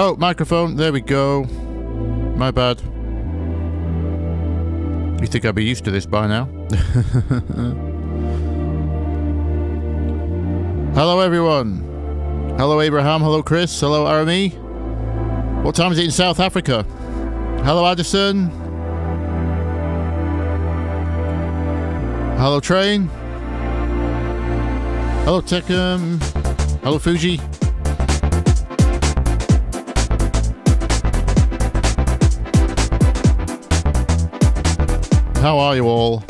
Oh, microphone. There we go. My bad. You think I'd be used to this by now? Hello, everyone. Hello, Abraham. Hello, Chris. Hello, Arami. What time is it in South Africa? Hello, Addison. Hello, Train. Hello, Tekum. Hello, Fuji. How are you all?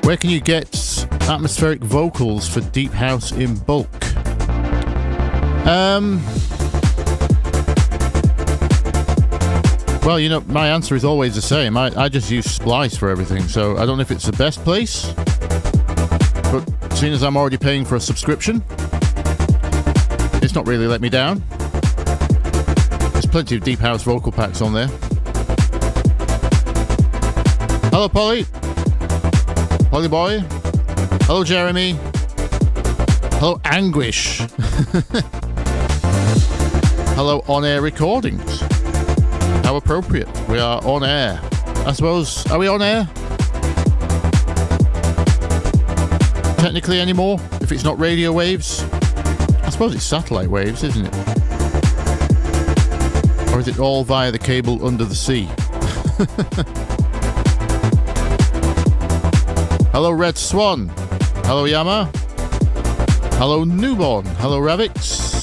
Where can you get atmospheric vocals for deep house in bulk? Well, you know, my answer is always the same. I just use Splice for everything, so I don't know if it's the best place. But seeing as I'm already paying for a subscription, it's not really let me down. There's plenty of deep house vocal packs on there. Hello, Polly. Polly boy. Hello, Jeremy. Hello, Anguish. Hello, on-air recordings. How appropriate. We are on air. I suppose, are we on air? Technically anymore, if it's not radio waves. I suppose it's satellite waves, isn't it? Or is it all via the cable under the sea? Hello, Red Swan. Hello, Yama. Hello, Newborn. Hello, Rabbits.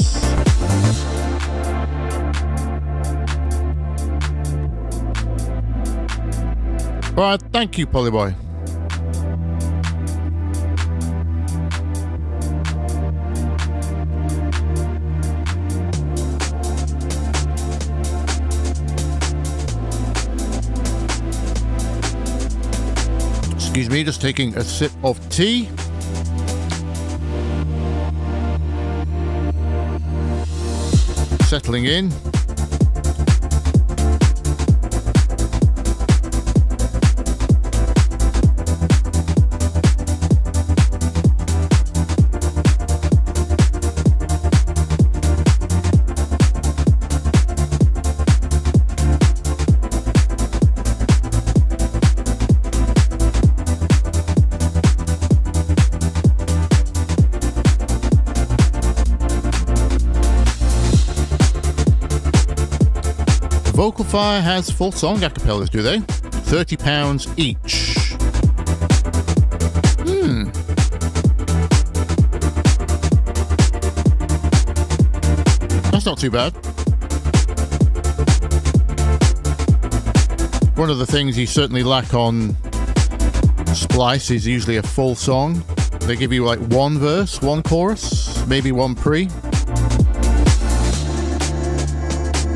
Alright, thank you, Polyboy. Excuse me, just taking a sip of tea. Settling in. Vocalfire has full song acapellas, do they? £30 each. That's not too bad. One of the things you certainly lack on Splice is usually a full song. They give you like one verse, one chorus, maybe one pre.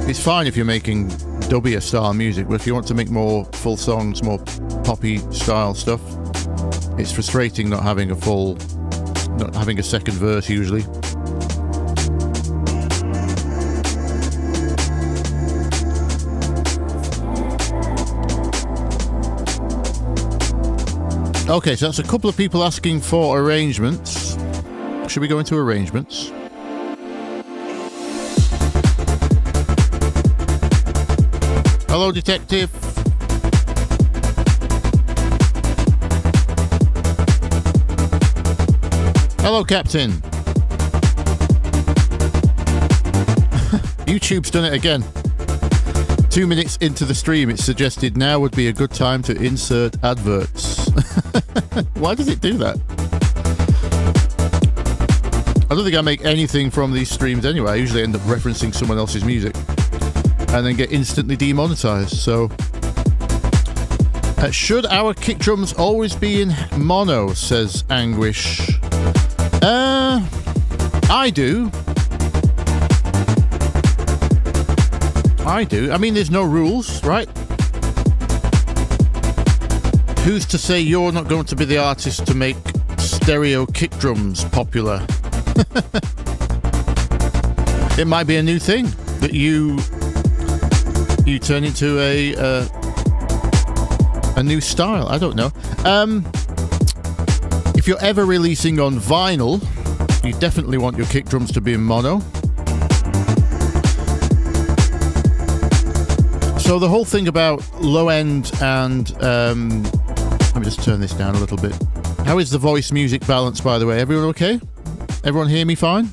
It's fine if you're making dubbier style music, but if you want to make more full songs, more poppy style stuff, it's frustrating not having a second verse usually. Okay, so that's a couple of people asking for arrangements. Should we go into arrangements? Hello, detective. Hello, Captain. YouTube's done it again. 2 minutes into the stream, it suggested now would be a good time to insert adverts. Why does it do that? I don't think I make anything from these streams anyway. I usually end up referencing someone else's music and then get instantly demonetized. So should our kick drums always be in mono, says Anguish. I do. I mean, there's no rules, right? Who's to say you're not going to be the artist to make stereo kick drums popular? It might be a new thing that you you turn into a new style. I don't know. If you're ever releasing on vinyl, you definitely want your kick drums to be in mono. So the whole thing about low end and let me just turn this down a little bit. How is the voice music balance, by the way? Everyone okay? Everyone hear me fine?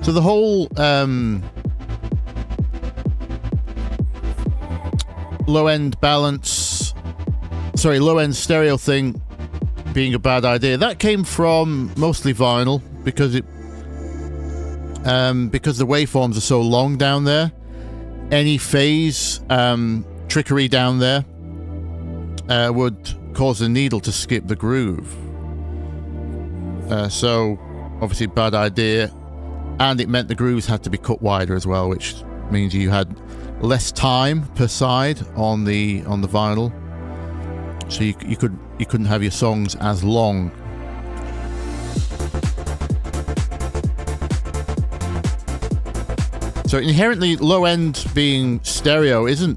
So the whole low end stereo thing being a bad idea, that came from mostly vinyl because because the waveforms are so long down there. Any phase trickery down there would cause the needle to skip the groove. So obviously bad idea, and it meant the grooves had to be cut wider as well, which means you had less time per side on the vinyl, so you couldn't have your songs as long. So inherently low end being stereo isn't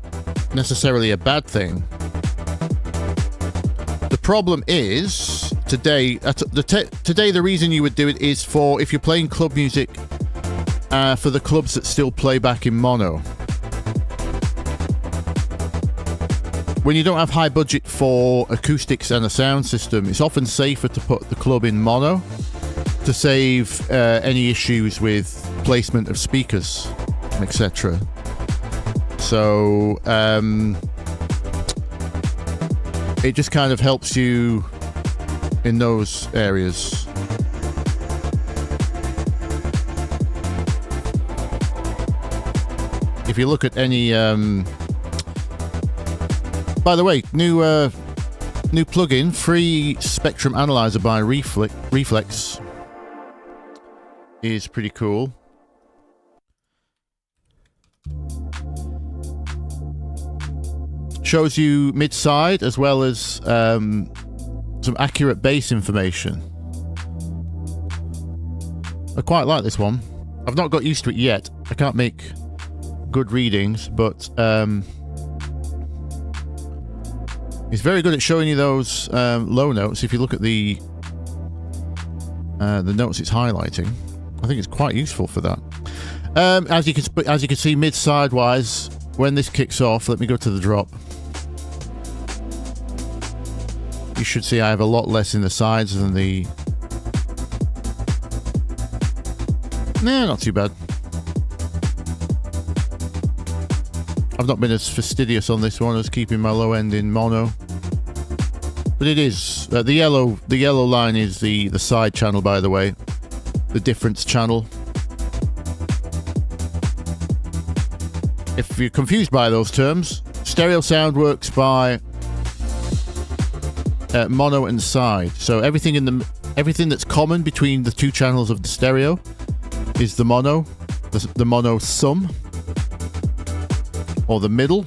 necessarily a bad thing. The problem is today the reason you would do it is for if you're playing club music, for the clubs that still play back in mono. When you don't have high budget for acoustics and a sound system, it's often safer to put the club in mono to save any issues with placement of speakers, etc. So it just kind of helps you in those areas. If you look at any by the way, new plugin, free spectrum analyzer by Reflex, is pretty cool. Shows you mid-side as well as some accurate bass information. I quite like this one. I've not got used to it yet. I can't make good readings, but it's very good at showing you those low notes. If you look at the notes it's highlighting, I think it's quite useful for that. As you can see, mid-side wise, when this kicks off, let me go to the drop. You should see I have a lot less in the sides than the... Nah, not too bad. I've not been as fastidious on this one as keeping my low end in mono. But it is. The yellow line is the side channel, by the way. The difference channel. If you're confused by those terms, stereo sound works by mono and side. So everything that's common between the two channels of the stereo is the mono, the mono sum, or the middle,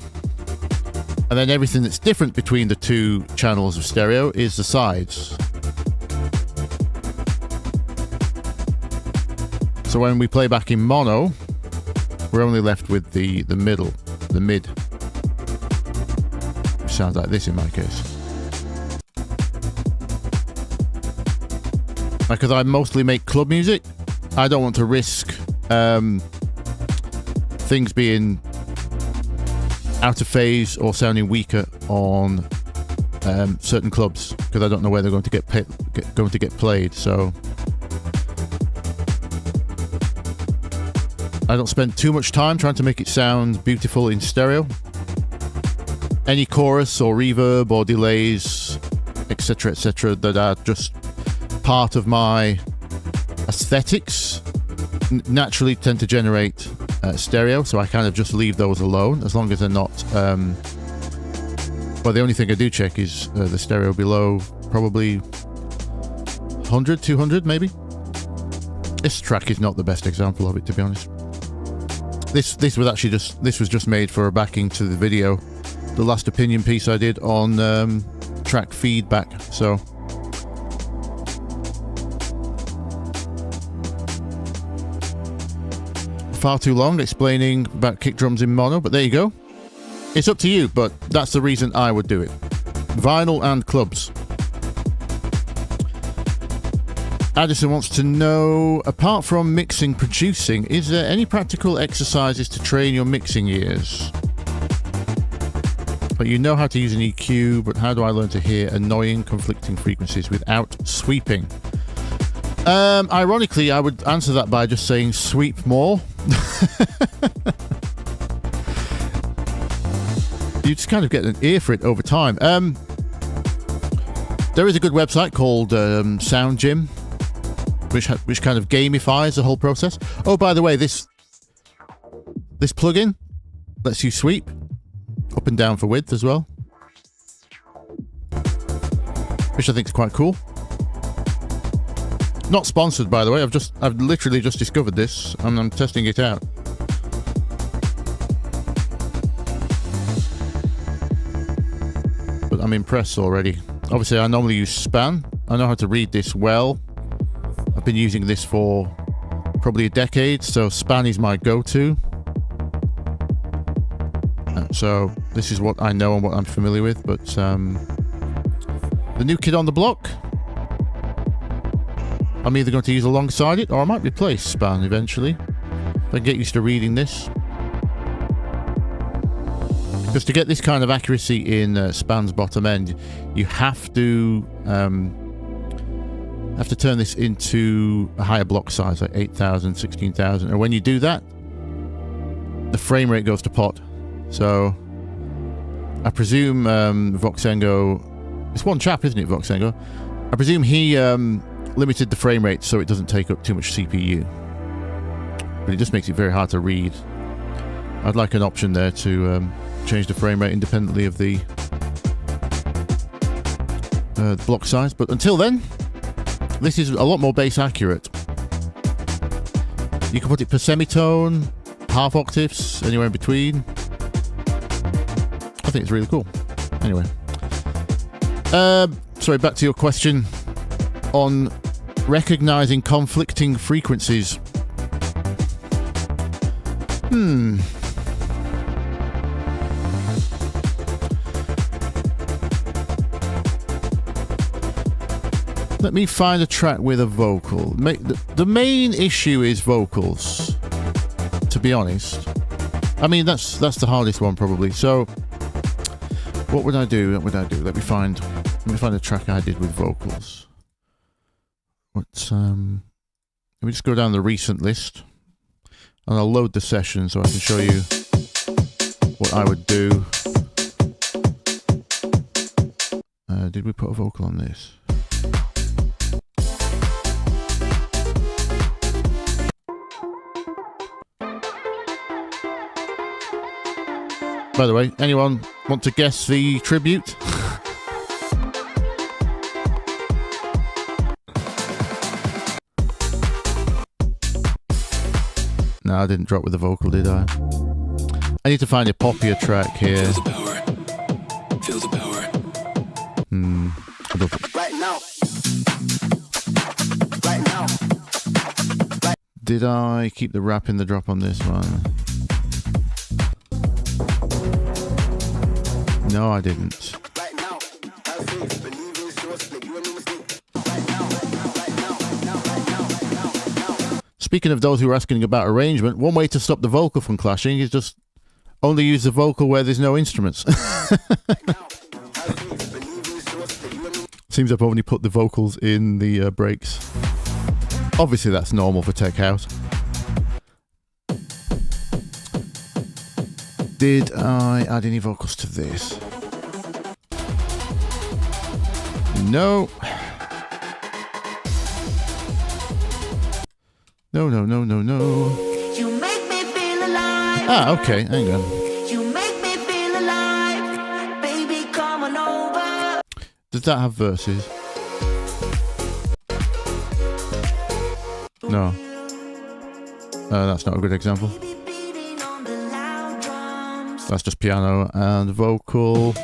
and then everything that's different between the two channels of stereo is the sides. So when we play back in mono, we're only left with the middle, the mid, which sounds like this in my case. Because I mostly make club music, I don't want to risk things being out of phase or sounding weaker on certain clubs, because I don't know where they're going to get played. So I don't spend too much time trying to make it sound beautiful in stereo. Any chorus or reverb or delays, etc., that are just part of my aesthetics naturally tend to generate stereo, so I kind of just leave those alone as long as they're not well, the only thing I do check is the stereo below probably 100, 200 maybe. This track is not the best example of it, to be honest. This was just made for a backing to the video, the last opinion piece I did on track feedback. So far too long explaining about kick drums in mono, but there you go. It's up to you, but that's the reason I would do it. Vinyl and clubs. Addison wants to know, apart from mixing, producing, is there any practical exercises to train your mixing ears? But you know how to use an EQ, but how do I learn to hear annoying, conflicting frequencies without sweeping? Ironically, I would answer that by just saying sweep more. You just kind of get an ear for it over time. There is a good website called Sound Gym, which kind of gamifies the whole process. Oh, by the way, this plugin lets you sweep up and down for width as well, which I think is quite cool. Not sponsored, by the way. I've literally just discovered this and I'm testing it out. But I'm impressed already. Obviously, I normally use Span. I know how to read this well. I've been using this for probably a decade, so Span is my go-to. So this is what I know and what I'm familiar with, but the new kid on the block, I'm either going to use alongside it or I might replace Span eventually. If I get used to reading this. Because to get this kind of accuracy in Span's bottom end, you have to turn this into a higher block size, like 8,000, 16,000. And when you do that, the frame rate goes to pot. So I presume Voxengo, it's one chap, isn't it, Voxengo? I presume he limited the frame rate so it doesn't take up too much CPU. But it just makes it very hard to read. I'd like an option there to change the frame rate independently of the block size. But until then, this is a lot more bass accurate. You can put it per semitone, half octaves, anywhere in between. I think it's really cool. Anyway. Sorry, back to your question on recognizing conflicting frequencies. Let me find a track with a vocal. The main issue is vocals, to be honest. I mean, that's the hardest one probably. So, what would I do? Let me find a track I did with vocals. Let me just go down the recent list, and I'll load the session so I can show you what I would do. Did we put a vocal on this? By the way, anyone want to guess the tribute? No, I didn't drop with the vocal, did I? I need to find a poppier track here. Feel the power. Feel the power. Right now. Right now. Right. Did I keep the rap in the drop on this one? No, I didn't. Speaking of those who are asking about arrangement, one way to stop the vocal from clashing is just only use the vocal where there's no instruments. Seems I've only put the vocals in the breaks. Obviously that's normal for tech house. Did I add any vocals to this? No. No. You make me feel alive. Ah, okay, hang on. You make me feel alive. Baby, come on over. Does that have verses? No. That's not a good example. That's just piano and vocal.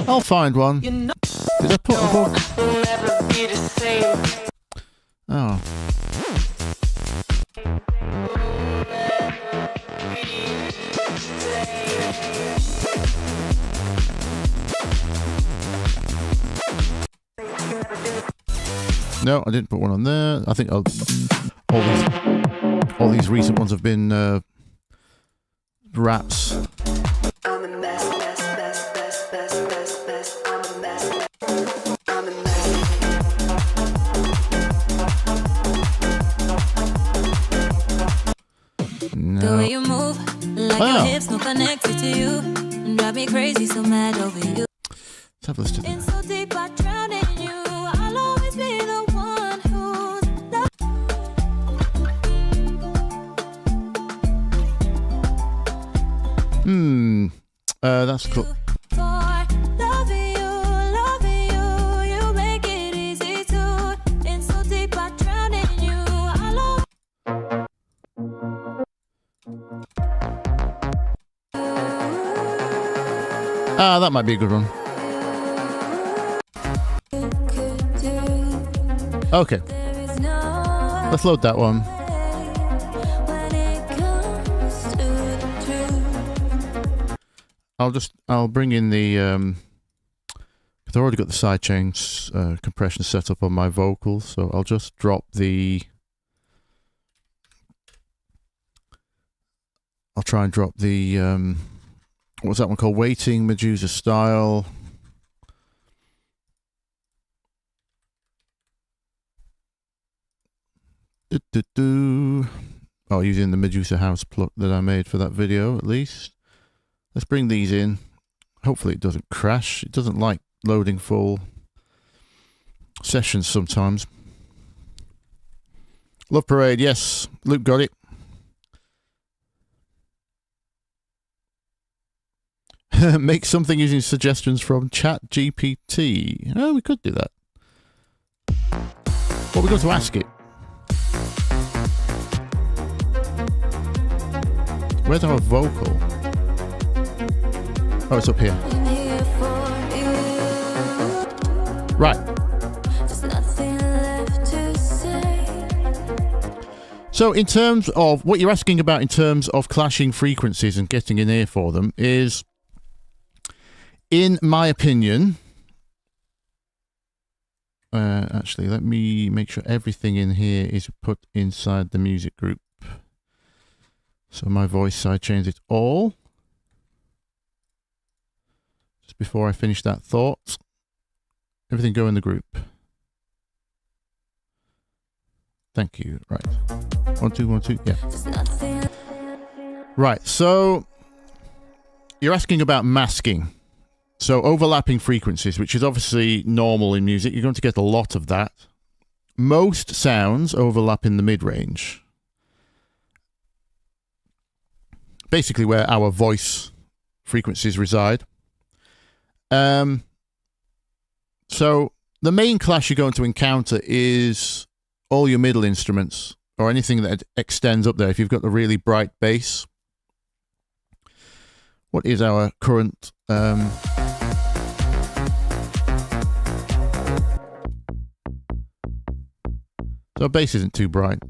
I'll find one. Did I put a vocal? Oh. No, I didn't put one on there. I think all these recent ones have been raps. I'm a mess, mess, mess, mess, mess, mess, mess. I'm a mess. I'm a mess. No. The way you move, like your hips no connected to you, and drive me crazy, so mad over you. Let's have a listen to In so deep, I drown in you. I'll always be the one who's that's cool. loving you, you make it easy to. In so deep, I drown in you. I'll always That might be a good one. Okay, let's load that one. I'll bring in the I've already got the sidechains compression set up on my vocals, so I'll just drop the I'll try and drop the what's that one called? Waiting Medusa Style. Oh, using the Medusa House plug that I made for that video, at least. Let's bring these in. Hopefully it doesn't crash. It doesn't like loading full sessions sometimes. Love Parade, yes. Luke got it. Make something using suggestions from ChatGPT. Oh, we could do that. Well, we've got to ask it. Where's our vocal? Oh, it's up here. Right. So in terms of what you're asking about in terms of clashing frequencies and getting an ear for them is, in my opinion, actually, let me make sure everything in here is put inside the music group. So my voice side change it all. Just before I finish that thought, everything go in the group. Thank you. Right. 1, 2, 1, 2. Yeah. Right. So you're asking about masking. So overlapping frequencies, which is obviously normal in music. You're going to get a lot of that. Most sounds overlap in the mid-range. Basically where our voice frequencies reside. So the main clash you're going to encounter is all your middle instruments or anything that extends up there. If you've got a really bright bass. What is our current... So our bass isn't too bright.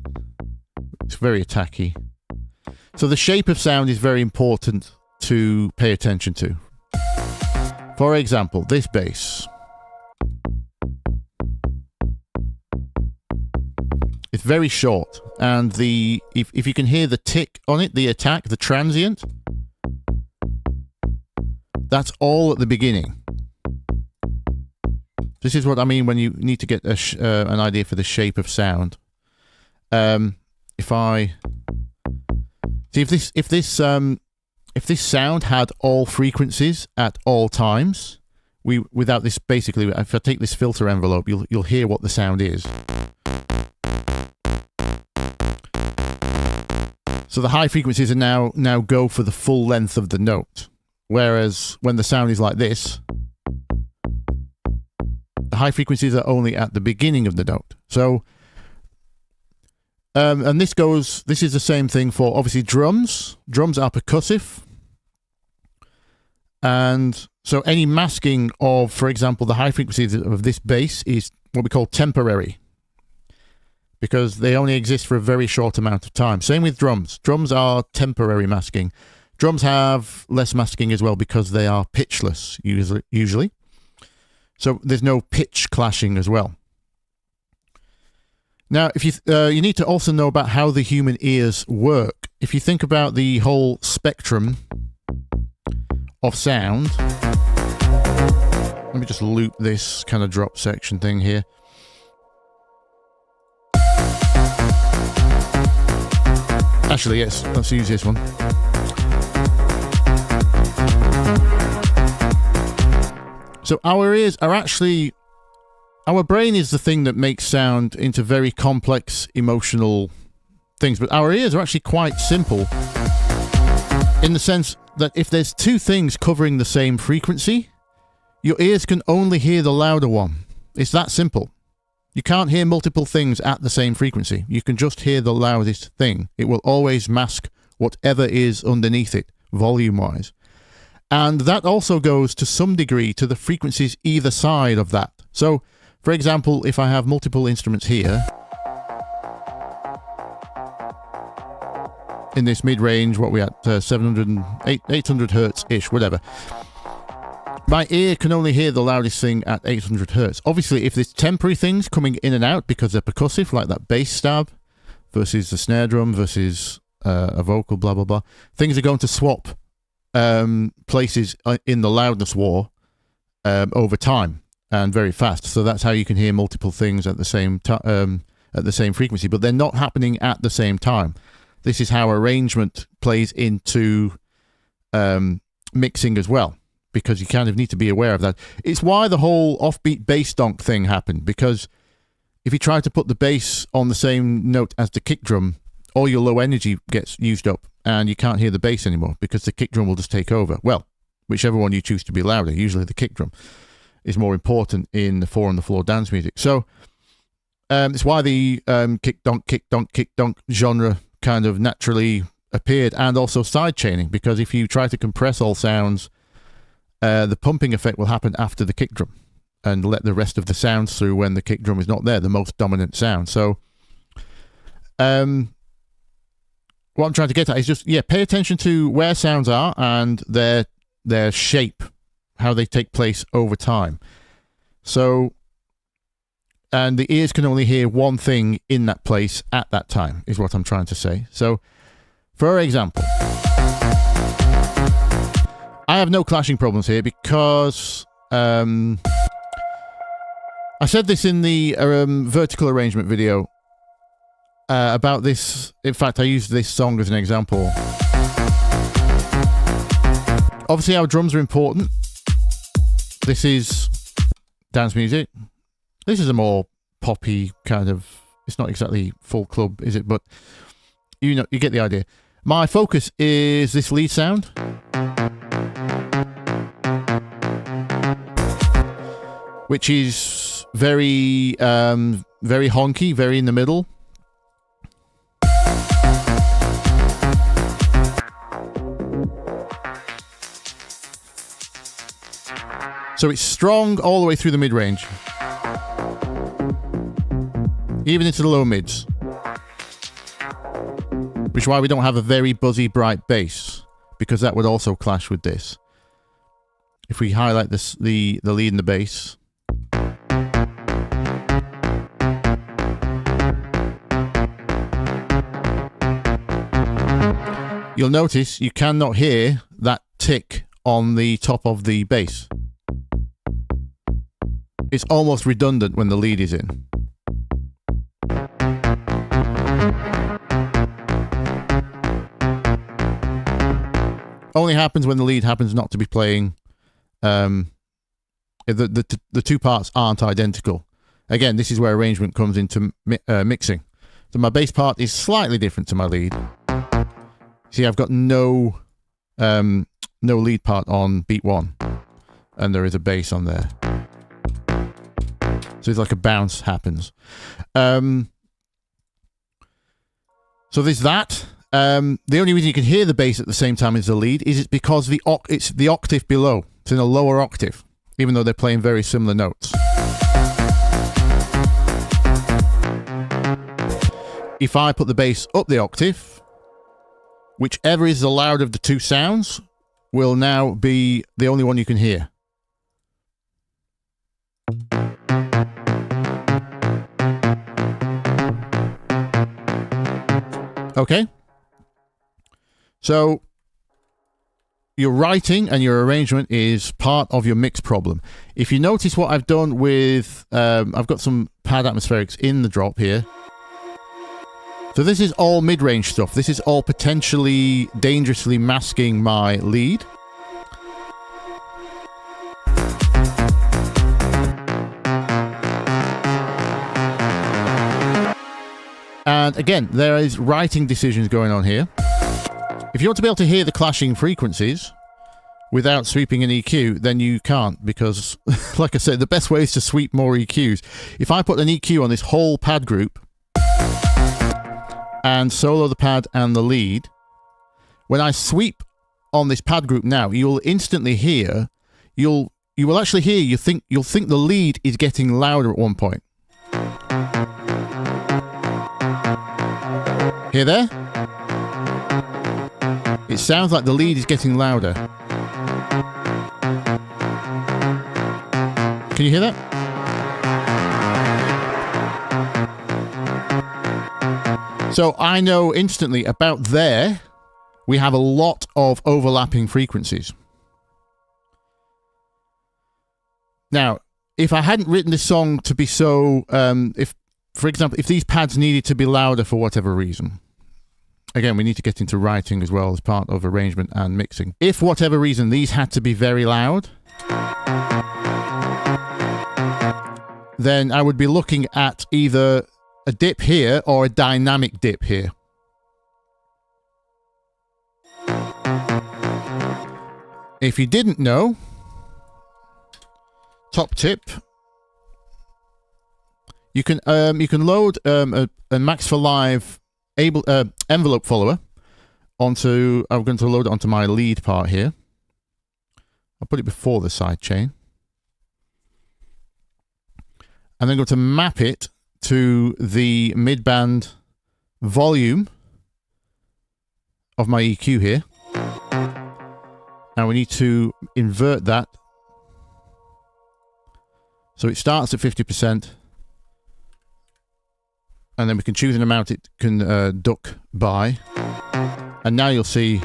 It's very attacky. So the shape of sound is very important to pay attention to. For example, this bass. It's very short, and if you can hear the tick on it, the attack, the transient, that's all at the beginning. This is what I mean when you need to get an idea for the shape of sound. If I see if this sound had all frequencies at all times, without this, basically, if I take this filter envelope, you'll hear what the sound is. So the high frequencies are now go for the full length of the note, whereas when the sound is like this, the high frequencies are only at the beginning of the note. So, and this is the same thing for obviously drums. Drums are percussive. And so any masking of, for example, the high frequencies of this bass is what we call temporary, because they only exist for a very short amount of time. Same with drums. Drums are temporary masking. Drums have less masking as well because they are pitchless usually. So there's no pitch clashing as well. Now, if you need to also know about how the human ears work. If you think about the whole spectrum of sound, let me just loop this kind of drop section thing here. Actually, yes, let's use this one. So our ears are actually... Our brain is the thing that makes sound into very complex emotional things, but our ears are actually quite simple in the sense that if there's two things covering the same frequency, your ears can only hear the louder one. It's that simple. You can't hear multiple things at the same frequency. You can just hear the loudest thing. It will always mask whatever is underneath it, volume-wise. And that also goes to some degree to the frequencies either side of that. So, for example, if I have multiple instruments here, in this mid-range, what we at, 800 hertz-ish, whatever. My ear can only hear the loudest thing at 800 hertz. Obviously, if there's temporary things coming in and out because they're percussive, like that bass stab versus the snare drum versus a vocal, blah, blah, blah, things are going to swap places in the loudness war over time and very fast. So that's how you can hear multiple things at the same frequency, but they're not happening at the same time. This is how arrangement plays into mixing as well, because you kind of need to be aware of that. It's why the whole offbeat bass donk thing happened, because if you try to put the bass on the same note as the kick drum, all your low energy gets used up and you can't hear the bass anymore because the kick drum will just take over. Well, whichever one you choose to be louder, usually the kick drum is more important in the 4-on-the-floor dance music. So it's why the kick donk genre kind of naturally appeared, and also side chaining, because if you try to compress all sounds, the pumping effect will happen after the kick drum and let the rest of the sounds through when the kick drum is not there, the most dominant sound. So what I'm trying to get at is just, pay attention to where sounds are and their shape, how they take place over time. So, and the ears can only hear one thing in that place at that time, is what I'm trying to say. So, for example, I have no clashing problems here because I said this in the vertical arrangement video about this. In fact, I used this song as an example. Obviously, our drums are important. This is dance music. This is a more poppy kind of... It's not exactly full club, is it? But you know, you get the idea. My focus is this lead sound, which is very, very honky, very in the middle. So it's strong all the way through the mid-range, even into the low mids, which is why we don't have a very buzzy, bright bass, because that would also clash with this. If we highlight this, the lead and the bass, you'll notice you cannot hear that tick on the top of the bass. It's almost redundant when the lead is in. Only happens when the lead happens not to be playing. The two parts aren't identical. Again, this is where arrangement comes into mixing. So my bass part is slightly different to my lead. See, I've got no lead part on beat 1, and there is a bass on there. So it's like a bounce happens. So there's that. The only reason you can hear the bass at the same time as the lead is it's because it's the octave below. It's in a lower octave, even though they're playing very similar notes. If I put the bass up the octave, whichever is the louder of the two sounds will now be the only one you can hear. Okay? So your writing and your arrangement is part of your mix problem. If you notice what I've done with, I've got some pad atmospherics in the drop here. So this is all mid-range stuff. This is all potentially dangerously masking my lead. And again, there is writing decisions going on here. If you want to be able to hear the clashing frequencies without sweeping an EQ, then you can't, because, like I said, the best way is to sweep more EQs. If I put an EQ on this whole pad group and solo the pad and the lead, when I sweep on this pad group now, you'll instantly hear, you will actually hear, you'll think the lead is getting louder at one point. Hear there? It sounds like the lead is getting louder. Can you hear that? So I know instantly about there, we have a lot of overlapping frequencies. Now, if I hadn't written this song to be so, for example, if these pads needed to be louder for whatever reason, again, we need to get into writing as well as part of arrangement and mixing. If, for whatever reason, these had to be very loud, then I would be looking at either a dip here or a dynamic dip here. If you didn't know, top tip, you can load a Max for Live envelope follower onto, I'm going to load it onto my lead part here. I'll put it before the side chain. And then go to map it to the mid-band volume of my EQ here. Now we need to invert that. So it starts at 50%. And then we can choose an amount it can duck by. And now you'll see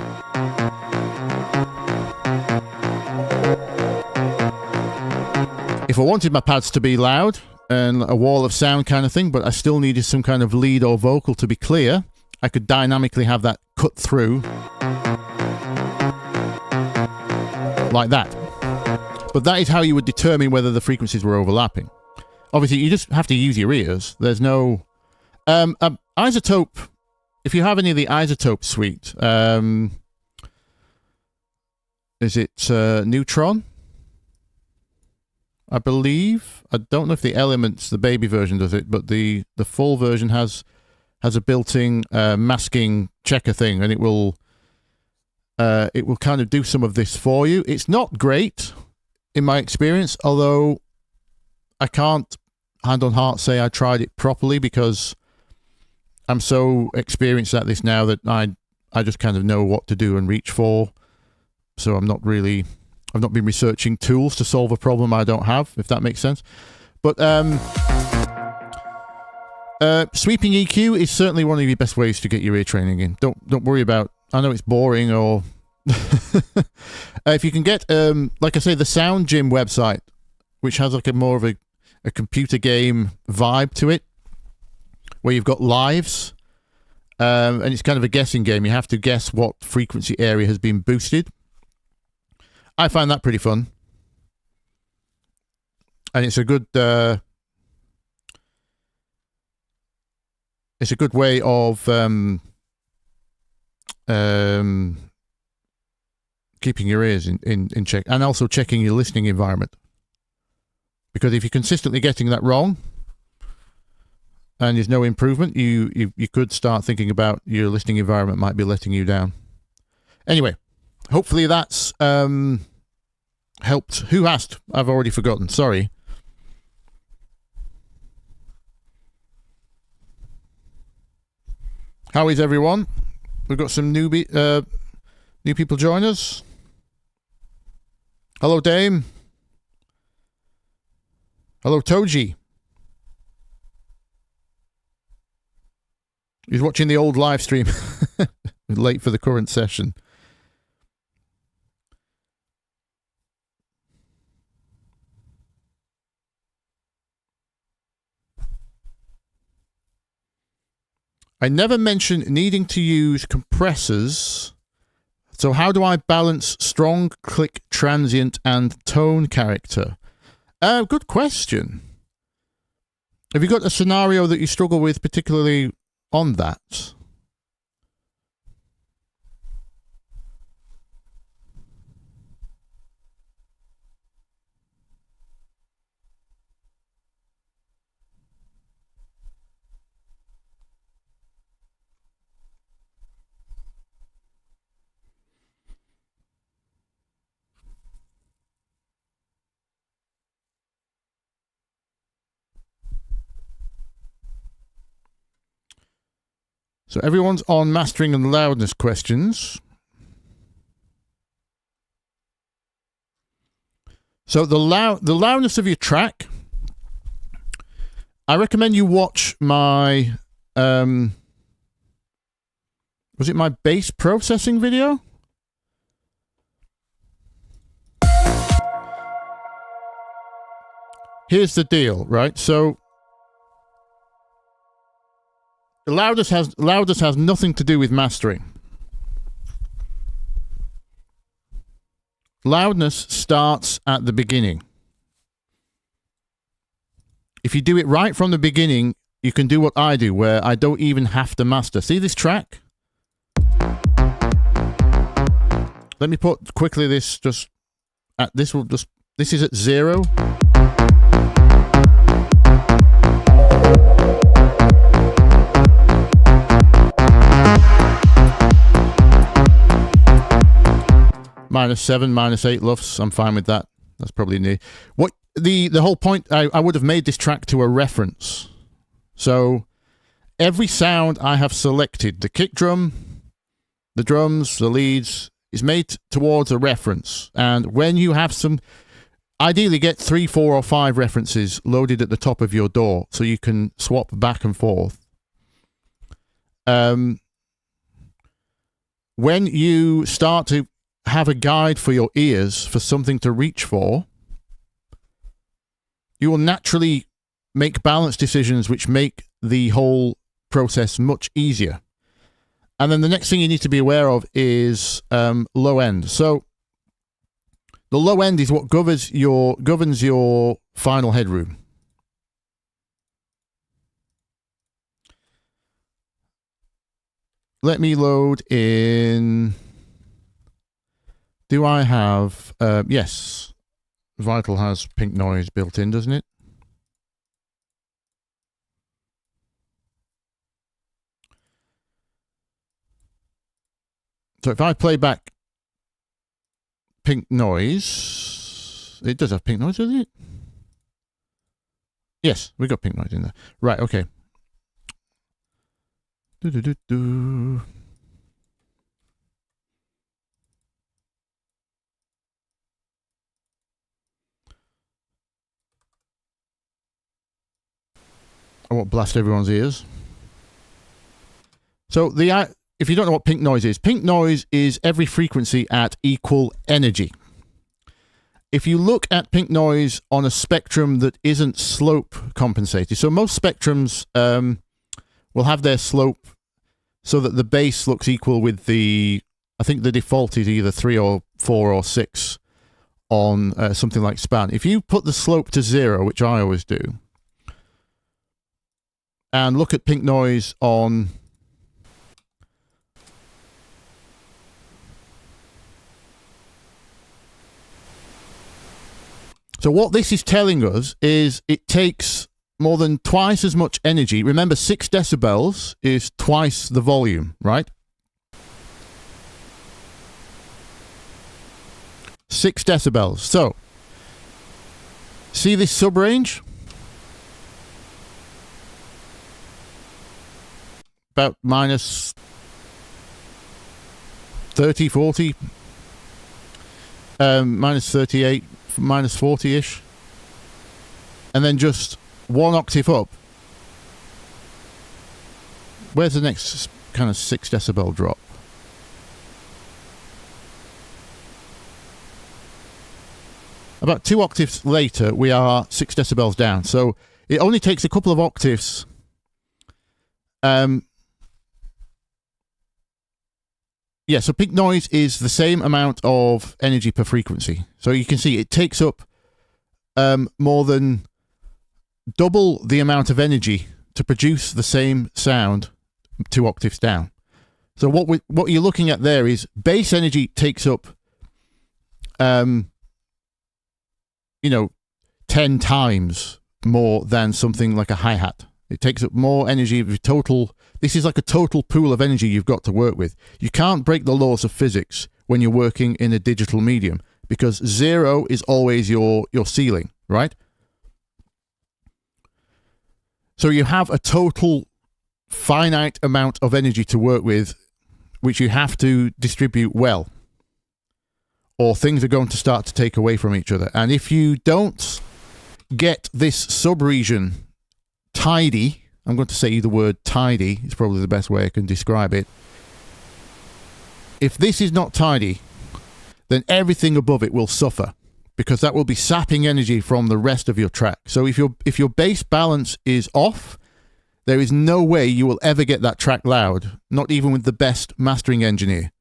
if I wanted my pads to be loud and a wall of sound kind of thing, but I still needed some kind of lead or vocal to be clear, I could dynamically have that cut through like that. But that is how you would determine whether the frequencies were overlapping. Obviously, you just have to use your ears. There's no... isotope, if you have any of the isotope suite, is it Neutron? I believe. I don't know if the Elements, the baby version, does it, but the full version has a built-in masking checker thing, and it will kind of do some of this for you. It's not great in my experience, although I can't hand on heart say I tried it properly, because I'm so experienced at this now that I just kind of know what to do and reach for. So I've not been researching tools to solve a problem I don't have, if that makes sense. But sweeping EQ is certainly one of the best ways to get your ear training in. Don't worry about, I know it's boring, or if you can get like I say, the Sound Gym website, which has like a more of a computer game vibe to it, where you've got lives, and it's kind of a guessing game. You have to guess what frequency area has been boosted. I find that pretty fun, and it's a good way of keeping your ears in check, and also checking your listening environment. Because if you're consistently getting that wrong, and there's no improvement, you could start thinking about your listening environment might be letting you down. Anyway, hopefully that's helped. Who asked? I've already forgotten. Sorry. How is everyone? We've got some new people join us. Hello, Dame. Hello, Toji. He's watching the old live stream. Late for the current session. I never mentioned needing to use compressors. So how do I balance strong, click, transient, and tone character? Good question. Have you got a scenario that you struggle with particularly on that? So everyone's on mastering and loudness questions. So the loudness of your track, I recommend you watch my, was it my bass processing video? Here's the deal, right? So loudness has nothing to do with mastering. Loudness starts at the beginning. If you do it right from the beginning, you can do what I do, where I don't even have to master. See this track? Let me put quickly this just at this is at 0. -7, -8 LUFS. I'm fine with that. That's probably new. What the whole point, I would have made this track to a reference. So every sound I have selected, the kick drum, the drums, the leads, is made towards a reference. And when you have some, ideally get 3, 4, or 5 references loaded at the top of your DAW so you can swap back and forth. When you start to have a guide for your ears for something to reach for, you will naturally make balance decisions which make the whole process much easier. And then the next thing you need to be aware of is low end. So the low end is what governs your final headroom. Let me load in. Do I have, yes, Vital has pink noise built in, doesn't it? So if I play back pink noise, it does have pink noise, doesn't it? Yes, we got pink noise in there. Right, okay. Do-do-do-do. I won't blast everyone's ears. So if you don't know what pink noise is every frequency at equal energy. If you look at pink noise on a spectrum that isn't slope compensated, so most spectrums will have their slope so that the bass looks equal with I think the default is either 3 or 4 or 6 on something like span. If you put the slope to 0, which I always do, and look at pink noise on so what this is telling us is it takes more than twice as much energy. Remember, 6 decibels is twice the volume, right? 6 decibels. So see this sub-range? About minus 30, 40, minus 38, minus 40-ish. And then just 1 octave up. Where's the next kind of 6 decibel drop? About 2 octaves later, we are 6 decibels down. So it only takes a couple of octaves. Yeah, so peak noise is the same amount of energy per frequency. So you can see it takes up more than double the amount of energy to produce the same sound 2 octaves down. So what you're looking at there is bass energy takes up, 10 times more than something like a hi-hat. It takes up more energy of your total. This is like a total pool of energy you've got to work with. You can't break the laws of physics when you're working in a digital medium, because 0 is always your ceiling, right? So you have a total finite amount of energy to work with, which you have to distribute well, or things are going to start to take away from each other. And if you don't get this sub-region tidy, I'm going to say the word tidy, it's probably the best way I can describe it. If this is not tidy, then everything above it will suffer, because that will be sapping energy from the rest of your track. So if your bass balance is off, there is no way you will ever get that track loud, not even with the best mastering engineer.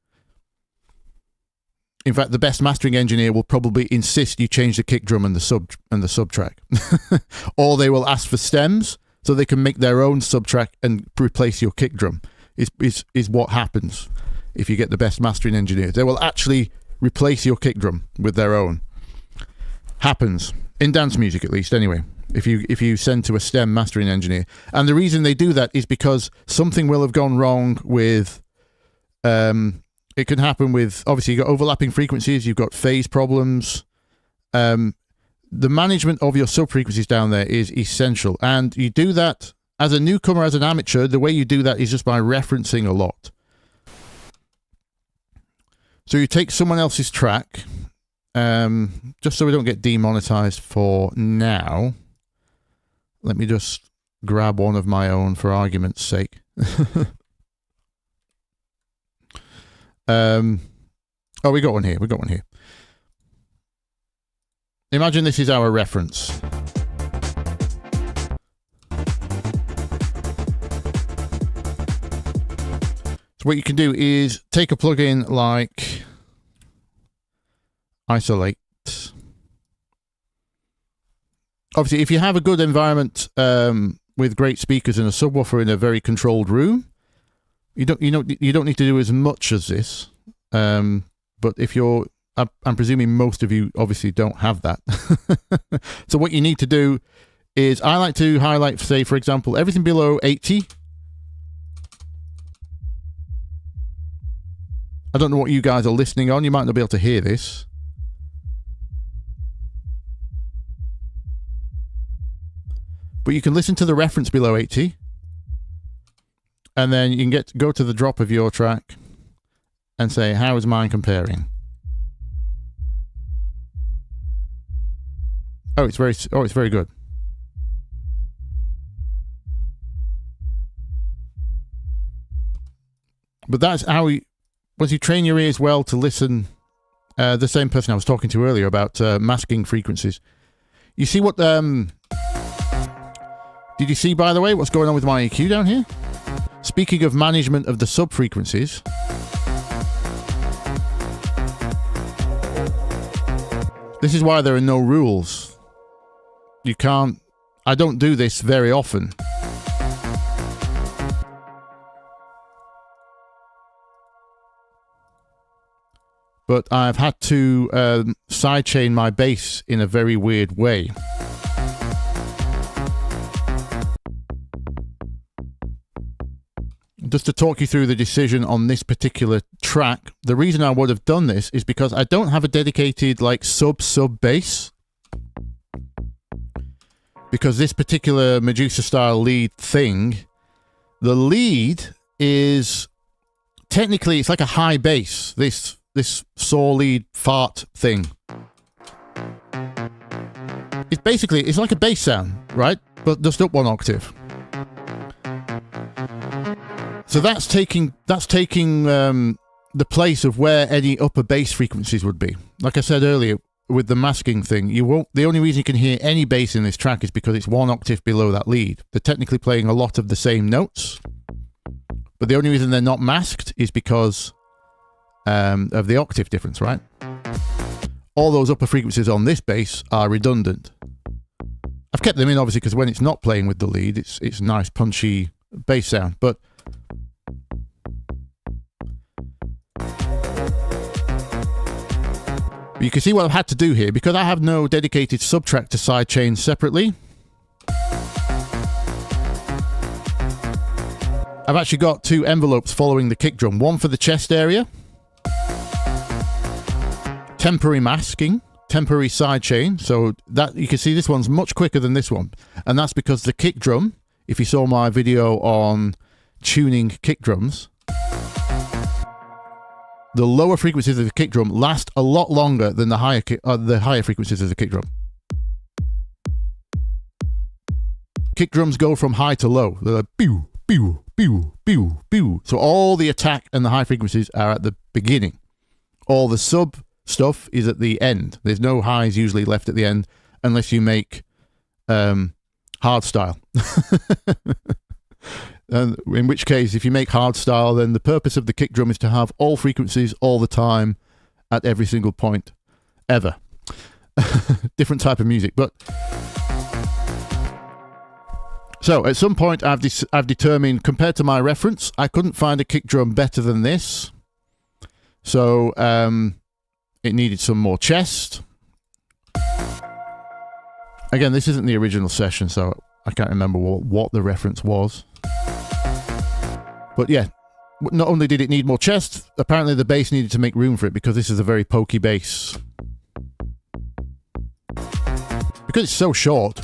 In fact, the best mastering engineer will probably insist you change the kick drum and the sub track. Or they will ask for stems so they can make their own sub track and replace your kick drum. Is what happens if you get the best mastering engineers. They will actually replace your kick drum with their own. Happens in dance music, at least, anyway. If you send to a stem mastering engineer, and the reason they do that is because something will have gone wrong with. It can happen with, obviously, you've got overlapping frequencies, you've got phase problems. The management of your sub-frequencies down there is essential. And you do that as a newcomer, as an amateur. The way you do that is just by referencing a lot. So you take someone else's track, just so we don't get demonetized for now. Let me just grab one of my own for argument's sake. We got one here. Imagine this is our reference. So what you can do is take a plugin like Isolate. Obviously, if you have a good environment with great speakers and a subwoofer in a very controlled room, you don't need to do as much as this. But if you're, I'm presuming most of you obviously don't have that. So what you need to do is, I like to highlight, say, for example, everything below 80. I don't know what you guys are listening on. You might not be able to hear this. But you can listen to the reference below 80. And then you can go to the drop of your track and say, how is mine comparing? Oh, it's very good. But that's how once you train your ears well to listen, the same person I was talking to earlier about masking frequencies. You see what, did you see, by the way, what's going on with my EQ down here? Speaking of management of the sub-frequencies, this is why there are no rules. You can't... I don't do this very often. But I've had to sidechain my bass in a very weird way. Just to talk you through the decision on this particular track, the reason I would have done this is because I don't have a dedicated like sub bass. Because this particular Medusa style lead thing, the lead is technically, it's like a high bass. This saw lead fart thing. It's like a bass sound, right? But just up one octave. So that's taking the place of where any upper bass frequencies would be. Like I said earlier, with the masking thing, the only reason you can hear any bass in this track is because it's one octave below that lead. They're technically playing a lot of the same notes, but the only reason they're not masked is because of the octave difference, right? All those upper frequencies on this bass are redundant. I've kept them in obviously because when it's not playing with the lead, it's nice punchy bass sound, but you can see what I've had to do here. Because I have no dedicated subtrack to sidechain separately, I've actually got two envelopes following the kick drum. One for the chest area, temporary masking, temporary sidechain. So that you can see this one's much quicker than this one. And that's because the kick drum, if you saw my video on tuning kick drums, the lower frequencies of the kick drum last a lot longer than the higher frequencies of the kick drum. Kick drums go from high to low. They're like pew, pew, pew, pew, pew. So all the attack and the high frequencies are at the beginning. All the sub stuff is at the end. There's no highs usually left at the end unless you make hard style. In which case, if you make hard style, then the purpose of the kick drum is to have all frequencies all the time at every single point ever. Different type of music. But so at some point I've determined, compared to my reference, I couldn't find a kick drum better than this. So it needed some more chest. Again, this isn't the original session, so I can't remember what the reference was. But yeah, not only did it need more chest, apparently the bass needed to make room for it because this is a very pokey bass. Because it's so short,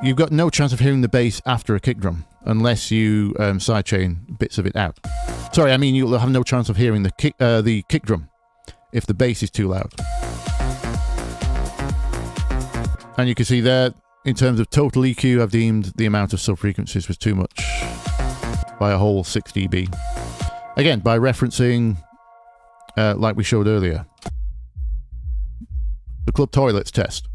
you've got no chance of hearing the bass after a kick drum unless you sidechain bits of it out. Sorry, I mean you'll have no chance of hearing the kick drum if the bass is too loud. And you can see there, in terms of total EQ, I've deemed the amount of sub-frequencies was too much by a whole 6 dB. Again, by referencing, like we showed earlier, the club toilets test.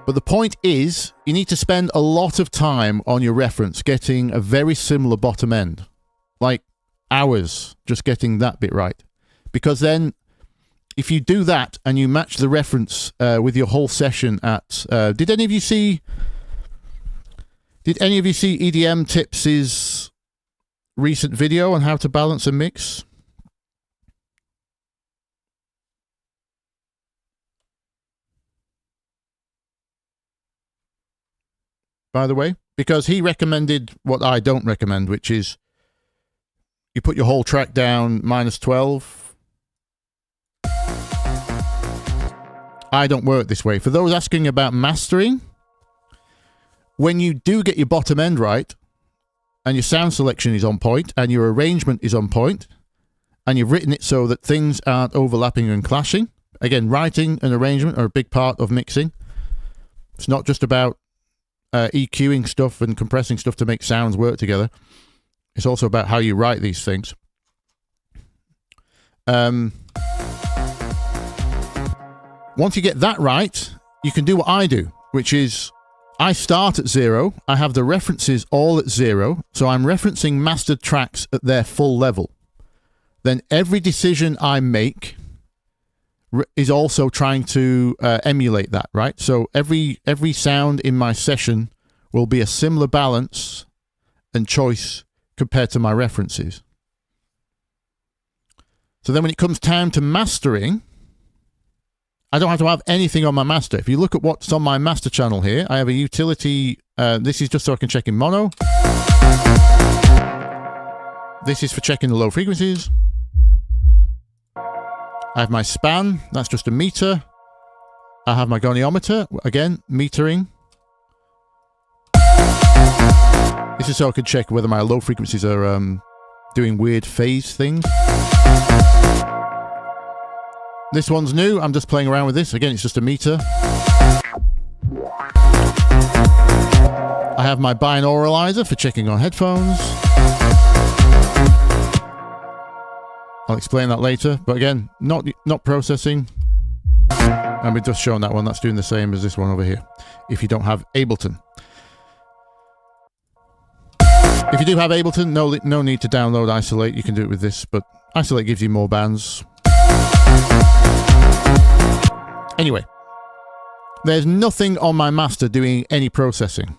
But the point is, you need to spend a lot of time on your reference getting a very similar bottom end. Like hours just getting that bit right. Because then, if you do that and you match the reference with your whole session at... Did any of you see EDM Tips' recent video on how to balance a mix? By the way, because he recommended what I don't recommend, which is you put your whole track down -12. I don't work this way. For those asking about mastering, when you do get your bottom end right, and your sound selection is on point, and your arrangement is on point, and you've written it so that things aren't overlapping and clashing. Again, writing and arrangement are a big part of mixing. It's not just about EQing stuff and compressing stuff to make sounds work together. It's also about how you write these things. Once you get that right, you can do what I do, which is I start at 0. I have the references all at 0. So I'm referencing mastered tracks at their full level. Then every decision I make is also trying to emulate that, right? So every sound in my session will be a similar balance and choice compared to my references. So then when it comes time to mastering, I don't have to have anything on my master. If you look at what's on my master channel here, I have a utility. This is just so I can check in mono. This is for checking the low frequencies. I have my span, that's just a meter. I have my goniometer, again, metering. This is so I can check whether my low frequencies are doing weird phase things. This one's new, I'm just playing around with this. Again, it's just a meter. I have my binauralizer for checking on headphones. I'll explain that later, but again, not processing. And we've just shown that one. That's doing the same as this one over here, if you don't have Ableton. If you do have Ableton, no need to download Isolate. You can do it with this, but Isolate gives you more bands. Anyway, there's nothing on my master doing any processing.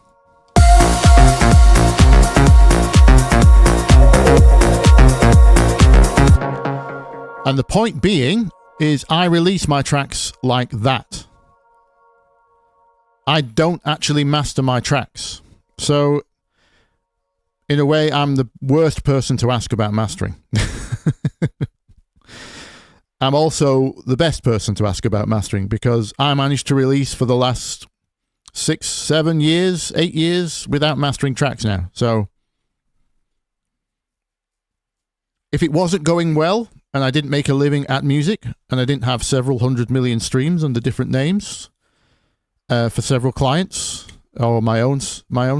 And the point being is I release my tracks like that. I don't actually master my tracks. So, in a way, I'm the worst person to ask about mastering. I'm also the best person to ask about mastering because I managed to release for the last 6, 7 years, 8 years without mastering tracks now. So, if it wasn't going well, and I didn't make a living at music, and I didn't have several 100 million streams under different names for several clients, or my own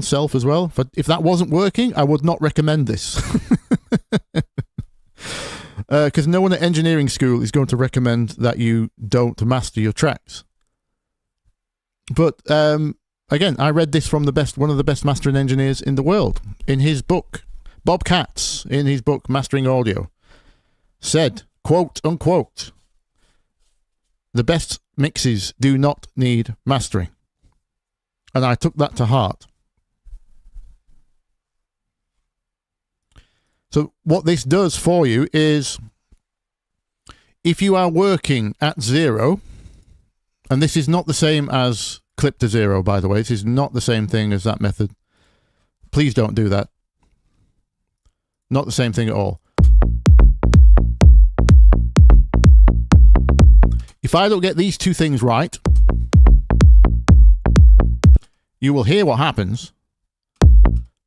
self as well. But if that wasn't working, I would not recommend this. Because no one at engineering school is going to recommend that you don't master your tracks. But again, I read this from one of the best mastering engineers in the world, in his book. Bob Katz, in his book Mastering Audio, said, quote unquote, the best mixes do not need mastering. And I took that to heart. So what this does for you is, if you are working at 0, and this is not the same as clip to 0, by the way, this is not the same thing as that method. Please don't do that. Not the same thing at all. If I don't get these two things right, you will hear what happens.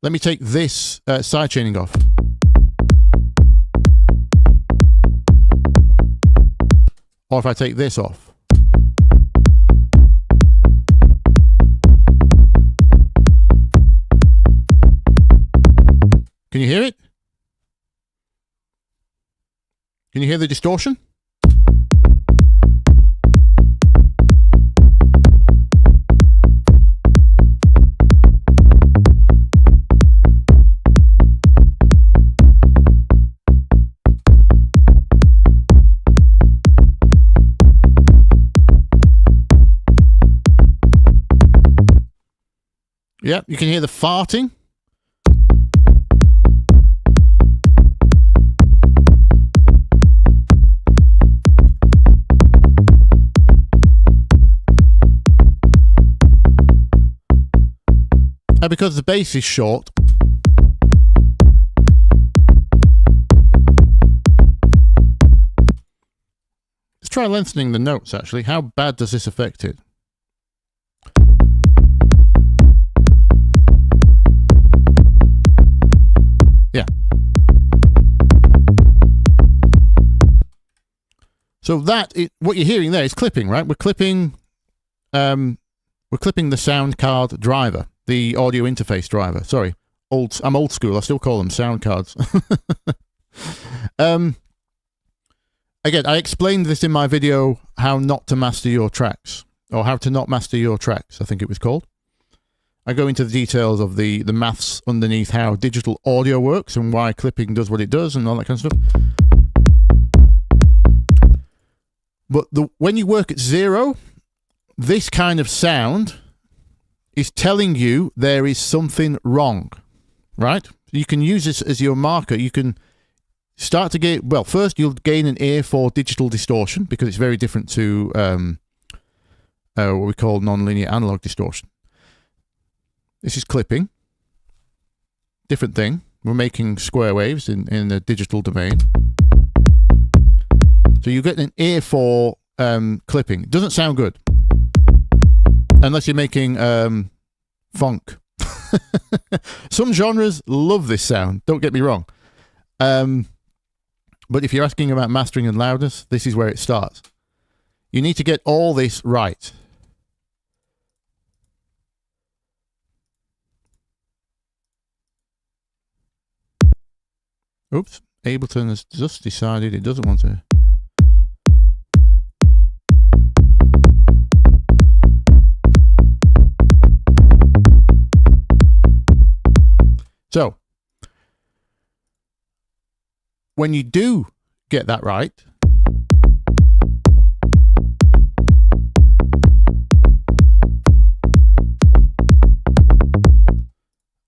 Let me take this sidechaining off. Or if I take this off. Can you hear it? Can you hear the distortion? Yeah, you can hear the farting. And because the bass is short, let's try lengthening the notes actually. How bad does this affect it? Yeah. So what you're hearing there is clipping, right? We're clipping the sound card driver, the audio interface driver. Sorry, I'm old school. I still call them sound cards. Again, I explained this in my video, how not to master your tracks, or how to not master your tracks, I think it was called. I go into the details of the maths underneath how digital audio works and why clipping does what it does and all that kind of stuff. But when you work at 0, this kind of sound is telling you there is something wrong, right? You can use this as your marker. You can start to get, well, first you'll gain an ear for digital distortion because it's very different to what we call nonlinear analog distortion. This is clipping. Different thing. We're making square waves in the digital domain. So you get an ear for clipping. It doesn't sound good. Unless you're making funk. Some genres love this sound. Don't get me wrong. But if you're asking about mastering and loudness, this is where it starts. You need to get all this right. Oops, Ableton has just decided it doesn't want to. So, when you do get that right,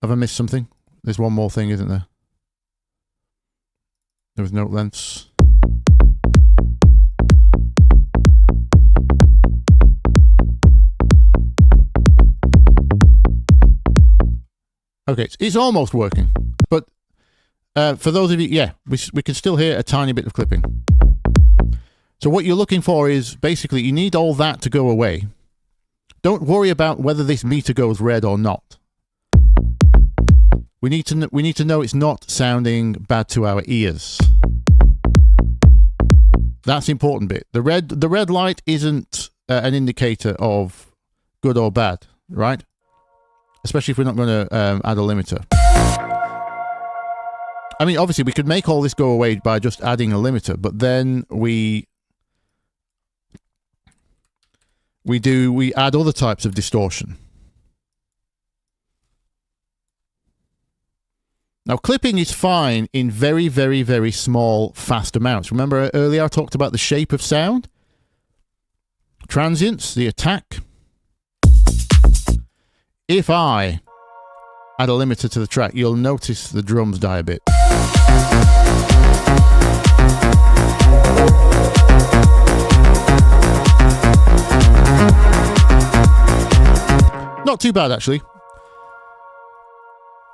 have I missed something? There's one more thing, isn't there? There was note lengths. Okay, it's almost working, but for those of you, yeah, we can still hear a tiny bit of clipping. So what you're looking for is basically you need all that to go away. Don't worry about whether this meter goes red or not. We need to know it's not sounding bad to our ears. That's the important bit. The red light isn't an indicator of good or bad, right? Especially if we're not going to add a limiter. I mean, obviously, we could make all this go away by just adding a limiter, but then we add other types of distortion. Now, clipping is fine in very, very, very small, fast amounts. Remember earlier I talked about the shape of sound? Transients, the attack. If I add a limiter to the track, you'll notice the drums die a bit. Not too bad, actually.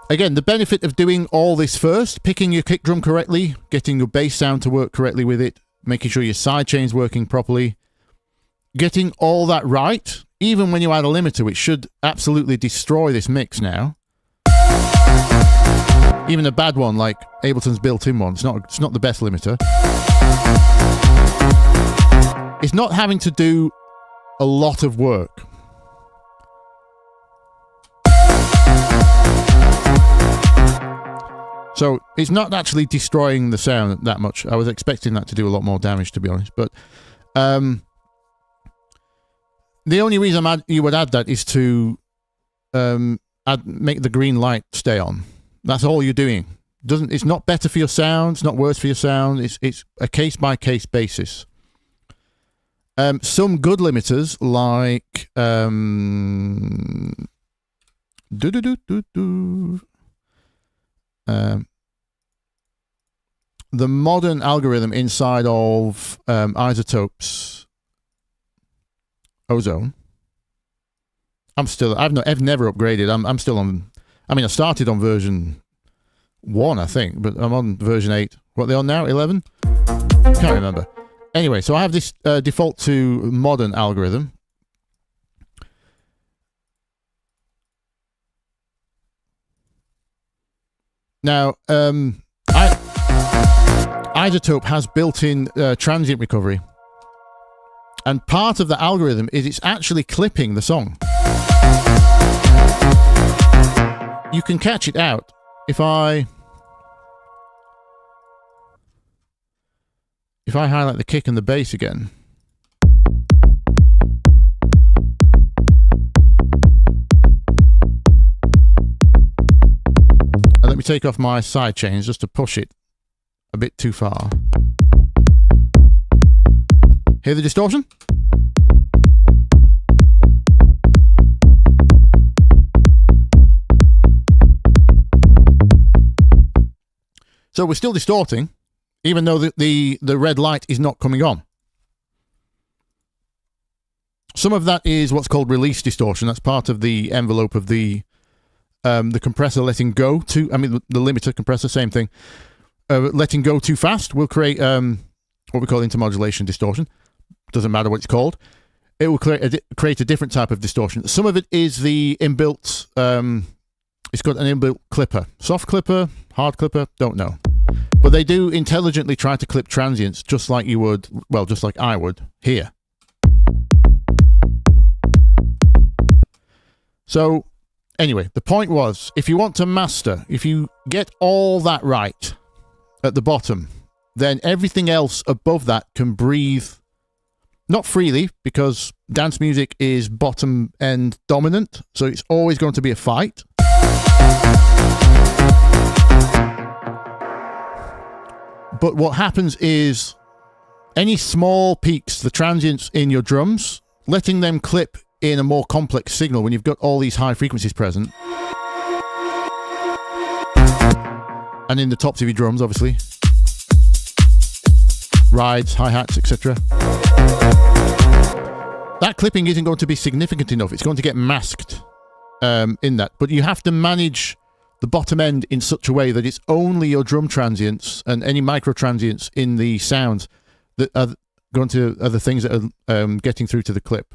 Again, the benefit of doing all this first, picking your kick drum correctly, getting your bass sound to work correctly with it, making sure your sidechain's working properly, getting all that right, even when you add a limiter, which should absolutely destroy this mix now. Even a bad one like Ableton's built-in one, it's not the best limiter. It's not having to do a lot of work. So it's not actually destroying the sound that much. I was expecting that to do a lot more damage, to be honest. But the only reason you would add that is to make the green light stay on. That's all you're doing. It's not better for your sound. It's not worse for your sound. It's a case by case basis. Some good limiters like the modern algorithm inside of Isotope's Ozone. I've never upgraded. I'm still on. I mean, I started on version 1, I think, but I'm on version 8. What are they on now? 11? Can't remember. Anyway, so I have this default to modern algorithm. Now, Isotope has built-in transient recovery. And part of the algorithm is it's actually clipping the song. You can catch it out if I highlight the kick and the bass again. And let me take off my side chains just to push it a bit too far. Hear the distortion? So we're still distorting, even though the red light is not coming on. Some of that is what's called release distortion. That's part of the envelope of the compressor letting go too. I mean, the limiter compressor, same thing. Letting go too fast will create what we call intermodulation distortion. Doesn't matter what it's called. It will create a different type of distortion. Some of it is the inbuilt. It's got an inbuilt clipper, soft clipper, hard clipper. Don't know, but they do intelligently try to clip transients, just like you would. Well, just like I would here. So, anyway, the point was, if you want to master, if you get all that right, at the bottom, then everything else above that can breathe, not freely, because dance music is bottom end dominant, so it's always going to be a fight. But what happens is any small peaks, the transients in your drums, letting them clip in a more complex signal when you've got all these high frequencies present. And in the tops of your drums, obviously. Rides, hi-hats, etc. That clipping isn't going to be significant enough. It's going to get masked in that. But you have to manage the bottom end in such a way that it's only your drum transients and any micro transients in the sounds that are the things that are getting through to the clip.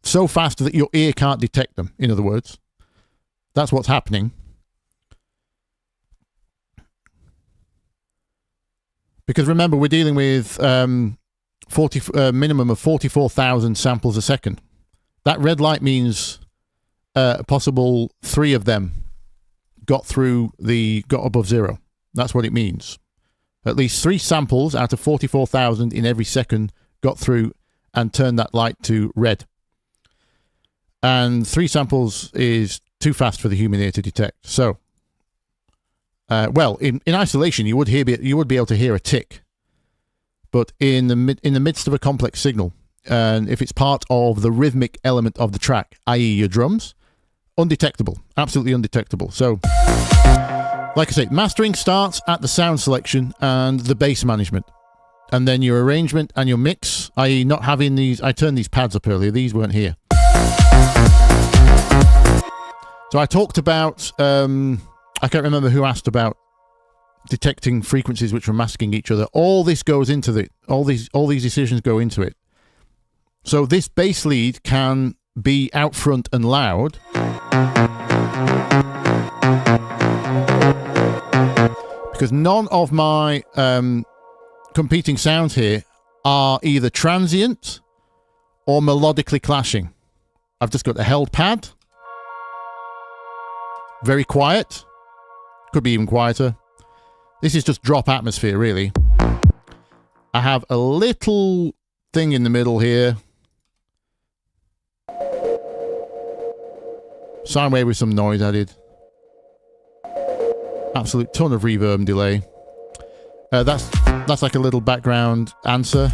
So fast that your ear can't detect them, in other words. That's what's happening. Because remember, we're dealing with minimum of 44,000 samples a second. That red light means a possible 3 of them got above 0. That's what it means. At least 3 samples out of 44,000 in every second got through and turned that light to red. And 3 samples is too fast for the human ear to detect. So, well, in isolation, you would be able to hear a tick, but in the midst of a complex signal, and if it's part of the rhythmic element of the track, i.e., your drums, undetectable, absolutely undetectable. So, like I say, mastering starts at the sound selection and the bass management, and then your arrangement and your mix, i.e., not having these. I turned these pads up earlier; these weren't here. So I talked about. I can't remember who asked about detecting frequencies which were masking each other. All this goes into it. All these decisions go into it. So this bass lead can be out front and loud. Because none of my competing sounds here are either transient or melodically clashing. I've just got a held pad. Very quiet. Could be even quieter. This is just drop atmosphere, really. I have a little thing in the middle here. Sine wave with some noise added. Absolute ton of reverb and delay. That's like a little background answer.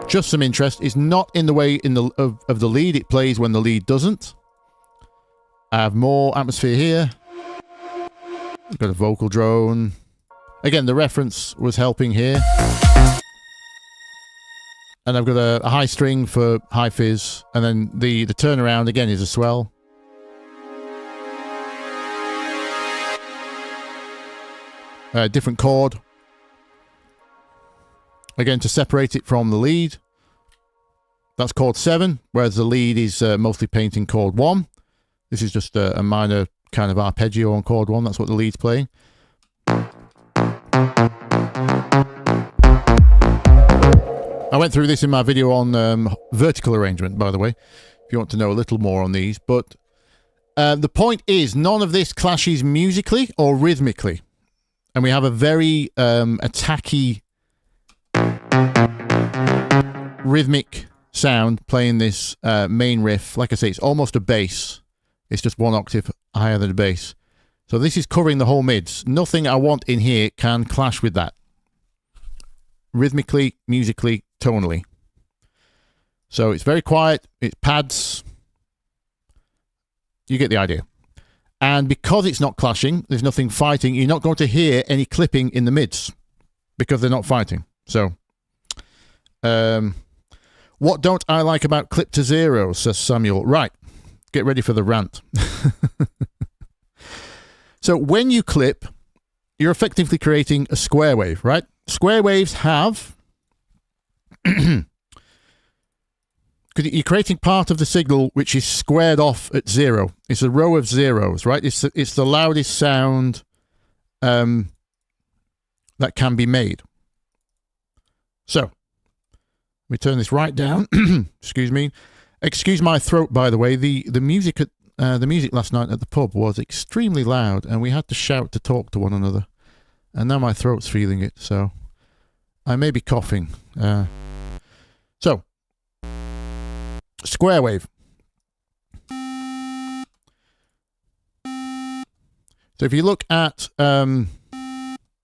Just some interest. It's not in the way of the lead. It plays when the lead doesn't. I have more atmosphere here. I've got a vocal drone. Again, the reference was helping here. And I've got a high string for high fizz. And then the turnaround, again, is a swell. Different chord. Again, to separate it from the lead. That's chord 7, whereas the lead is mostly painting chord 1. This is just a minor kind of arpeggio on chord 1. That's what the lead's playing. I went through this in my video on vertical arrangement, by the way, if you want to know a little more on these. But the point is, none of this clashes musically or rhythmically. And we have a very attacky, rhythmic sound playing this main riff. Like I say, it's almost a bass. It's just 1 octave higher than a bass. So this is covering the whole mids. Nothing I want in here can clash with that. Rhythmically, musically, tonally. So it's very quiet. It's pads. You get the idea. And because it's not clashing, there's nothing fighting, you're not going to hear any clipping in the mids because they're not fighting. So, what don't I like about clip to 0, says Samuel. Right. Get ready for the rant. So when you clip, you're effectively creating a square wave, right? Square waves have... because you're creating part of the signal which is squared off at 0. It's a row of zeros, right? It's the loudest sound that can be made. So, let me turn this right down. Excuse me. Excuse my throat, by the way. The music the music last night at the pub was extremely loud, and we had to shout to talk to one another. And now my throat's feeling it, so I may be coughing. So, square wave. So if you look at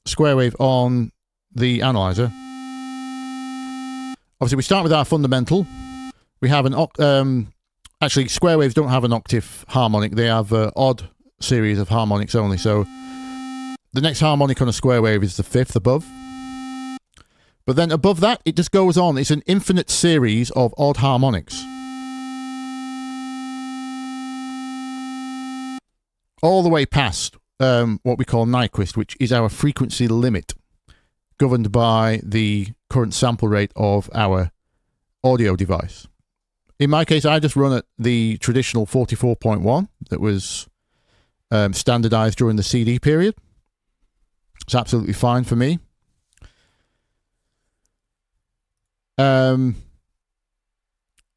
square wave on the analyzer, obviously we start with our fundamental. We have an actually square waves don't have an octave harmonic. They have an odd series of harmonics only. So the next harmonic on a square wave is the fifth above. But then above that, it just goes on. It's an infinite series of odd harmonics. All the way past what we call Nyquist, which is our frequency limit, governed by the current sample rate of our audio device. In my case, I just run at the traditional 44.1 that was standardized during the CD period. It's absolutely fine for me.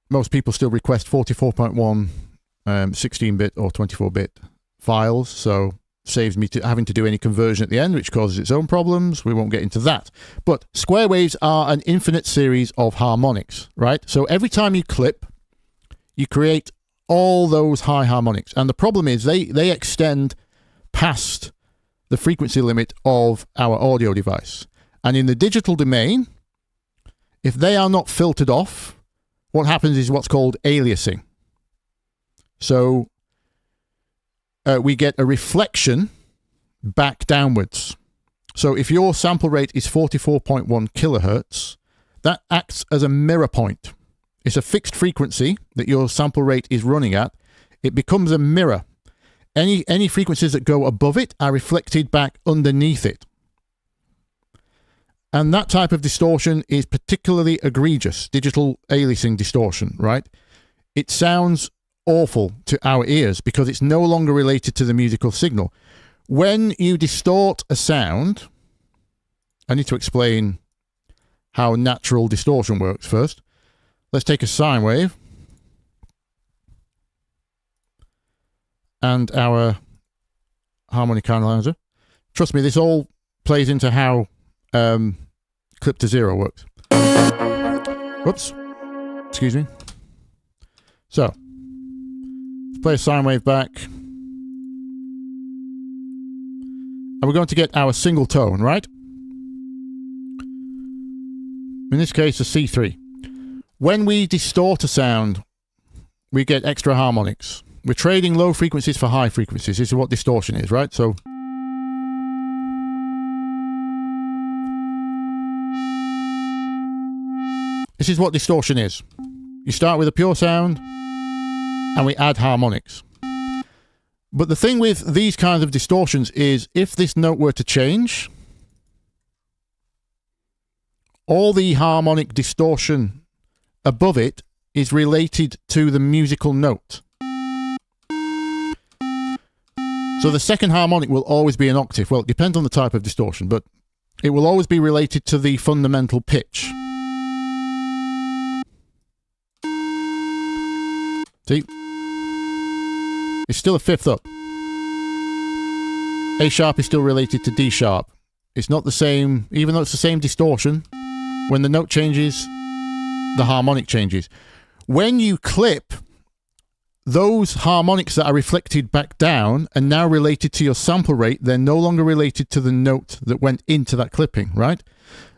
Most people still request 44.1 16-bit or 24-bit files, so saves me having to do any conversion at the end, which causes its own problems. We won't get into that. But square waves are an infinite series of harmonics, right? So every time you clip, you create all those high harmonics. And the problem is they extend past the frequency limit of our audio device. And in the digital domain, if they are not filtered off, what happens is what's called aliasing. So we get a reflection back downwards. So if your sample rate is 44.1 kilohertz, that acts as a mirror point. It's a fixed frequency that your sample rate is running at. It becomes a mirror. Any frequencies that go above it are reflected back underneath it. And that type of distortion is particularly egregious, digital aliasing distortion, right? It sounds awful to our ears because it's no longer related to the musical signal. When you distort a sound, I need to explain how natural distortion works first. Let's take a sine wave and our harmonic analyzer. Trust me, this all plays into how clip to zero works. Whoops. Excuse me. So, let's play a sine wave back. And we're going to get our single tone, right? In this case, a C3. When we distort a sound, we get extra harmonics. We're trading low frequencies for high frequencies. This is what distortion is, right? So, this is what distortion is. You start with a pure sound, and we add harmonics. But the thing with these kinds of distortions is, if this note were to change, all the harmonic distortion above it is related to the musical note. So the second harmonic will always be an octave. Well, it depends on the type of distortion, but it will always be related to the fundamental pitch. See? It's still a fifth up. A sharp is still related to D sharp. It's not the same, even though it's the same distortion. When the note changes, the harmonic changes. When you clip, those harmonics that are reflected back down are now related to your sample rate. They're no longer related to the note that went into that clipping, right?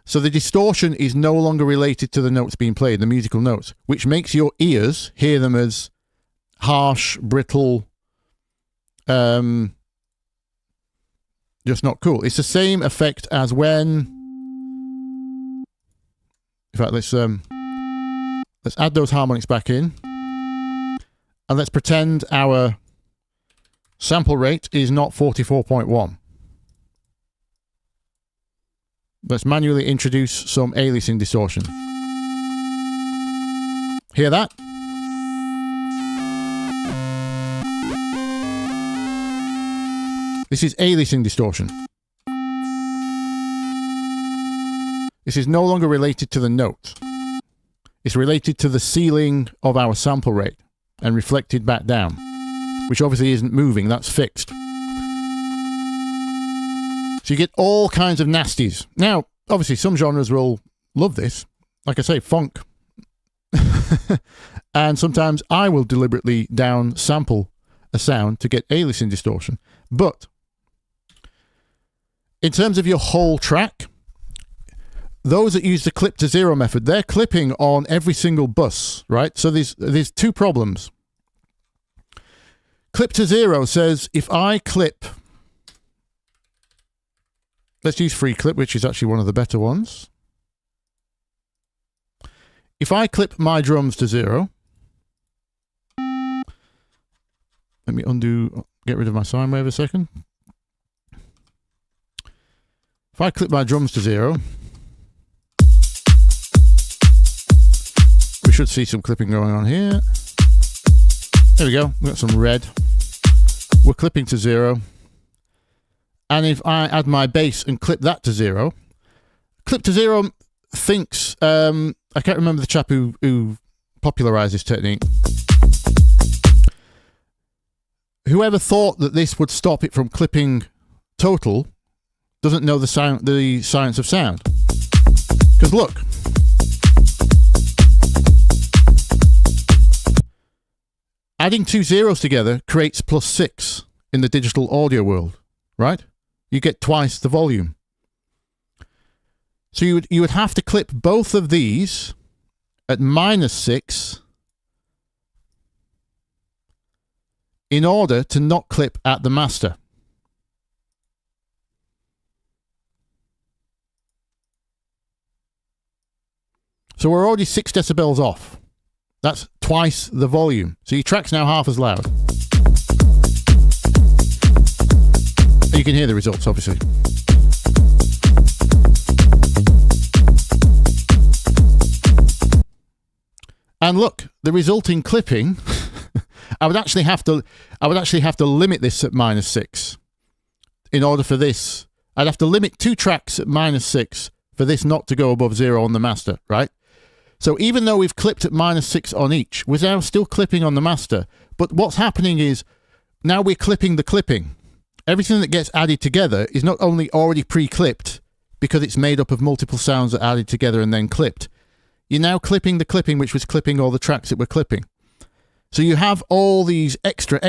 So the distortion is no longer related to the notes being played, the musical notes, which makes your ears hear them as harsh, brittle, just not cool. It's the same effect as when, in fact, let's add those harmonics back in, and let's pretend our sample rate is not 44.1. Let's manually introduce some aliasing distortion. Hear that? This is aliasing distortion. This is no longer related to the note. It's related to the ceiling of our sample rate and reflected back down. which obviously isn't moving, that's fixed. So you get all kinds of nasties. Now, obviously, some genres will love this. Like I say, funk. And sometimes I will deliberately down sample a sound to get aliasing distortion. But in terms of your whole track, those that use the clip to zero method, they're clipping on every single bus, right? So there's two problems. Clip to zero says if I clip, let's use free clip, which is actually one of the better ones. If I clip my drums to zero, let me get rid of my sine wave a second. If I clip my drums to zero, we should see some clipping going on here. There we go, we've got some red. We're clipping to zero. And if I add my bass and clip that to zero, clip to zero thinks, I can't remember the chap who popularized this technique. Whoever thought that this would stop it from clipping total doesn't know the science of sound. Because look, adding two zeros together creates +6 in the digital audio world, right? You get twice the volume. So you would have to clip both of these at -6 in order to not clip at the master. So we're already 6 decibels off. That's twice the volume. So your track's now half as loud. You can hear the results, obviously. And look, the resulting clipping, I would actually have to limit this at -6 in order for this. I'd have to limit 2 tracks at -6 for this not to go above 0 on the master, right? So even though we've clipped at -6 on each, we're now still clipping on the master. But what's happening is now we're clipping the clipping. Everything that gets added together is not only already pre-clipped because it's made up of multiple sounds that are added together and then clipped. You're now clipping the clipping which was clipping all the tracks that we're clipping. So you have all these extra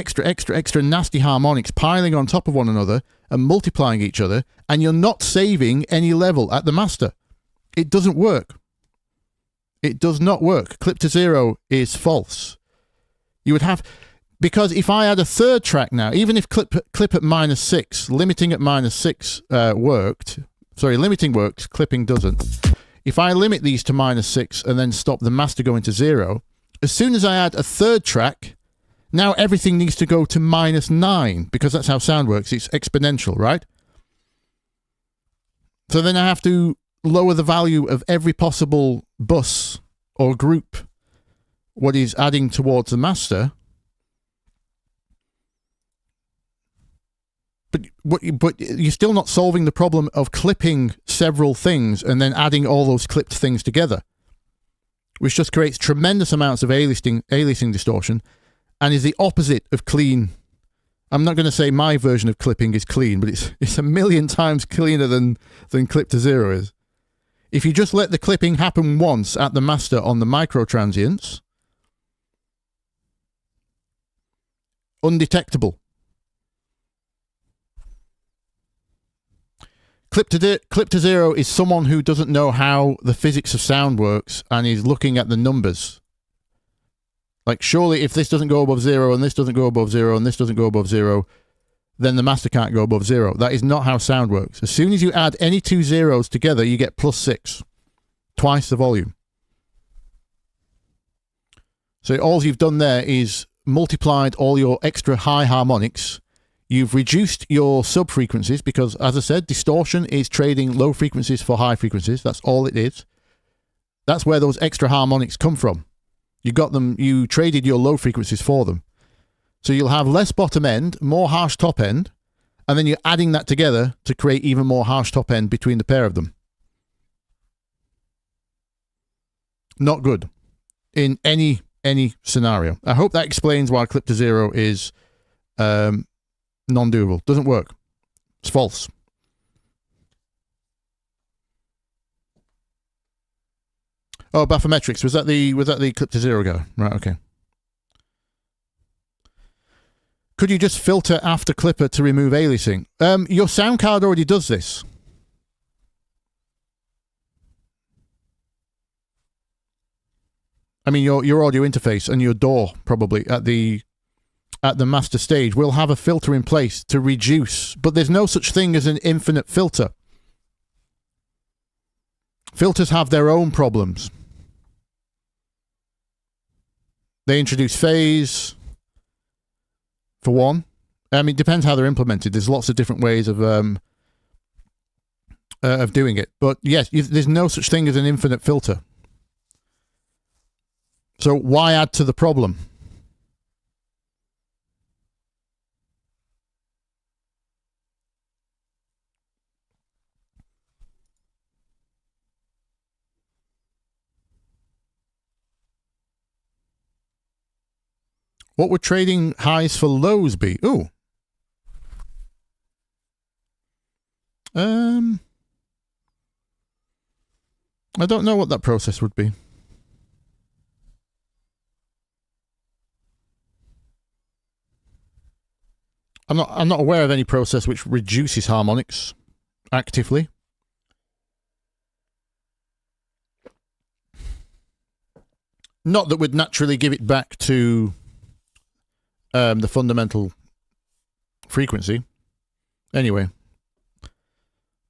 nasty harmonics piling on top of one another and multiplying each other, and you're not saving any level at the master. It doesn't work. It does not work. Clip to zero is false. You would have, because if I add a third track now, even if clip at -6, limiting at -6 worked, sorry, limiting works, clipping doesn't. If I limit these to -6 and then stop the master going to 0, as soon as I add a third track, now everything needs to go to -9 because that's how sound works. It's exponential, right? So then I have to lower the value of every possible bus or group what is adding towards the master. But you're still not solving the problem of clipping several things and then adding all those clipped things together, which just creates tremendous amounts of aliasing distortion and is the opposite of clean. I'm not going to say my version of clipping is clean, but it's a million times cleaner than clip to zero is. If you just let the clipping happen once at the master on the micro transients, undetectable. Clip to zero is someone who doesn't know how the physics of sound works and is looking at the numbers. Like, surely if this doesn't go above 0 and this doesn't go above 0 and this doesn't go above 0, then the master can't go above 0. That is not how sound works. As soon as you add any two zeros together, you get +6. Twice the volume. So all you've done there is multiplied all your extra high harmonics. You've reduced your sub-frequencies because, as I said, distortion is trading low frequencies for high frequencies. That's all it is. That's where those extra harmonics come from. You got them, you traded your low frequencies for them. So you'll have less bottom end, more harsh top end, and then you're adding that together to create even more harsh top end between the pair of them. Not good in any scenario. I hope that explains why clip to zero is non-doable. Doesn't work. It's false. Oh, bathymetrics. Was that the clip to zero go? Right, okay. Could you just filter after clipper to remove aliasing? Your sound card already does this. I mean, your audio interface and your DAW probably at the master stage will have a filter in place to reduce, but there's no such thing as an infinite filter. Filters have their own problems. They introduce phase, for one. I mean, it depends how they're implemented. There's lots of different ways of doing it. But yes, there's no such thing as an infinite filter. So why add to the problem? What would trading highs for lows be? Ooh. I don't know what that process would be. I'm not aware of any process which reduces harmonics actively. Not that would naturally give it back to the fundamental frequency. Anyway,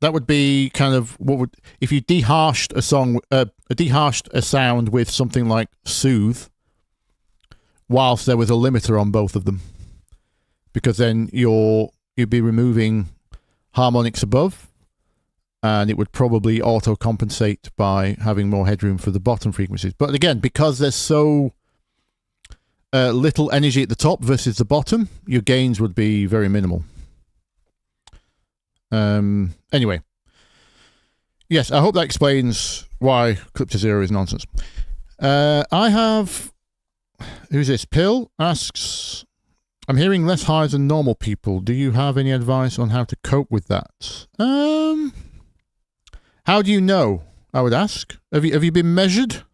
that would be kind of what would, if you deharshed a song, deharshed a sound with something like soothe, whilst there was a limiter on both of them, because then you'd be removing harmonics above, and it would probably auto compensate by having more headroom for the bottom frequencies. But again, because there's so little energy at the top versus the bottom, your gains would be very minimal. Anyway, yes, I hope that explains why clip to zero is nonsense. I have, who's this? Pill asks, I'm hearing less highs than normal people. Do you have any advice on how to cope with that? How do you know? I would ask. Have you been measured?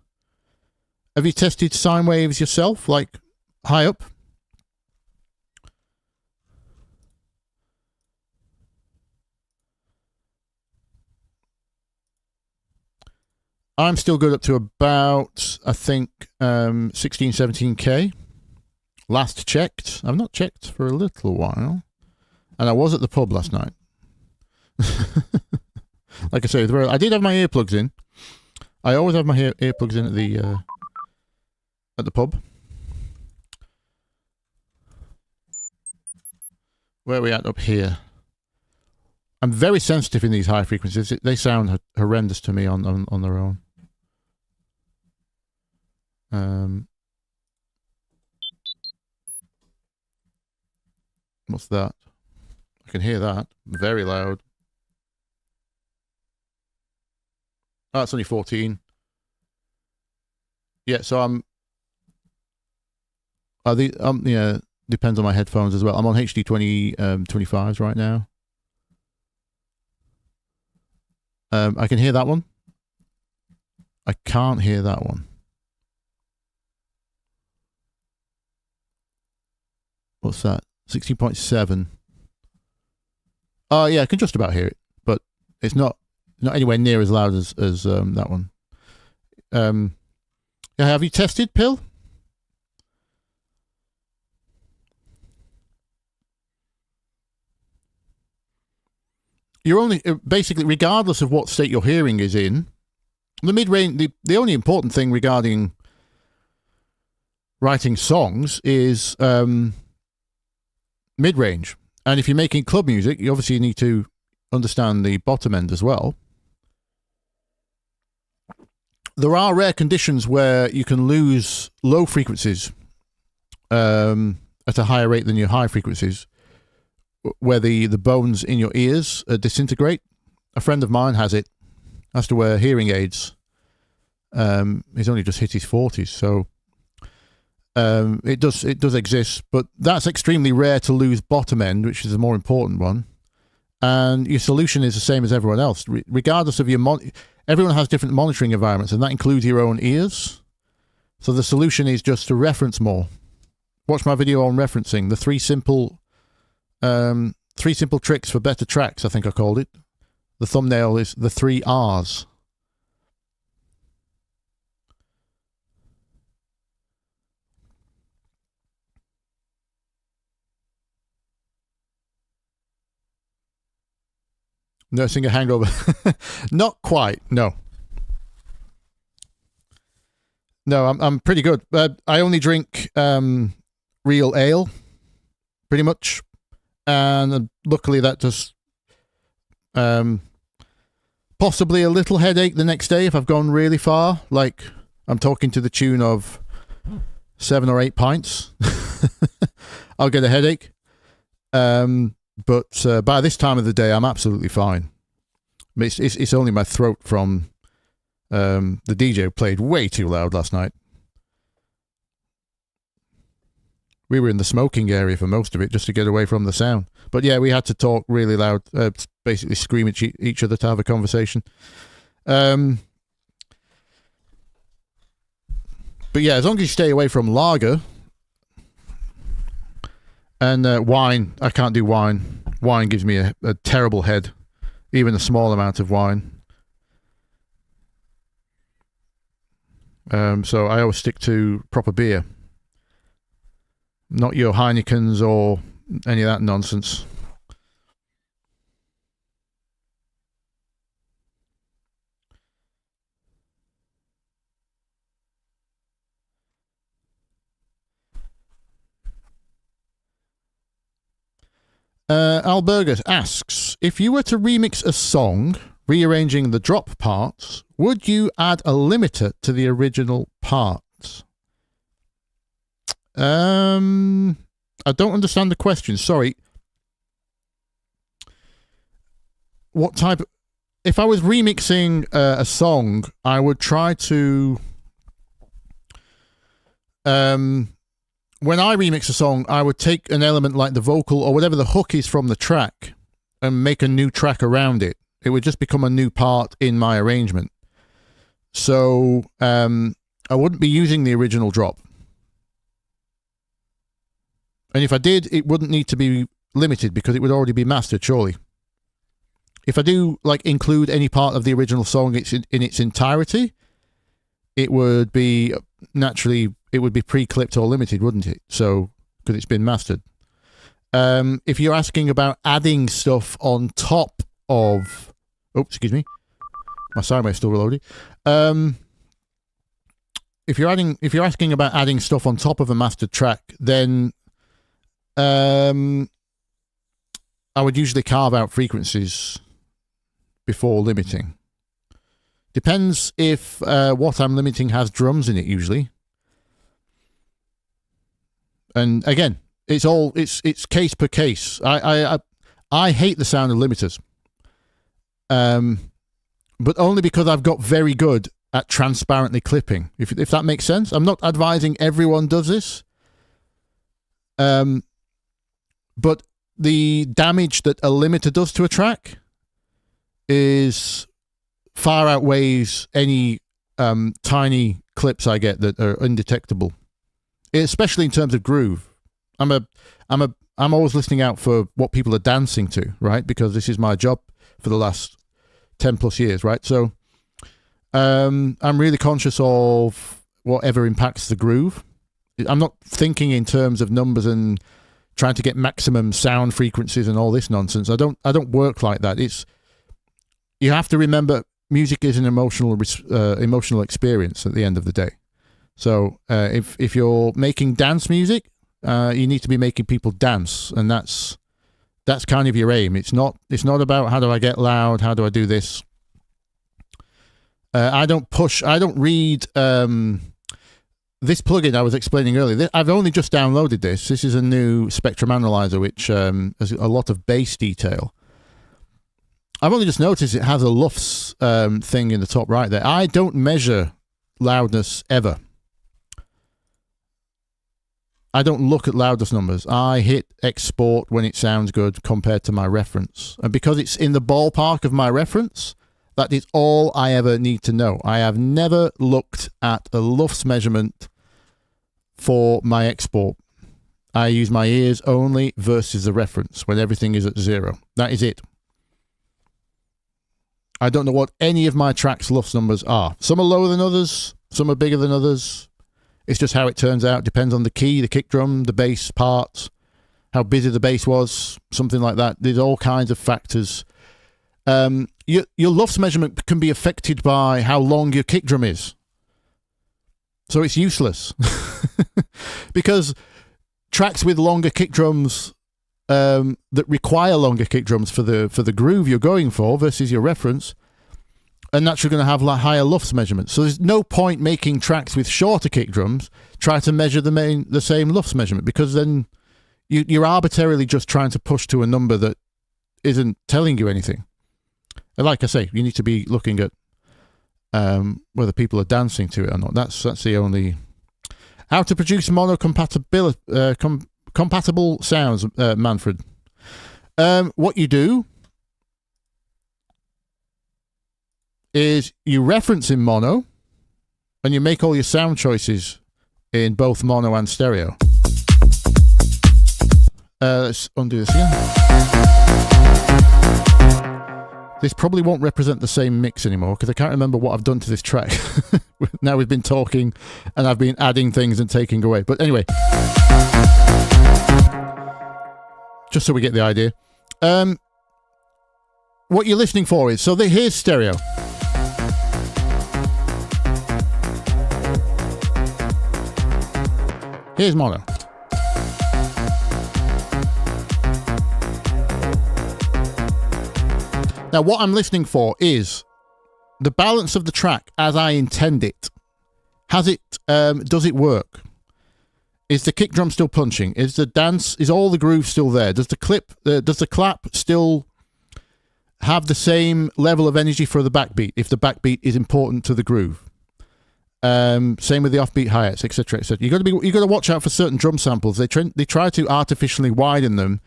Have you tested sine waves yourself, like high up? I'm still good up to about, I think, 16, 17K. Last checked. I've not checked for a little while. And I was at the pub last night. Like I say, I did have my earplugs in. I always have my earplugs in at the pub. Where are we at up here? I'm very sensitive in these high frequencies. They sound horrendous to me on their own. What's that? I can hear that. Very loud. Oh, it's only 14. Yeah, so I'm... yeah, depends on my headphones as well. I'm on HD 25s right now. I can hear that one. I can't hear that one. What's that? 16.7. Oh, yeah, I can just about hear it, but it's not anywhere near as loud as that one. Yeah, have you tested Pill? You're only basically, regardless of what state your hearing is in, the mid-range. The only important thing regarding writing songs is mid-range. And if you're making club music, you obviously need to understand the bottom end as well. There are rare conditions where you can lose low frequencies at a higher rate than your high frequencies, where the bones in your ears disintegrate. A friend of mine has it, has to wear hearing aids. He's only just hit his 40s, so It does exist, but that's extremely rare to lose bottom end, which is the more important one. And your solution is the same as everyone else, regardless of your everyone has different monitoring environments, and that includes your own ears. So the solution is just to reference more. Watch my video on referencing the three simple tricks for better tracks, I think I called it. The thumbnail is the 3 R's. Nursing a hangover. Not quite, no. No, I'm pretty good. I only drink real ale, pretty much. And luckily that just possibly a little headache the next day if I've gone really far. Like, I'm talking to the tune of 7 or 8 pints. I'll get a headache. But by this time of the day, I'm absolutely fine. It's only my throat from the DJ who played way too loud last night. We were in the smoking area for most of it just to get away from the sound. But yeah, we had to talk really loud, basically scream at each other to have a conversation. But yeah, as long as you stay away from lager and wine, I can't do wine. Wine gives me a terrible head, even a small amount of wine. So I always stick to proper beer. Not your Heinekens or any of that nonsense. Albergus asks, if you were to remix a song, rearranging the drop parts, would you add a limiter to the original parts? I don't understand the question. Sorry. What type of... If I was remixing a song, I would try to... when I remix a song, I would take an element like the vocal or whatever the hook is from the track and make a new track around it. It would just become a new part in my arrangement. So I wouldn't be using the original drop. And if I did, it wouldn't need to be limited because it would already be mastered, surely. If I do like include any part of the original song in its entirety, it would be naturally, it would be pre-clipped or limited, wouldn't it? So, because it's been mastered. If you're asking about adding stuff on top of... Oh, excuse me. My sidewave's still reloaded. If you're asking about adding stuff on top of a mastered track, then I would usually carve out frequencies before limiting. Depends if what I'm limiting has drums in it, usually. And again, it's case per case. I hate the sound of limiters. But only because I've got very good at transparently clipping. If that makes sense. I'm not advising everyone does this. But the damage that a limiter does to a track is far outweighs any tiny clips I get that are undetectable, especially in terms of groove. I'm always listening out for what people are dancing to, right? Because this is my job for the last 10 plus years, right? So I'm really conscious of whatever impacts the groove. I'm not thinking in terms of numbers and trying to get maximum sound frequencies and all this nonsense. I don't work like that. You have to remember, music is an emotional experience at the end of the day. So if you're making dance music, you need to be making people dance, and that's kind of your aim. It's not about how do I get loud, how do I do this. I don't read this plugin I was explaining earlier. I've only just downloaded this. This is a new spectrum analyzer which has a lot of bass detail. I've only just noticed it has a LUFS thing in the top right there. I don't measure loudness ever. I don't look at loudness numbers. I hit export when it sounds good compared to my reference. And because it's in the ballpark of my reference, that is all I ever need to know. I have never looked at a LUFS measurement for my export. I use my ears only versus the reference when everything is at 0. That is it. I don't know what any of my tracks' LUFS numbers are. Some are lower than others. Some are bigger than others. It's just how it turns out. Depends on the key, the kick drum, the bass parts, how busy the bass was, something like that. There's all kinds of factors. Your LUFS measurement can be affected by how long your kick drum is. So it's useless. Because tracks with longer kick drums that require longer kick drums for the groove you're going for versus your reference are naturally going to have higher LUFS measurements. So there's no point making tracks with shorter kick drums try to measure the same LUFS measurement, because then you're arbitrarily just trying to push to a number that isn't telling you anything. And like I say, you need to be looking at whether people are dancing to it or not. That's the only... How to produce mono compatible sounds, Manfred. What you do is you reference in mono and you make all your sound choices in both mono and stereo. Let's undo this again. This probably won't represent the same mix anymore because I can't remember what I've done to this track. Now we've been talking and I've been adding things and taking away. But anyway, just so we get the idea. What you're listening for is, here's stereo. Here's mono. Now, what I'm listening for is the balance of the track as I intend it. Does it work? Is the kick drum still punching? Is all the groove still there? Does the clap still have the same level of energy for the backbeat if the backbeat is important to the groove? Same with the offbeat hi-hats, etc., etc. You got to watch out for certain drum samples. They try to artificially widen them,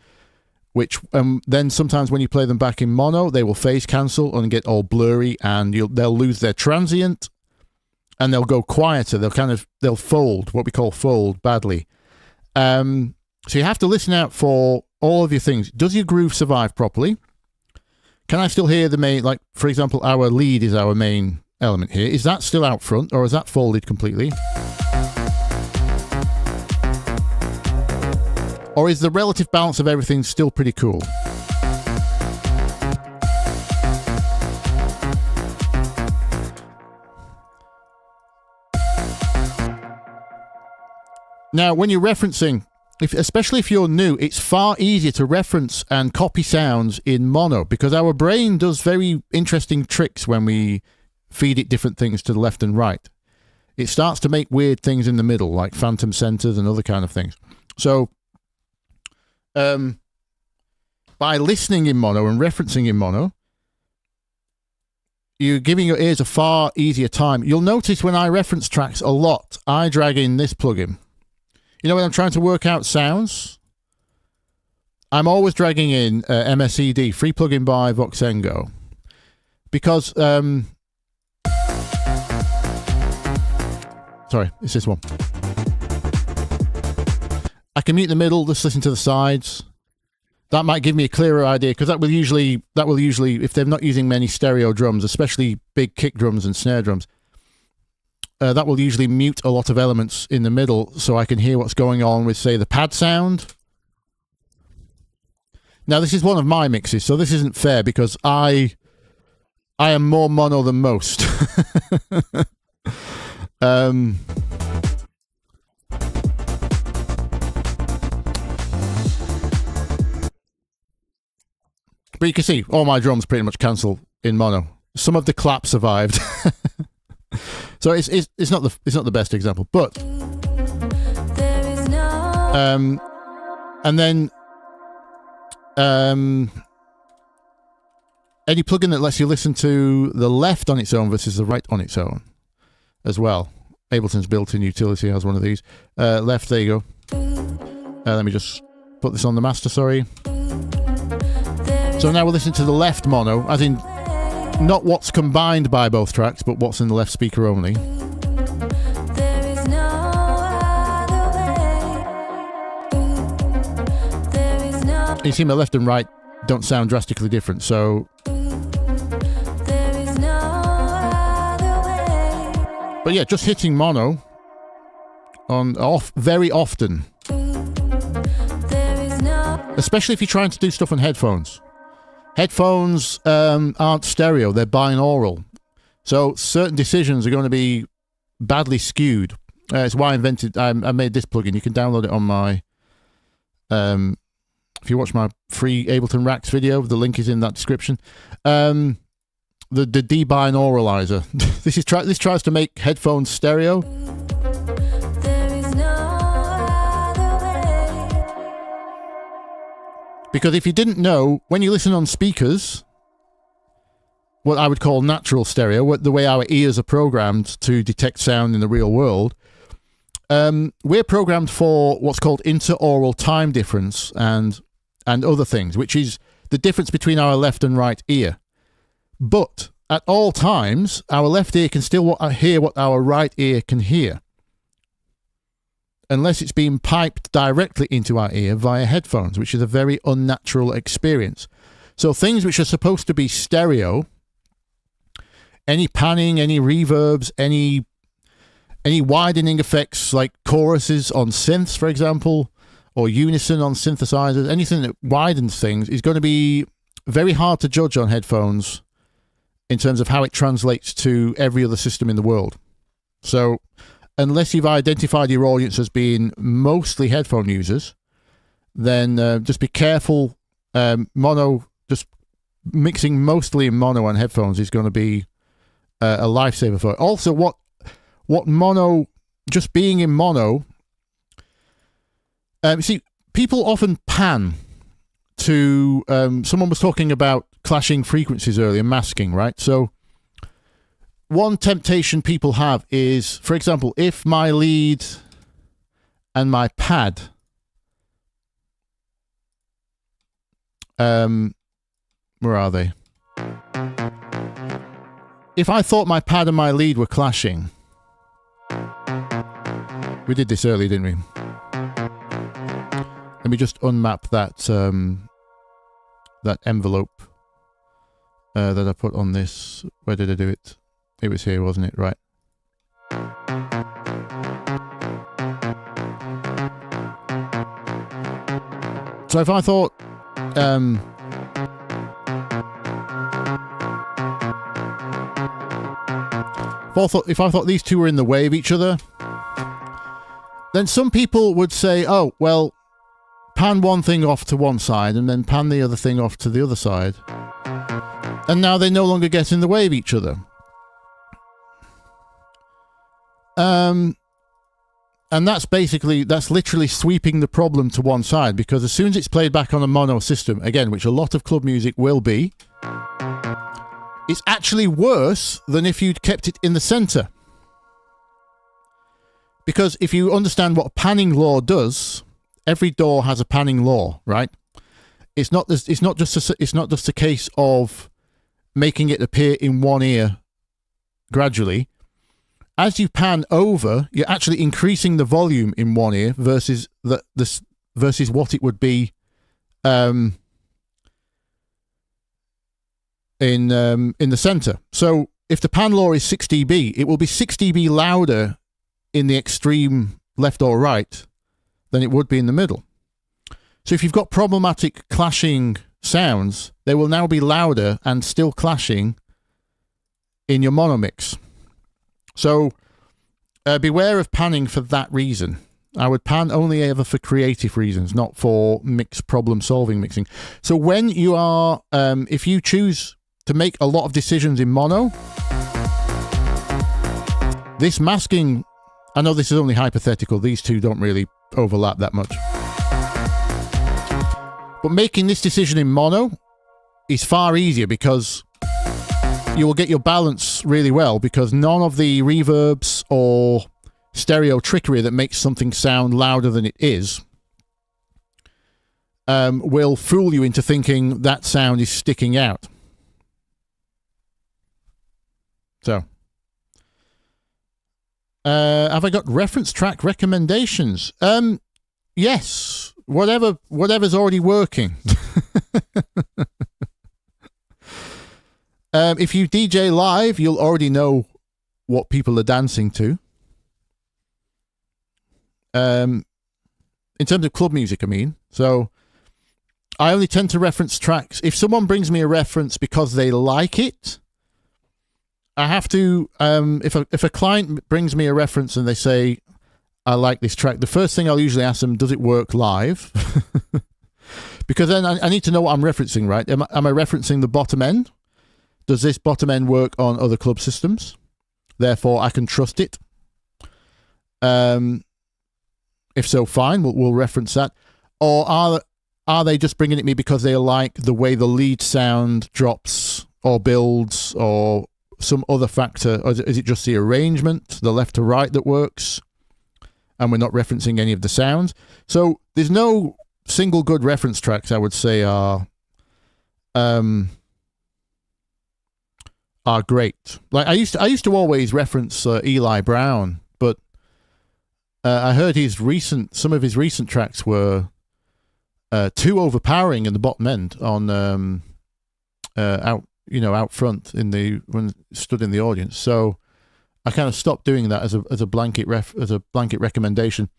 which then sometimes when you play them back in mono, they will phase cancel and get all blurry, and they'll lose their transient, and they'll go quieter. They'll fold, what we call fold, badly. So you have to listen out for all of your things. Does your groove survive properly? Can I still hear the main, like, for example, our lead is our main element here. Is that still out front, or is that folded completely? Or is the relative balance of everything still pretty cool? Now, when you're referencing, especially if you're new, it's far easier to reference and copy sounds in mono because our brain does very interesting tricks when we feed it different things to the left and right. It starts to make weird things in the middle, like phantom centers and other kind of things. So, by listening in mono and referencing in mono, you're giving your ears a far easier time. You'll notice when I reference tracks a lot, I drag in this plugin. You know, when I'm trying to work out sounds, I'm always dragging in MSED, free plugin by Voxengo, because sorry, it's this one. I can mute the middle, just listen to the sides. That might give me a clearer idea, because that will usually, if they're not using many stereo drums, especially big kick drums and snare drums, that will usually mute a lot of elements in the middle, so I can hear what's going on with, say, the pad sound. Now, this is one of my mixes, so this isn't fair, because I am more mono than most. But you can see all my drums pretty much cancel in mono. Some of the clap survived. So it's not the best example, but and then any plugin that lets you listen to the left on its own versus the right on its own as well. Ableton's built-in utility has one of these. Left, there you go. Let me just put this on the master, sorry. So now we'll listen to the left mono, as in not what's combined by both tracks, but what's in the left speaker only. There is no other way. There is no. You see my left and right don't sound drastically different, so... There is no other way. But yeah, just hitting mono on off very often. There is no. Especially if you're trying to do stuff on headphones. Headphones aren't stereo, they're binaural. So certain decisions are going to be badly skewed. It's why I made this plugin. You can download it on my... if you watch my free Ableton Racks video, the link is in that description. The debinauralizer. This tries to make headphones stereo. There is no other way. Because if you didn't know, when you listen on speakers, what I would call natural stereo, the way our ears are programmed to detect sound in the real world, we're programmed for what's called interaural time difference and other things, which is the difference between our left and right ear. But at all times, our left ear can still hear what our right ear can hear, unless it's being piped directly into our ear via headphones, which is a very unnatural experience. So things which are supposed to be stereo, any panning, any reverbs, any widening effects like choruses on synths, for example, or unison on synthesizers, anything that widens things is going to be very hard to judge on headphones in terms of how it translates to every other system in the world. So unless you've identified your audience as being mostly headphone users, then just be careful. Mono, just mixing mostly in mono on headphones is going to be a lifesaver for it. Also, what mono, just being in mono, see, people often pan to, someone was talking about clashing frequencies earlier, masking, right? So one temptation people have is, for example, if my lead and my pad where are they? If I thought my pad and my lead were clashing, we did this earlier, didn't we? Let me just unmap that that envelope that I put on this. Where did I do it? It was here, wasn't it? Right. So if I thought if I thought these two were in the way of each other, then some people would say, oh, well, pan one thing off to one side and then pan the other thing off to the other side. And now they no longer get in the way of each other. And that's literally sweeping the problem to one side, because as soon as it's played back on a mono system, again, which a lot of club music will be, it's actually worse than if you'd kept it in the center. Because if you understand what a panning law does, every DAW has a panning law, right? It's not just a case of making it appear in one ear gradually. As you pan over, you're actually increasing the volume in one ear versus versus what it would be in the center. So if the pan law is 6 dB, it will be 6 dB louder in the extreme left or right than it would be in the middle. So if you've got problematic clashing sounds, they will now be louder and still clashing in your mono mix. So beware of panning for that reason. I would pan only ever for creative reasons, not for problem solving mixing. So when you are, if you choose to make a lot of decisions in mono, this masking, I know this is only hypothetical, these two don't really overlap that much. But making this decision in mono is far easier because you will get your balance really well, because none of the reverbs or stereo trickery that makes something sound louder than it is will fool you into thinking that sound is sticking out. So, have I got reference track recommendations? Yes, whatever's already working. If you DJ live, you'll already know what people are dancing to. In terms of club music, I mean. So I only tend to reference tracks. If someone brings me a reference because they like it, I have to, if a client brings me a reference and they say, I like this track, the first thing I'll usually ask them, does it work live? Because then I need to know what I'm referencing, right? Am I referencing the bottom end? Does this bottom end work on other club systems? Therefore, I can trust it. If so, fine, we'll reference that. Or are they just bringing it me because they like the way the lead sound drops or builds or some other factor? Or is it just the arrangement, the left to right that works? And we're not referencing any of the sounds. So there's no single good reference tracks I would say are great. Like I used to always reference Eli Brown, but I heard some of his recent tracks were too overpowering in the bottom end on out front when stood in the audience. So I kind of stopped doing that as a blanket recommendation.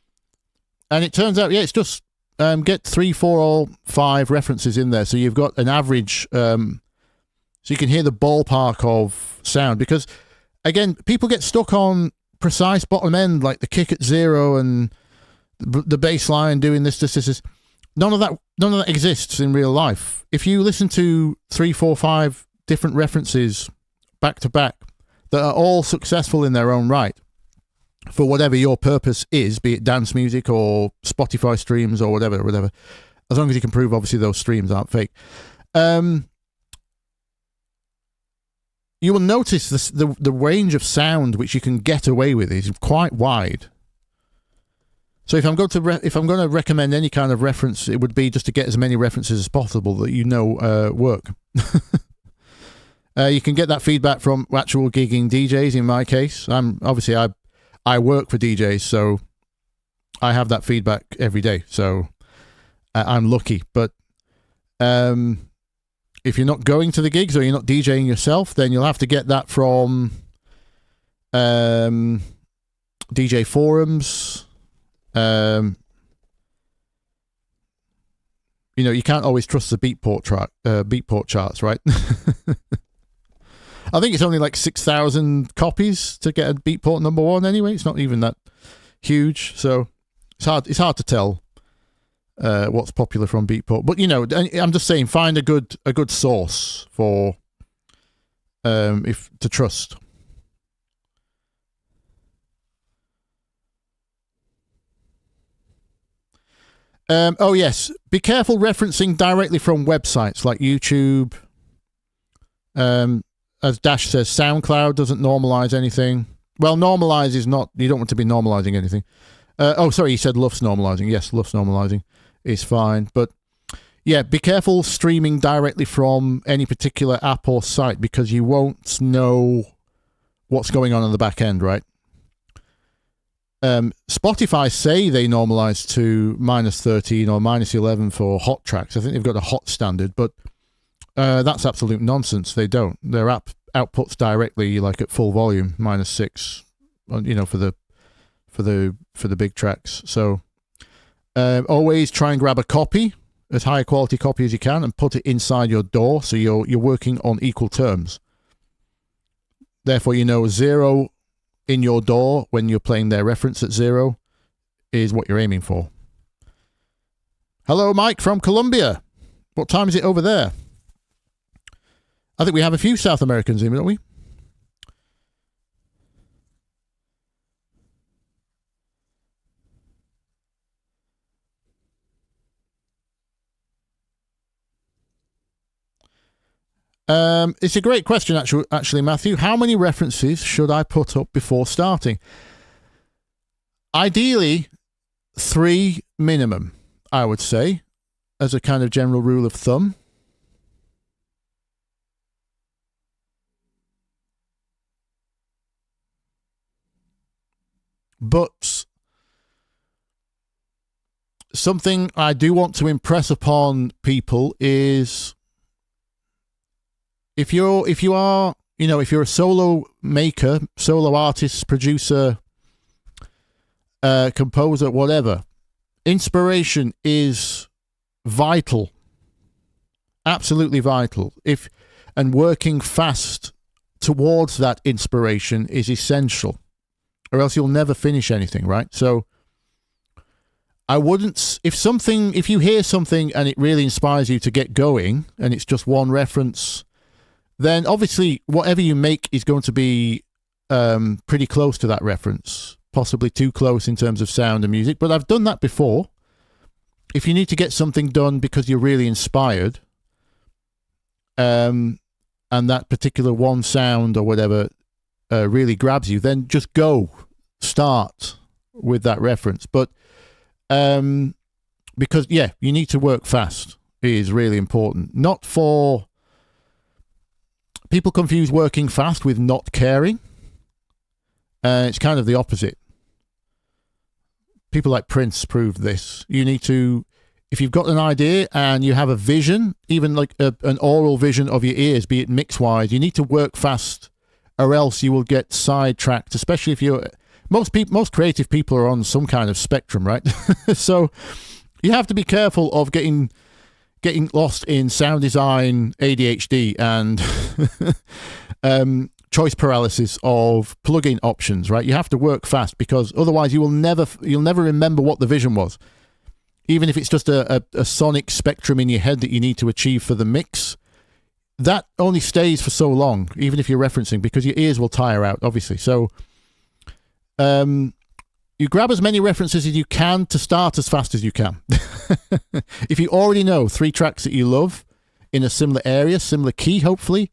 And it turns out, it's just get 3, 4, or 5 references in there, so you've got an average. So you can hear the ballpark of sound, because again, people get stuck on precise bottom end, like the kick at 0 and the bass line doing this. None of that exists in real life. If you listen to 3, 4, 5 different references back to back that are all successful in their own right, for whatever your purpose is, be it dance music or Spotify streams or whatever, as long as you can prove obviously those streams aren't fake, you will notice the range of sound which you can get away with is quite wide. So if I'm going to recommend any kind of reference, it would be just to get as many references as possible that work. You can get that feedback from actual gigging DJs. In my case, I work for DJs, so I have that feedback every day. So I'm lucky. But if you're not going to the gigs or you're not DJing yourself, then you'll have to get that from DJ forums. You can't always trust the Beatport charts, right? I think it's only like 6,000 copies to get a Beatport number 1 anyway. It's not even that huge, so it's hard to tell what's popular from Beatport. But I'm just saying, find a good source for if to trust. Oh yes, be careful referencing directly from websites like YouTube. As Dash says, SoundCloud doesn't normalize anything. Well, normalize is not, you don't want to be normalizing anything. He said Luft's normalizing. Yes, Luft's normalizing is fine. But yeah, be careful streaming directly from any particular app or site, because you won't know what's going on the back end, right? Spotify say they normalize to -13 or -11 for hot tracks. I think they've got a hot standard, but that's absolute nonsense. They don't. Their app outputs directly, like at full volume, -6, for the big tracks. So always try and grab a copy, as high a quality copy as you can, and put it inside your DAW, so you're working on equal terms. Therefore, 0 in your DAW when you're playing their reference at 0 is what you're aiming for. Hello, Mike from Colombia. What time is it over there? I think we have a few South Americans in, don't we? It's a great question, actually, Matthew. How many references should I put up before starting? Ideally, 3 minimum, I would say. as a kind of general rule of thumb. But something I do want to impress upon people is if you're a solo maker, solo artist, producer, composer, whatever, inspiration is vital, absolutely vital. And working fast towards that inspiration is essential, or else you'll never finish anything, right? So I wouldn't, if you hear something and it really inspires you to get going, and it's just one reference, then obviously whatever you make is going to be pretty close to that reference, possibly too close in terms of sound and music. But I've done that before. If you need to get something done because you're really inspired, and that particular one sound or whatever really grabs you, then just start with that reference. But because you need to work fast. It is really important. People confuse working fast with not caring. It's kind of the opposite. People like Prince proved this. You need to, if you've got an idea and you have a vision, even like an oral vision of your ears, be it mix-wise, you need to work fast, or else you will get sidetracked, especially if you're... Most creative people are on some kind of spectrum, right? So you have to be careful of getting lost in sound design, ADHD, and choice paralysis of plugin options, right? You have to work fast, because otherwise you'll never remember what the vision was. Even if it's just a sonic spectrum in your head that you need to achieve for the mix, that only stays for so long, even if you're referencing, because your ears will tire out, obviously. So you grab as many references as you can to start as fast as you can. If you already know 3 tracks that you love in a similar area, similar key, hopefully.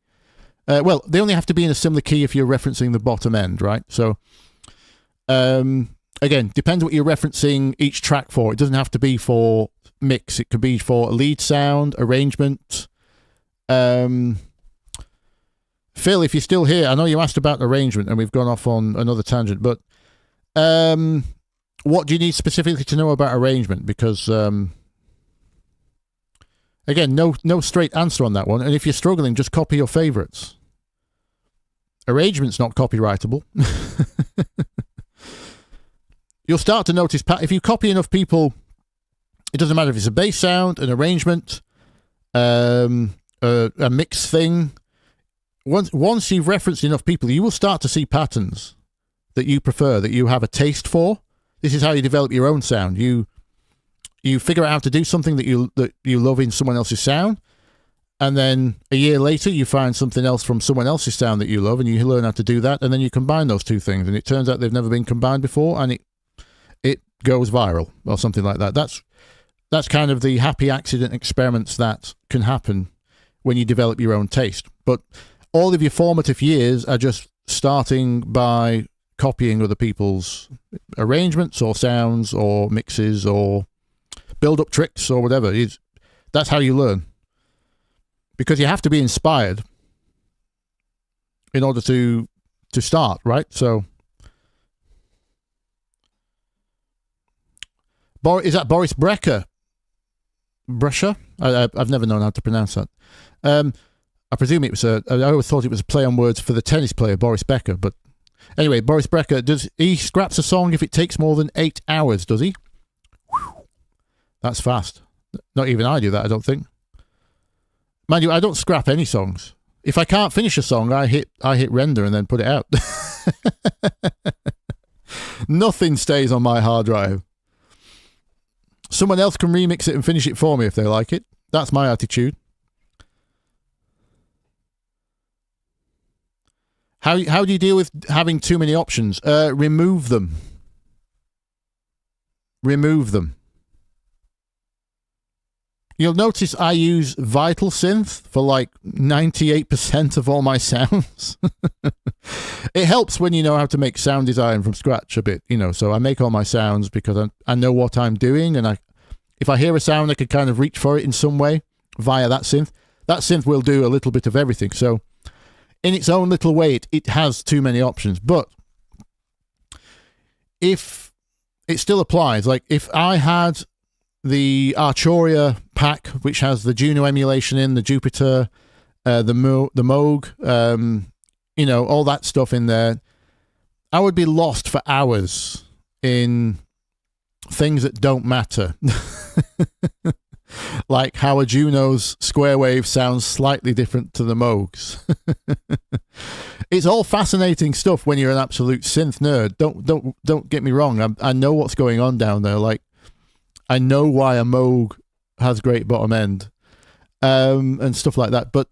Well, they only have to be in a similar key if you're referencing the bottom end, right? So, again, depends what you're referencing each track for. It doesn't have to be for mix. It could be for a lead sound, arrangement. Phil, if you're still here, I know you asked about arrangement and we've gone off on another tangent, but what do you need specifically to know about arrangement? Because, again, no straight answer on that one. And if you're struggling, just copy your favorites. Arrangement's not copyrightable. You'll start to notice, if you copy enough people, it doesn't matter if it's a bass sound, an arrangement, a mix thing. Once you've referenced enough people, you will start to see patterns that you prefer, that you have a taste for. This is how you develop your own sound. You figure out how to do something that you love in someone else's sound, and then a year later you find something else from someone else's sound that you love, and you learn how to do that, and then you combine those two things, and it turns out they've never been combined before, and it goes viral or something like that. That's kind of the happy accident experiments that can happen when you develop your own taste. But all of your formative years are just starting by copying other people's arrangements or sounds or mixes or build-up tricks or whatever. That's how you learn. Because you have to be inspired in order to start, right? So, is that Boris Brecher? Brescia? I've never known how to pronounce that. I presume it was I always thought it was a play on words for the tennis player Boris Becker, but anyway, Boris Brecher, he scraps a song if it takes more than 8 hours, does he? Whew. That's fast. Not even I do that, I don't think. Mind you, I don't scrap any songs. If I can't finish a song, I hit render and then put it out. Nothing stays on my hard drive. Someone else can remix it and finish it for me if they like it. That's my attitude. How do you deal with having too many options? Remove them. Remove them. You'll notice I use Vital Synth for like 98% of all my sounds. It helps when you know how to make sound design from scratch a bit, so I make all my sounds because I know what I'm doing, and If I hear a sound, I could kind of reach for it in some way via that synth. That synth will do a little bit of everything. So in its own little way, it has too many options. But if it still applies, like if I had the Arturia pack, which has the Juno emulation in, the Jupiter, the Moog, you know, all that stuff in there, I would be lost for hours in things that don't matter. Like how a Juno's square wave sounds slightly different to the Moog's. It's all fascinating stuff when you're an absolute synth nerd. Don't get me wrong. I know what's going on down there. Like, I know why a Moog has great bottom end, and stuff like that. But,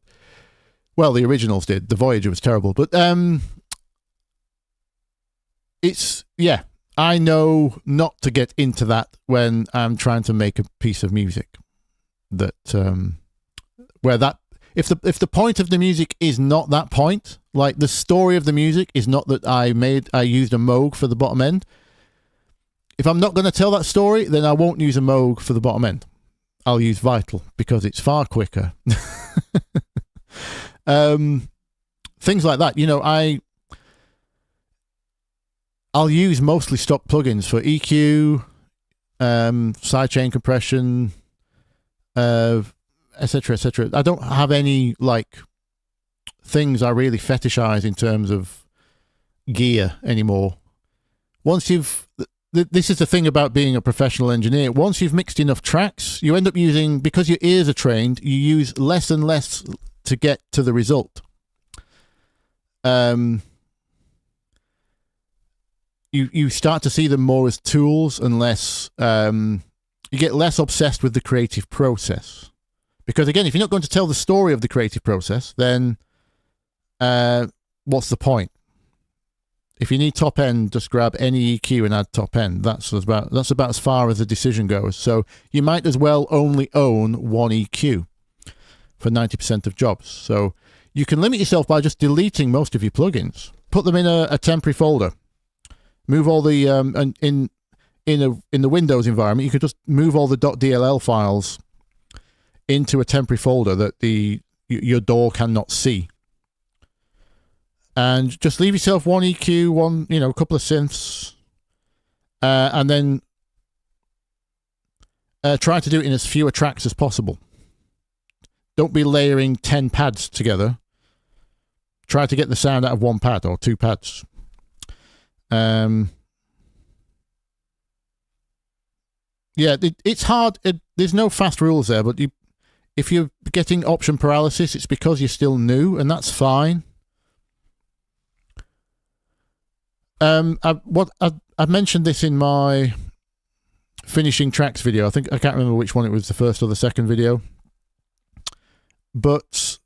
well, the originals did. The Voyager was terrible. But it's, yeah, I know not to get into that when I'm trying to make a piece of music. That where that if the point of the music is not that point, like the story of the music is not that I used a Moog for the bottom end. If I'm not going to tell that story, then I won't use a Moog for the bottom end. I'll use Vital because it's far quicker. Things like that, you know. I'll use mostly stock plugins for EQ, sidechain compression, etc., etc. I don't have any like things I really fetishize in terms of gear anymore. Once you've, this is the thing about being a professional engineer. Once you've mixed enough tracks, you end up using, because your ears are trained, you use less and less to get to the result. You start to see them more as tools and less. You get less obsessed with the creative process. Because again, if you're not going to tell the story of the creative process, then what's the point? If you need top end, just grab any EQ and add top end. That's about as far as the decision goes. So you might as well only own one EQ for 90% of jobs. So you can limit yourself by just deleting most of your plugins. Put them in a temporary folder. Move all the in the Windows environment, you could just move all the .dll files into a temporary folder that your DAW cannot see, and just leave yourself one EQ, a couple of synths, and then try to do it in as fewer tracks as possible. Don't be layering 10 pads together. Try to get the sound out of one pad or two pads. Yeah, it's hard. There's no fast rules there, but if you're getting option paralysis, it's because you're still new, and that's fine. I mentioned this in my finishing tracks video. I can't remember which one it was, the first or the second video. But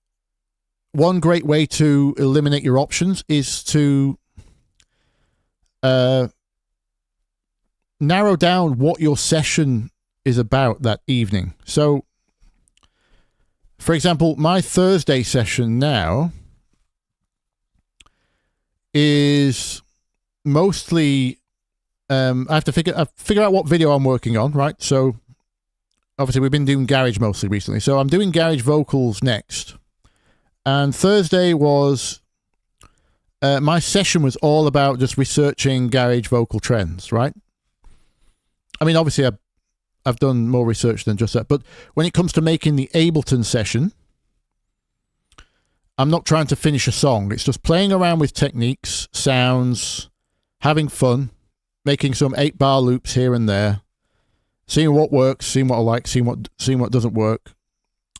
one great way to eliminate your options is to narrow down what your session is about that evening. So, for example, my Thursday session now is mostly I have to figure out what video I'm working on, right? So obviously we've been doing garage mostly recently, so I'm doing garage vocals next. And Thursday was my session was all about just researching garage vocal trends, right? I mean, obviously I've done more research than just that, but when it comes to making the Ableton session, I'm not trying to finish a song. It's just playing around with techniques, sounds, having fun, making some 8-bar loops here and there, seeing what works, seeing what I like, seeing what doesn't work,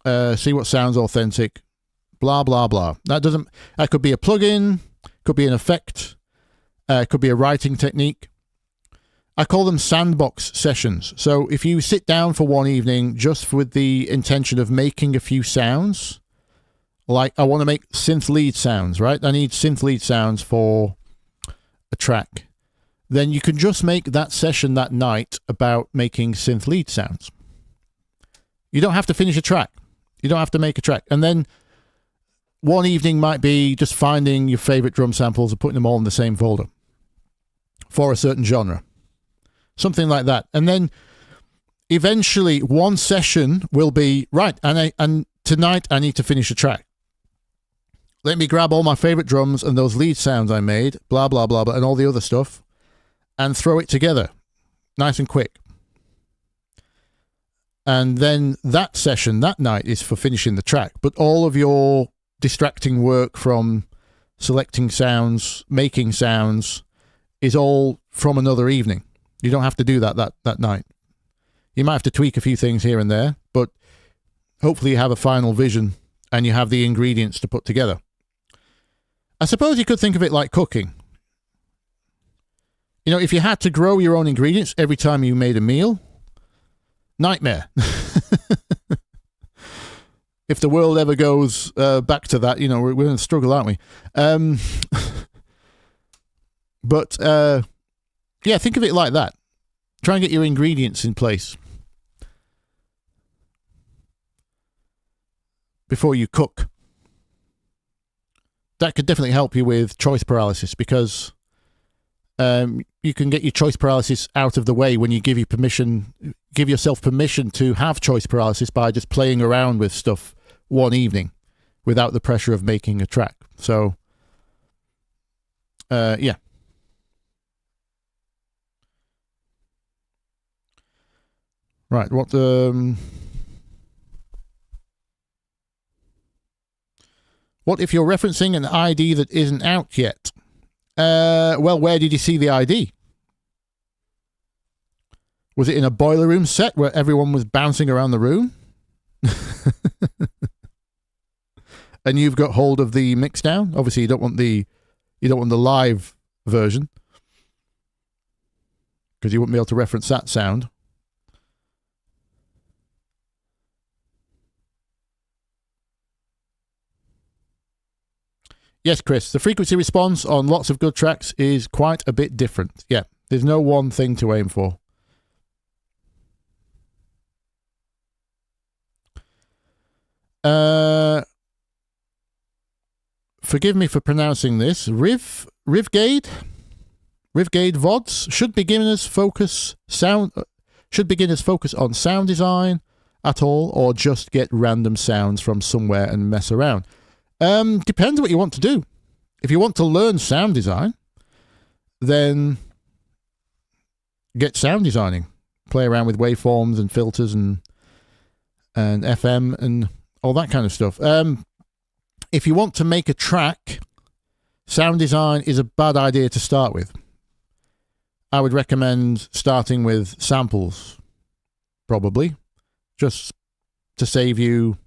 see what sounds authentic, blah blah blah. That could be a plugin, could be an effect, could be a writing technique. I call them sandbox sessions. So if you sit down for one evening just with the intention of making a few sounds, like I want to make synth lead sounds, right? I need synth lead sounds for a track. Then you can just make that session that night about making synth lead sounds. You don't have to finish a track. You don't have to make a track. And then one evening might be just finding your favorite drum samples and putting them all in the same folder for a certain genre. Something like that. And then eventually one session will be, right, and tonight I need to finish a track. Let me grab all my favorite drums and those lead sounds I made, blah, blah, blah, blah, and all the other stuff, and throw it together nice and quick. And then that session that night is for finishing the track. But all of your distracting work from selecting sounds, making sounds, is all from another evening. You don't have to do that night. You might have to tweak a few things here and there, but hopefully you have a final vision and you have the ingredients to put together. I suppose you could think of it like cooking. You know, if you had to grow your own ingredients every time you made a meal, nightmare. If the world ever goes back to that, you know, we're going to struggle, aren't we? But yeah, think of it like that. Try and get your ingredients in place before you cook. That could definitely help you with choice paralysis, because you can get your choice paralysis out of the way when you give yourself permission to have choice paralysis by just playing around with stuff one evening without the pressure of making a track. So, yeah. Right, what if you're referencing an ID that isn't out yet? Well, where did you see the ID? Was it in a boiler room set where everyone was bouncing around the room? And you've got hold of the mix down? Obviously, you don't want the live version, because you wouldn't be able to reference that sound. Yes, Chris, the frequency response on lots of good tracks is quite a bit different. Yeah, there's no one thing to aim for. Forgive me for pronouncing this. Rivgade VODs. Should beginners focus on sound design at all, or just get random sounds from somewhere and mess around? Depends what you want to do. If you want to learn sound design, then get sound designing. Play around with waveforms and filters and FM and all that kind of stuff. If you want to make a track, sound design is a bad idea to start with. I would recommend starting with samples, probably, just to save you.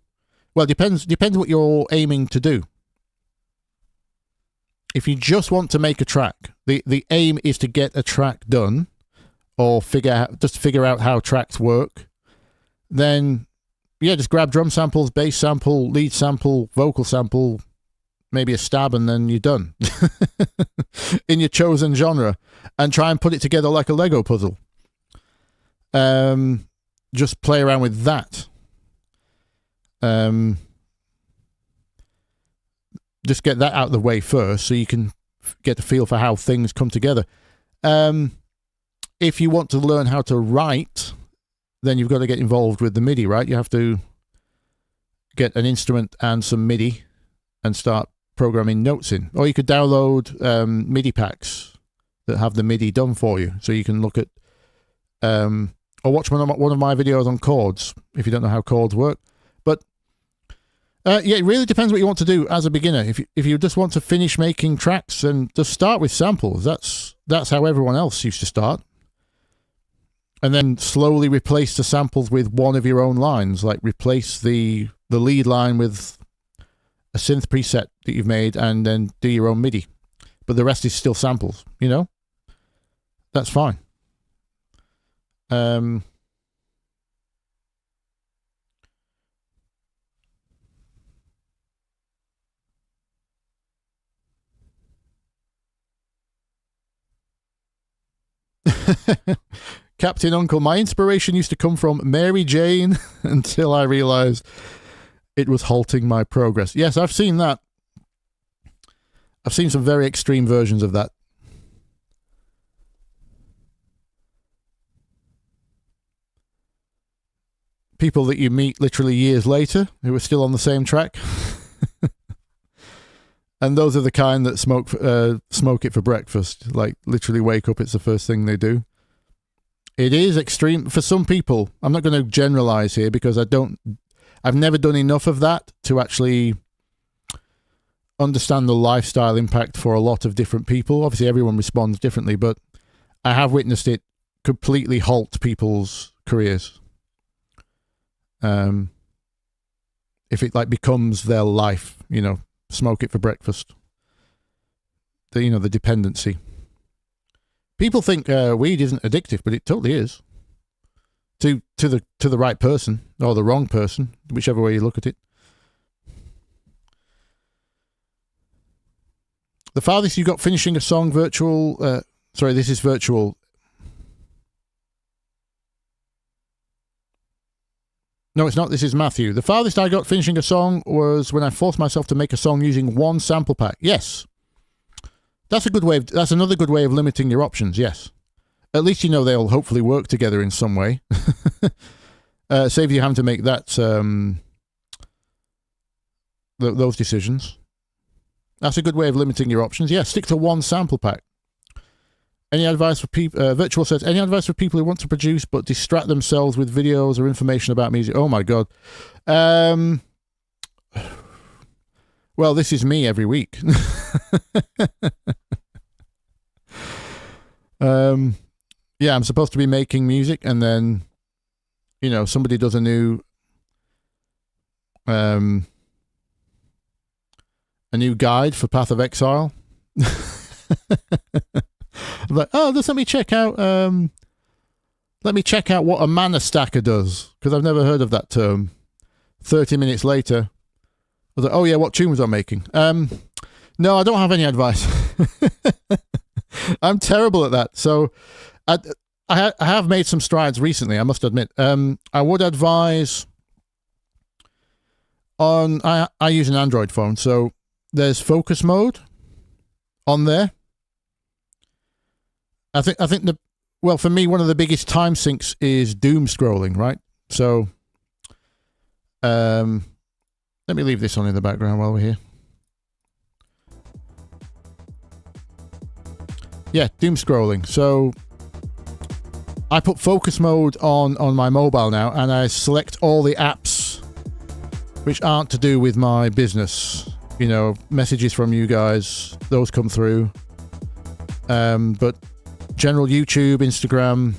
Well, depends what you're aiming to do. If you just want to make a track, the aim is to get a track done, or figure out how tracks work, then yeah, just grab drum samples, bass sample, lead sample, vocal sample, maybe a stab, and then you're done in your chosen genre, and try and put it together like a Lego puzzle. Just play around with that. Just get that out of the way first, so you can get a feel for how things come together. If you want to learn how to write, then you've got to get involved with the MIDI, right? You have to get an instrument and some MIDI and start programming notes in. Or you could download MIDI packs that have the MIDI done for you, so you can look at or watch one of my videos on chords if you don't know how chords work. But yeah, it really depends what you want to do as a beginner. If you just want to finish making tracks, then just start with samples. That's how everyone else used to start. And then slowly replace the samples with one of your own lines, like replace the lead line with a synth preset that you've made, and then do your own MIDI. But the rest is still samples, you know? That's fine. Captain Uncle, my inspiration used to come from Mary Jane until I realized it was halting my progress. Yes, I've seen that. I've seen some very extreme versions of that. people that you meet literally years later who are still on the same track. And those are the kind that smoke it for breakfast. Like, literally wake up, it's the first thing they do. It is extreme for some people. I'm not going to generalize here because I've never done enough of that to actually understand the lifestyle impact for a lot of different people. Obviously, everyone responds differently, but I have witnessed it completely halt people's careers. If it like becomes their life, you know, smoke it for breakfast. The dependency. People think weed isn't addictive, but it totally is. To the right person or the wrong person, whichever way you look at it. The farthest you got finishing a song virtual. Sorry, this is virtual. No, it's not. This is Matthew. The farthest I got finishing a song was when I forced myself to make a song using one sample pack. Yes. That's another good way of limiting your options, yes. At least you know they'll hopefully work together in some way. Save you having to make those decisions. That's a good way of limiting your options. Yeah, stick to one sample pack. Any advice for people? Virtual says, any advice for people who want to produce but distract themselves with videos or information about music? Oh my God. Well, this is me every week. Yeah, I'm supposed to be making music, and then, you know, somebody does a new guide for Path of Exile. I'm like, oh, just let me check out what a mana stacker does, because I've never heard of that term. 30 minutes later, I was like, oh yeah, what tune was I making? No, I don't have any advice. I'm terrible at that. So I have made some strides recently, I must admit. I would advise I use an Android phone, so there's focus mode on there. I think for me, one of the biggest time sinks is doom scrolling, right? So let me leave this on in the background while we're here. Yeah, doom scrolling. So I put focus mode on my mobile now, and I select all the apps which aren't to do with my business. You know, messages from you guys, those come through. But general YouTube, Instagram,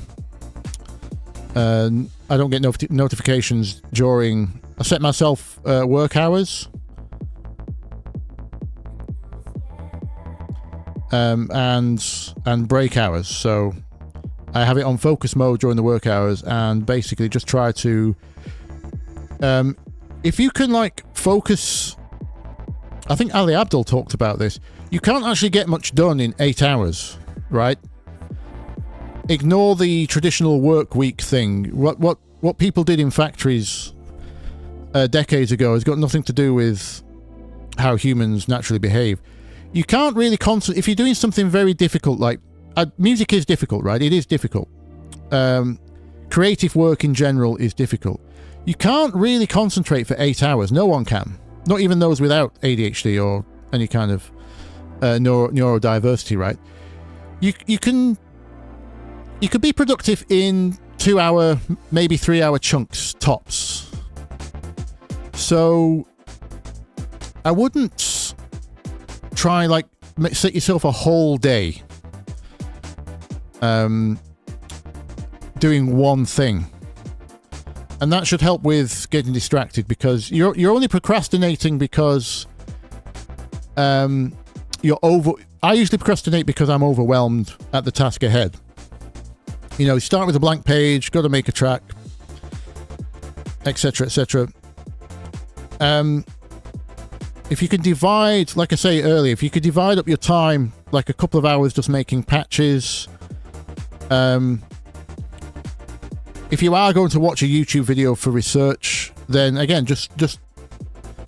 I don't get notifications during... I set myself work hours. And break hours. So I have it on focus mode during the work hours, and basically just try to... if you can, like, focus... I think Ali Abdul talked about this. You can't actually get much done in 8 hours, right? Ignore the traditional work week thing. What people did in factories decades ago has got nothing to do with how humans naturally behave. You can't really concentrate if you're doing something very difficult, like music is difficult, right? It is difficult. Creative work in general is difficult. You can't really concentrate for 8 hours. No one can. Not even those without ADHD or any kind of neurodiversity, right? You can be productive in 2 hour, maybe 3 hour chunks tops. So I wouldn't try, like, set yourself a whole day doing one thing, and that should help with getting distracted, because you're only procrastinating because you're over. I usually procrastinate because I'm overwhelmed at the task ahead. You know, start with a blank page, got to make a track, etc., etc. If you could divide, like I say earlier, if you could divide up your time, like a couple of hours just making patches. If you are going to watch a YouTube video for research, then again, just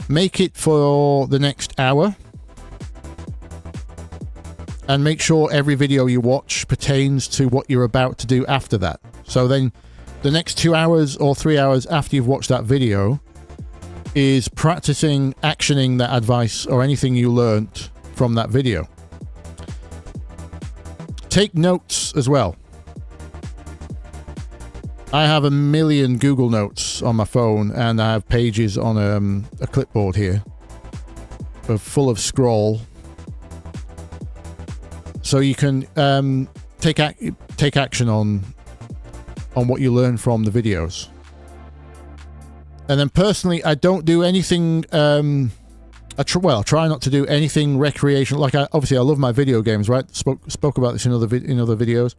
make it for the next hour. And make sure every video you watch pertains to what you're about to do after that. So then the next 2 hours or 3 hours after you've watched that video is practicing actioning that advice or anything you learnt from that video. Take notes as well. I have a million Google Notes on my phone, and I have pages on a clipboard here full of scroll. So you can take action on what you learn from the videos. And then personally, I don't do anything. I try not to do anything recreational. Like obviously, I love my video games. Right, spoke about this in other videos.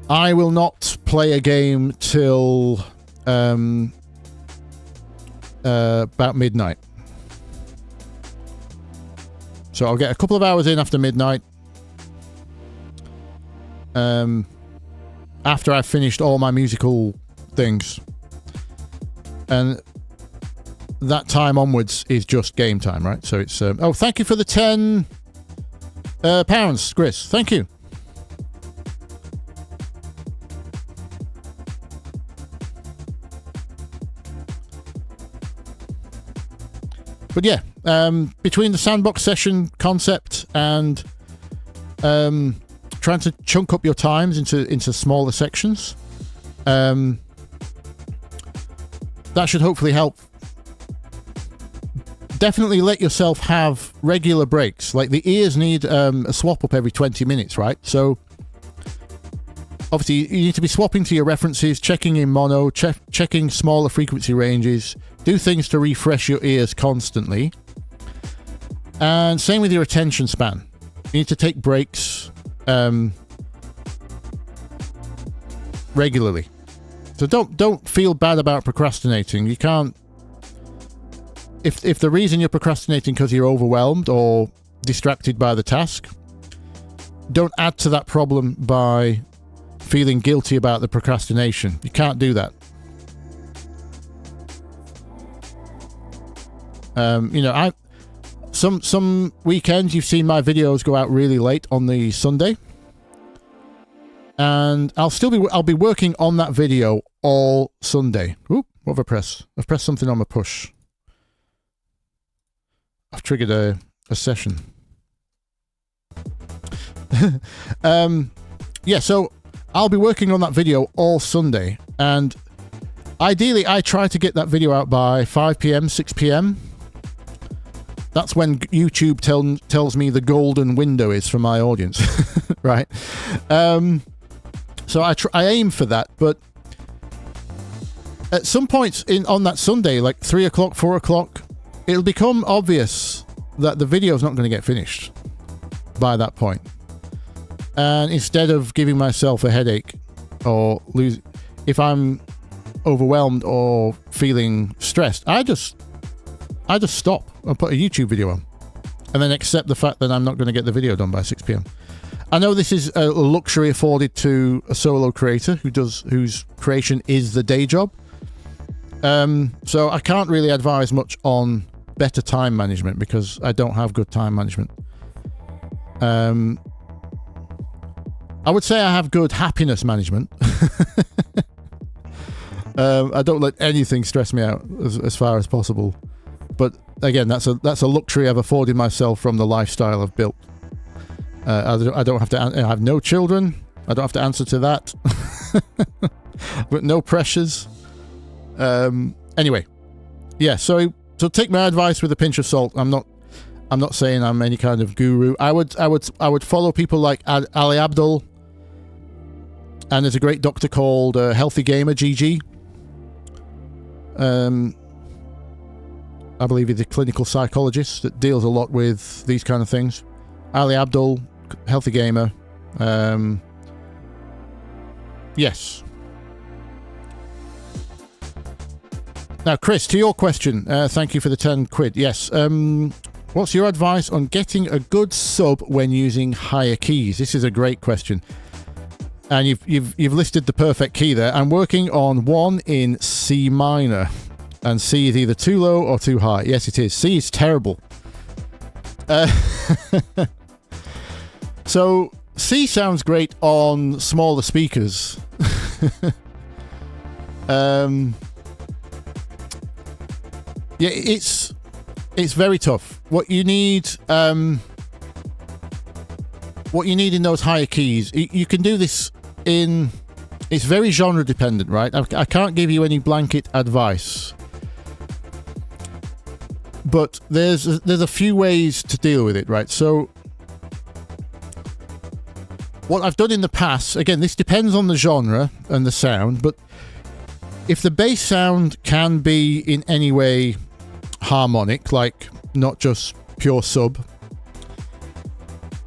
I will not play a game till about midnight. So I'll get a couple of hours in after midnight. After I've finished all my musical things. And that time onwards is just game time, right? So it's... oh, thank you for the £10, Chris. Thank you. But yeah, between the sandbox session concept and trying to chunk up your times into smaller sections, that should hopefully help. Definitely let yourself have regular breaks. Like the ears need a swap up every 20 minutes, right? So obviously you need to be swapping to your references, checking in mono, checking smaller frequency ranges, do things to refresh your ears constantly. And same with your attention span. You need to take breaks regularly. So don't feel bad about procrastinating. You can't... If the reason you're procrastinating because you're overwhelmed or distracted by the task, don't add to that problem by feeling guilty about the procrastination. You can't do that. Some weekends you've seen my videos go out really late on the Sunday, and I'll be working on that video all Sunday. Oop, what have I pressed? I've pressed something on my push. I've triggered a session. Yeah, so I'll be working on that video all Sunday, and ideally I try to get that video out by 5 p.m, 6 p.m. That's when YouTube tells me the golden window is for my audience, right? So I aim for that, but at some points on that Sunday, like 3 o'clock, 4 o'clock, it'll become obvious that the video's not going to get finished by that point. And instead of giving myself a headache or if I'm overwhelmed or feeling stressed, I just stop and put a YouTube video on and then accept the fact that I'm not going to get the video done by 6 p.m. I know this is a luxury afforded to a solo creator whose creation is the day job. So I can't really advise much on better time management because I don't have good time management. I would say I have good happiness management. I don't let anything stress me out as far as possible. But again, that's a luxury I've afforded myself from the lifestyle I've built. I don't have to. I have no children. I don't have to answer to that. But no pressures. Anyway, yeah. So take my advice with a pinch of salt. I'm not saying I'm any kind of guru. I would follow people like Ali Abdul, and there's a great doctor called Healthy Gamer GG. I believe he's a clinical psychologist that deals a lot with these kind of things. Ali Abdul, Healthy Gamer. Yes. Now, Chris, to your question, thank you for the 10 quid. Yes. What's your advice on getting a good sub when using higher keys? This is a great question. And you've listed the perfect key there. I'm working on one in C minor. And C is either too low or too high. Yes, it is. C is terrible. So C sounds great on smaller speakers. Yeah, it's very tough. What you need in those higher keys, you can do this in. It's very genre dependent, right? I can't give you any blanket advice, but there's a few ways to deal with it, right? So what I've done in the past, again, this depends on the genre and the sound, but if the bass sound can be in any way harmonic, like not just pure sub,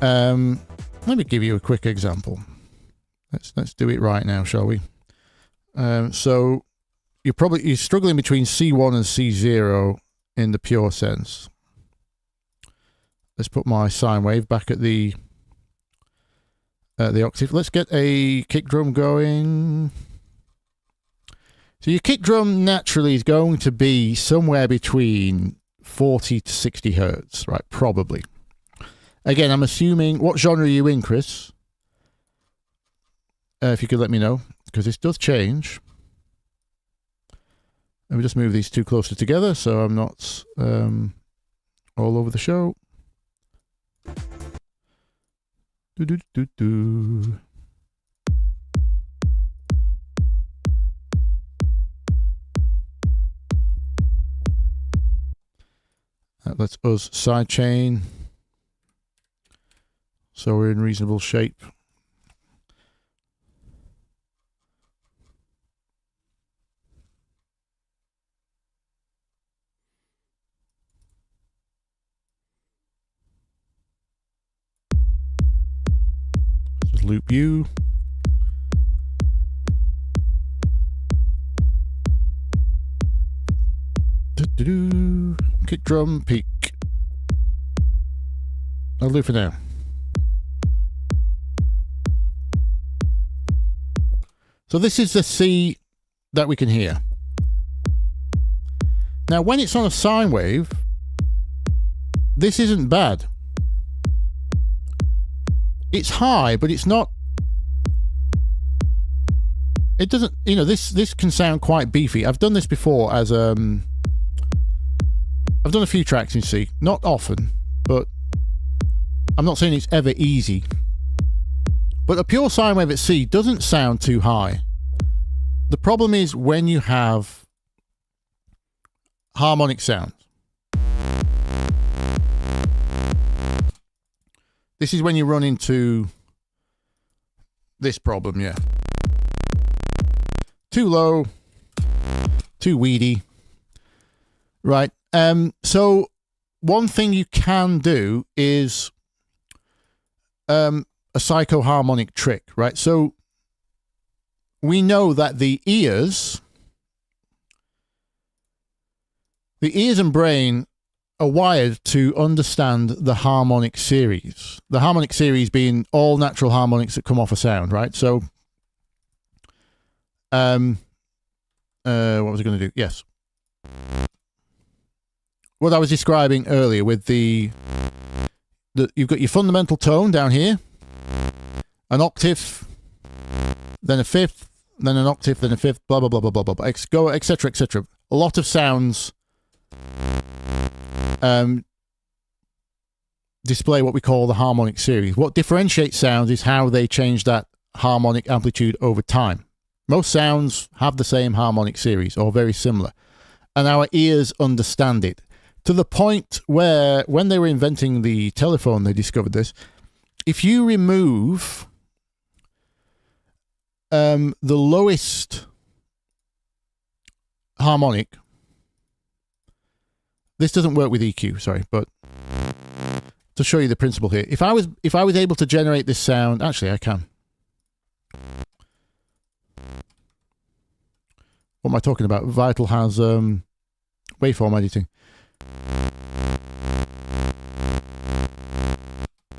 let me give you a quick example. Let's do it right now, shall we? So you're struggling between C1 and C0 in the pure sense. Let's put my sine wave back at the octave. Let's get a kick drum going. So your kick drum naturally is going to be somewhere between 40 to 60 hertz, right? Probably. Again, I'm assuming, what genre are you in, Chris? If you could let me know, because this does change. Let me just move these two closer together so I'm not all over the show. Do. Let's us sidechain so we're in reasonable shape. Just loop U. Kick drum peak. I'll do for now. So this is the C that we can hear. Now when it's on a sine wave, this isn't bad. It's high, but it's not. It doesn't, you know, this can sound quite beefy. I've done this before as I've done a few tracks in C, not often, but I'm not saying it's ever easy. But a pure sine wave at C doesn't sound too high. The problem is when you have harmonic sounds. This is when you run into this problem, yeah. Too low, too weedy, right? So one thing you can do is a psychoharmonic trick, right? So we know that the ears and brain are wired to understand the harmonic series. The harmonic series being all natural harmonics that come off a sound, right? So, what was I going to do? Yes. What I was describing earlier with you've got your fundamental tone down here, an octave, then a fifth, then an octave, then a fifth, blah, blah, blah, blah, blah, blah, etc., etc. A lot of sounds display what we call the harmonic series. What differentiates sounds is how they change that harmonic amplitude over time. Most sounds have the same harmonic series or very similar, and our ears understand it. To the point where, when they were inventing the telephone, they discovered this. If you remove the lowest harmonic, this doesn't work with EQ, sorry, but to show you the principle here, if I was able to generate this sound, actually I can. What am I talking about? Vital has waveform editing.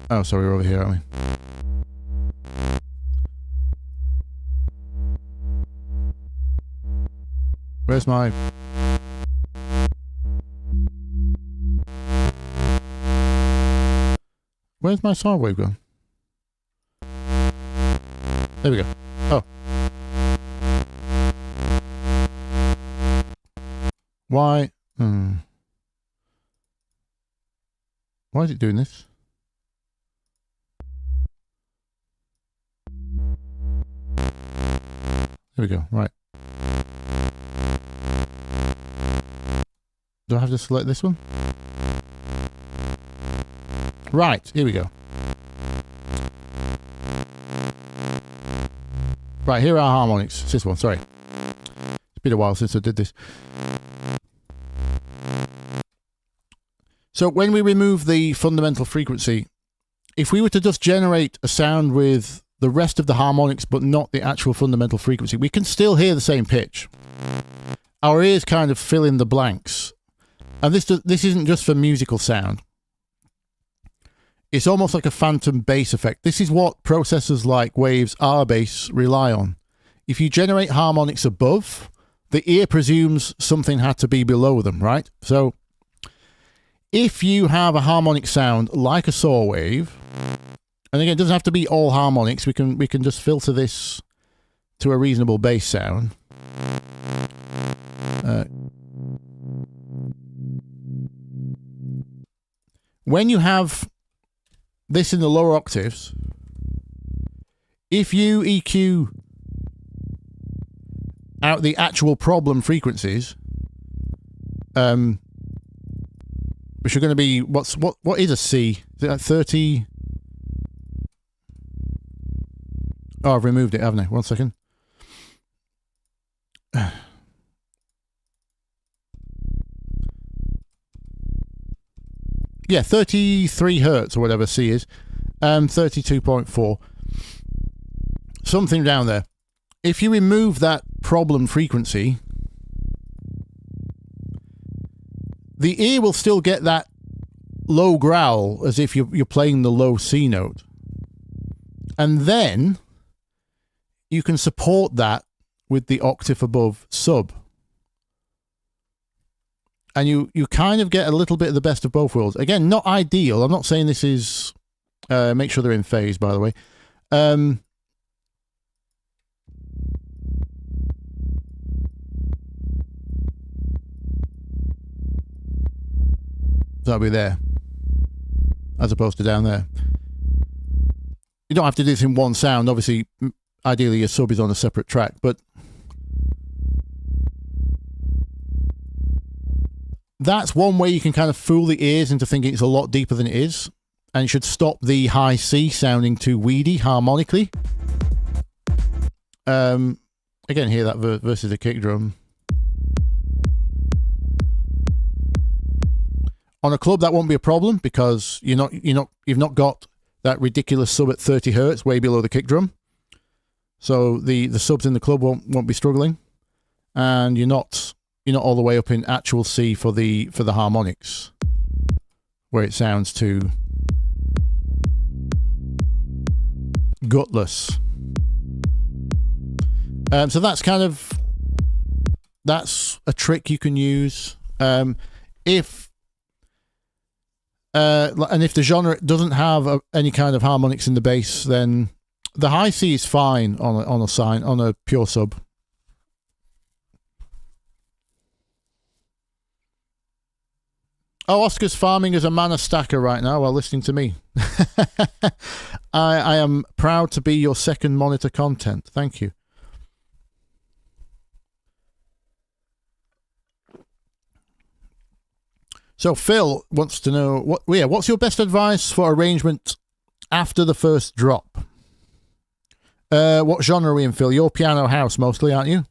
Oh, sorry, we're over here, aren't we? Where's my... Where's my sine wave gone? There we go. Oh. Why? Why is it doing this? There we go. Right. Do I have to select this one? Right. Here we go. Right. Here are harmonics. It's this one. Sorry. It's been a while since I did this. So when we remove the fundamental frequency, if we were to just generate a sound with the rest of the harmonics but not the actual fundamental frequency, we can still hear the same pitch. Our ears kind of fill in the blanks. And this isn't just for musical sound. It's almost like a phantom bass effect. This is what processors like Waves R-Bass rely on. If you generate harmonics above, the ear presumes something had to be below them, right? So if you have a harmonic sound like a saw wave, and again, it doesn't have to be all harmonics. We can just filter this to a reasonable bass sound. When you have this in the lower octaves, if you EQ out the actual problem frequencies, which are going to be what is a C? Is it like 30? Oh, I've removed it, haven't I? 1 second. Yeah, 33 hertz or whatever C is. 32.4. Something down there. If you remove that problem frequency, the ear will still get that low growl as if you're playing the low C note. And then you can support that with the octave above sub. And you kind of get a little bit of the best of both worlds. Again, not ideal. I'm not saying this is... make sure they're in phase, by the way. That'll be there. As opposed to down there. You don't have to do this in one sound. Obviously, ideally your sub is on a separate track. But that's one way you can kind of fool the ears into thinking it's a lot deeper than it is. And it should stop the high C sounding too weedy harmonically. Again, hear that versus the kick drum. On a club, that won't be a problem because you've not got that ridiculous sub at 30 hertz way below the kick drum. So the subs in the club won't be struggling, and you're not all the way up in actual C for the harmonics, where it sounds too gutless. So that's a trick you can use if the genre doesn't have any kind of harmonics in the bass, then the high C is fine on a pure sub. Oh, Oscar's farming as a mana stacker right now while listening to me. I am proud to be your second monitor content. Thank you. So Phil wants to know what's your best advice for arrangement after the first drop? What genre are we in, Phil? You're piano house mostly, aren't you?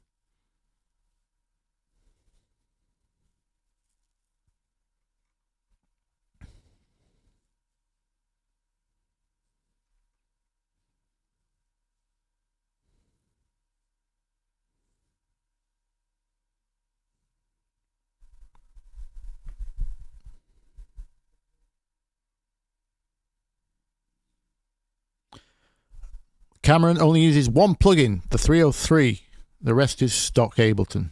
Cameron only uses one plugin, the 303. The rest is stock Ableton.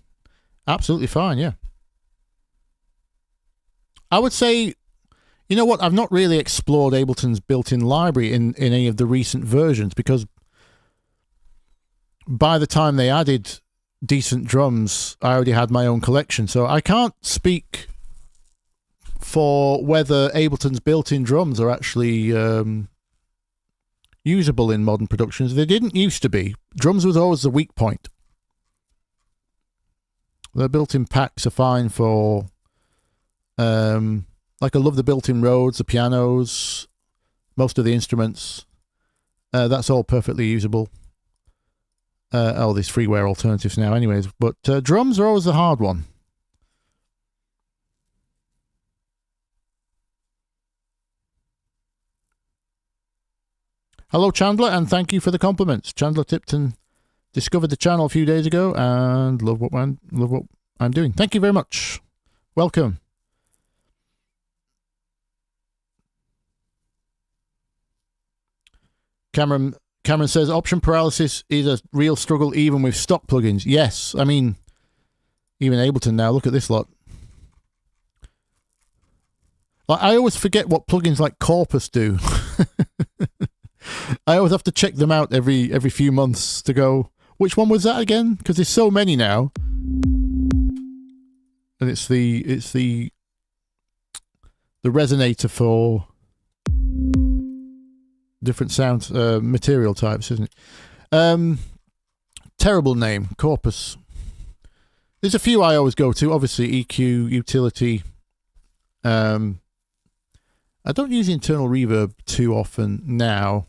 Absolutely fine, yeah. I would say, you know what, I've not really explored Ableton's built-in library in any of the recent versions, because by the time they added decent drums, I already had my own collection. So I can't speak for whether Ableton's built-in drums are actually usable in modern productions. They didn't used to be. Drums was always the weak point. The built-in packs are fine for, like I love the built-in Rhodes, the pianos, most of the instruments. That's all perfectly usable. There's freeware alternatives now anyways, but drums are always the hard one. Hello Chandler, and thank you for the compliments. Chandler Tipton discovered the channel a few days ago and love what I'm doing. Thank you very much. Welcome. Cameron says option paralysis is a real struggle even with stock plugins. Yes, I mean, even Ableton now, look at this lot. Like, I always forget what plugins like Corpus do. I always have to check them out every few months to go, which one was that again? Because there's so many now. And it's the resonator for different sound material types, isn't it? Terrible name, Corpus. There's a few I always go to, obviously EQ, utility. I don't use internal reverb too often now.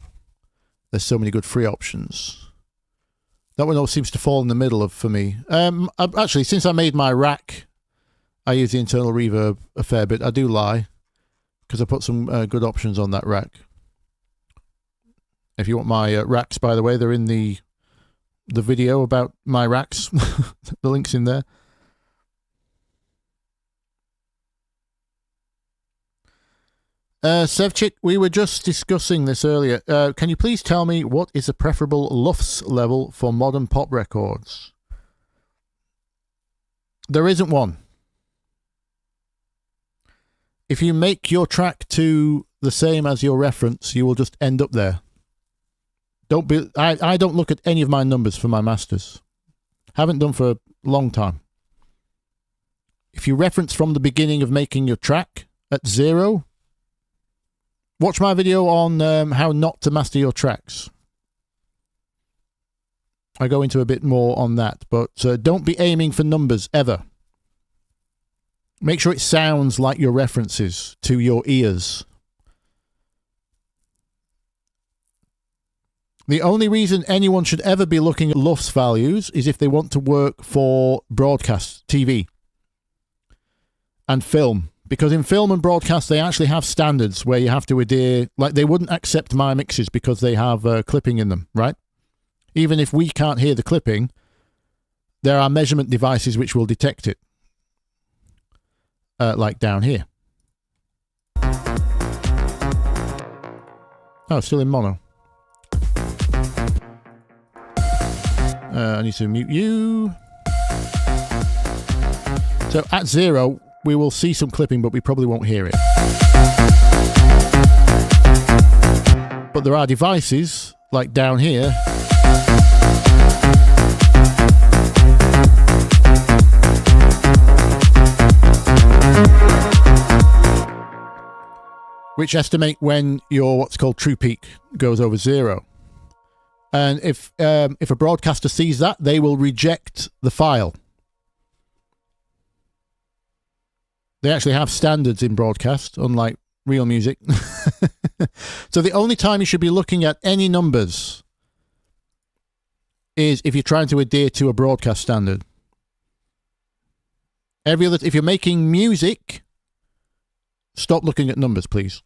There's so many good free options. That one always seems to fall in the middle for me. Actually, since I made my rack, I use the internal reverb a fair bit. I do lie, because I put some good options on that rack. If you want my racks, by the way, they're in the video about my racks. The link's in there. Sevchik, we were just discussing this earlier. Can you please tell me what is a preferable LUFS level for modern pop records? There isn't one. If you make your track to the same as your reference, you will just end up there. I don't look at any of my numbers for my masters. Haven't done for a long time. If you reference from the beginning of making your track at 0, watch my video on how not to master your tracks. I go into a bit more on that, but don't be aiming for numbers ever. Make sure it sounds like your references to your ears. The only reason anyone should ever be looking at LUFS values is if they want to work for broadcast, TV, and film. Because in film and broadcast, they actually have standards where you have to adhere. Like, they wouldn't accept my mixes because they have clipping in them, right? Even if we can't hear the clipping, there are measurement devices which will detect it. Like down here. Oh, still in mono. I need to mute you. So at 0, we will see some clipping, but we probably won't hear it. But there are devices, like down here, which estimate when your what's called true peak goes over 0. And if a broadcaster sees that, they will reject the file. They actually have standards in broadcast, unlike real music. So the only time you should be looking at any numbers is if you're trying to adhere to a broadcast standard. If you're making music, stop looking at numbers, please.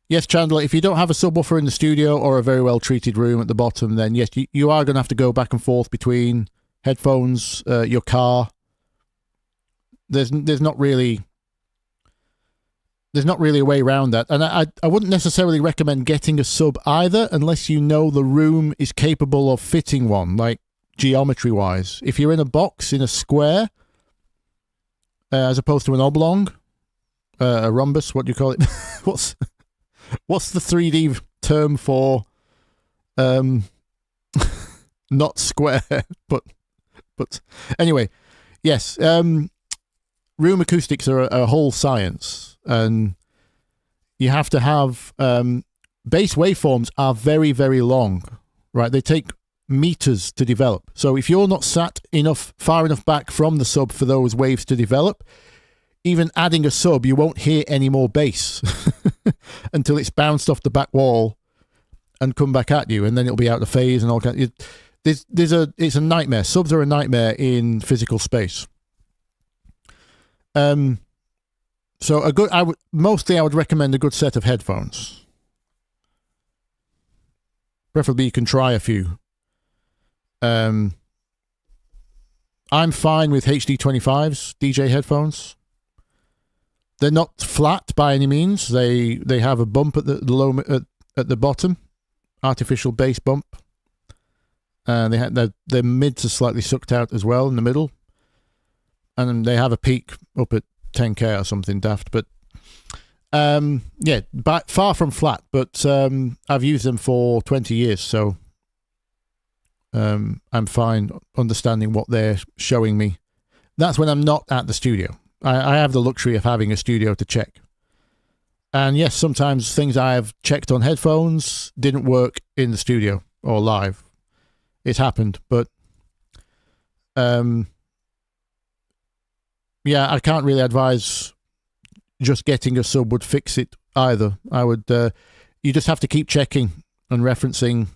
Yes, Chandler, if you don't have a subwoofer in the studio or a very well-treated room at the bottom, then yes, you are going to have to go back and forth between headphones, your car. There's not really a way around that. And I wouldn't necessarily recommend getting a sub either unless you know the room is capable of fitting one, like geometry-wise. If you're in a box, in a square, as opposed to an oblong, a rhombus. What do you call it? what's the 3D term for not square, but anyway, yes. Room acoustics are a whole science, and you have to have bass waveforms are very, very long, right? They take meters to develop. So if you're not sat far enough back from the sub for those waves to develop, even adding a sub, you won't hear any more bass until it's bounced off the back wall and come back at you, and then it'll be out of phase and all kind. It's a nightmare. Subs are a nightmare in physical space. So I would recommend a good set of headphones. Preferably you can try a few. I'm fine with HD25s, DJ headphones. They're not flat by any means. They have a bump at the bottom, artificial bass bump. Their mids are slightly sucked out as well in the middle, and they have a peak up at 10k or something daft. But far from flat. But I've used them for 20 years, so I'm fine understanding what they're showing me. That's when I'm not at the studio. I have the luxury of having a studio to check. And yes, sometimes things I have checked on headphones didn't work in the studio or live. It's happened, but I can't really advise just getting a sub would fix it either. I would, you just have to keep checking and referencing.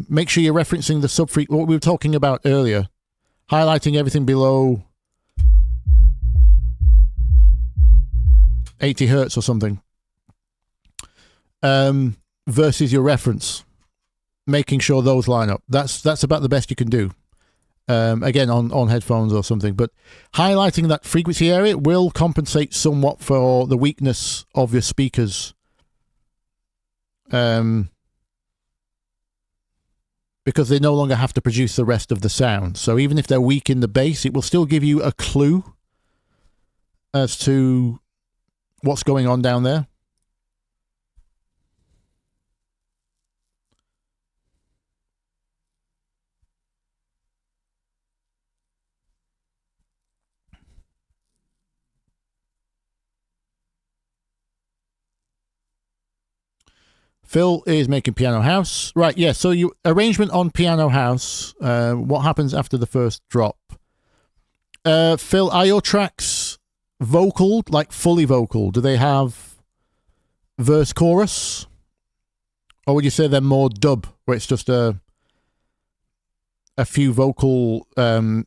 Make sure you're referencing the sub what we were talking about earlier, highlighting everything below 80 hertz or something, versus your reference, making sure those line up. That's about the best you can do. Again, on headphones or something, but highlighting that frequency area will compensate somewhat for the weakness of your speakers. Because they no longer have to produce the rest of the sound. So even if they're weak in the bass, it will still give you a clue as to what's going on down there. Phil is making Piano House. Right, yeah, so you arrangement on Piano House, what happens after the first drop? Phil, are your tracks vocal, like fully vocal? Do they have verse chorus? Or would you say they're more dub, where it's just a few vocal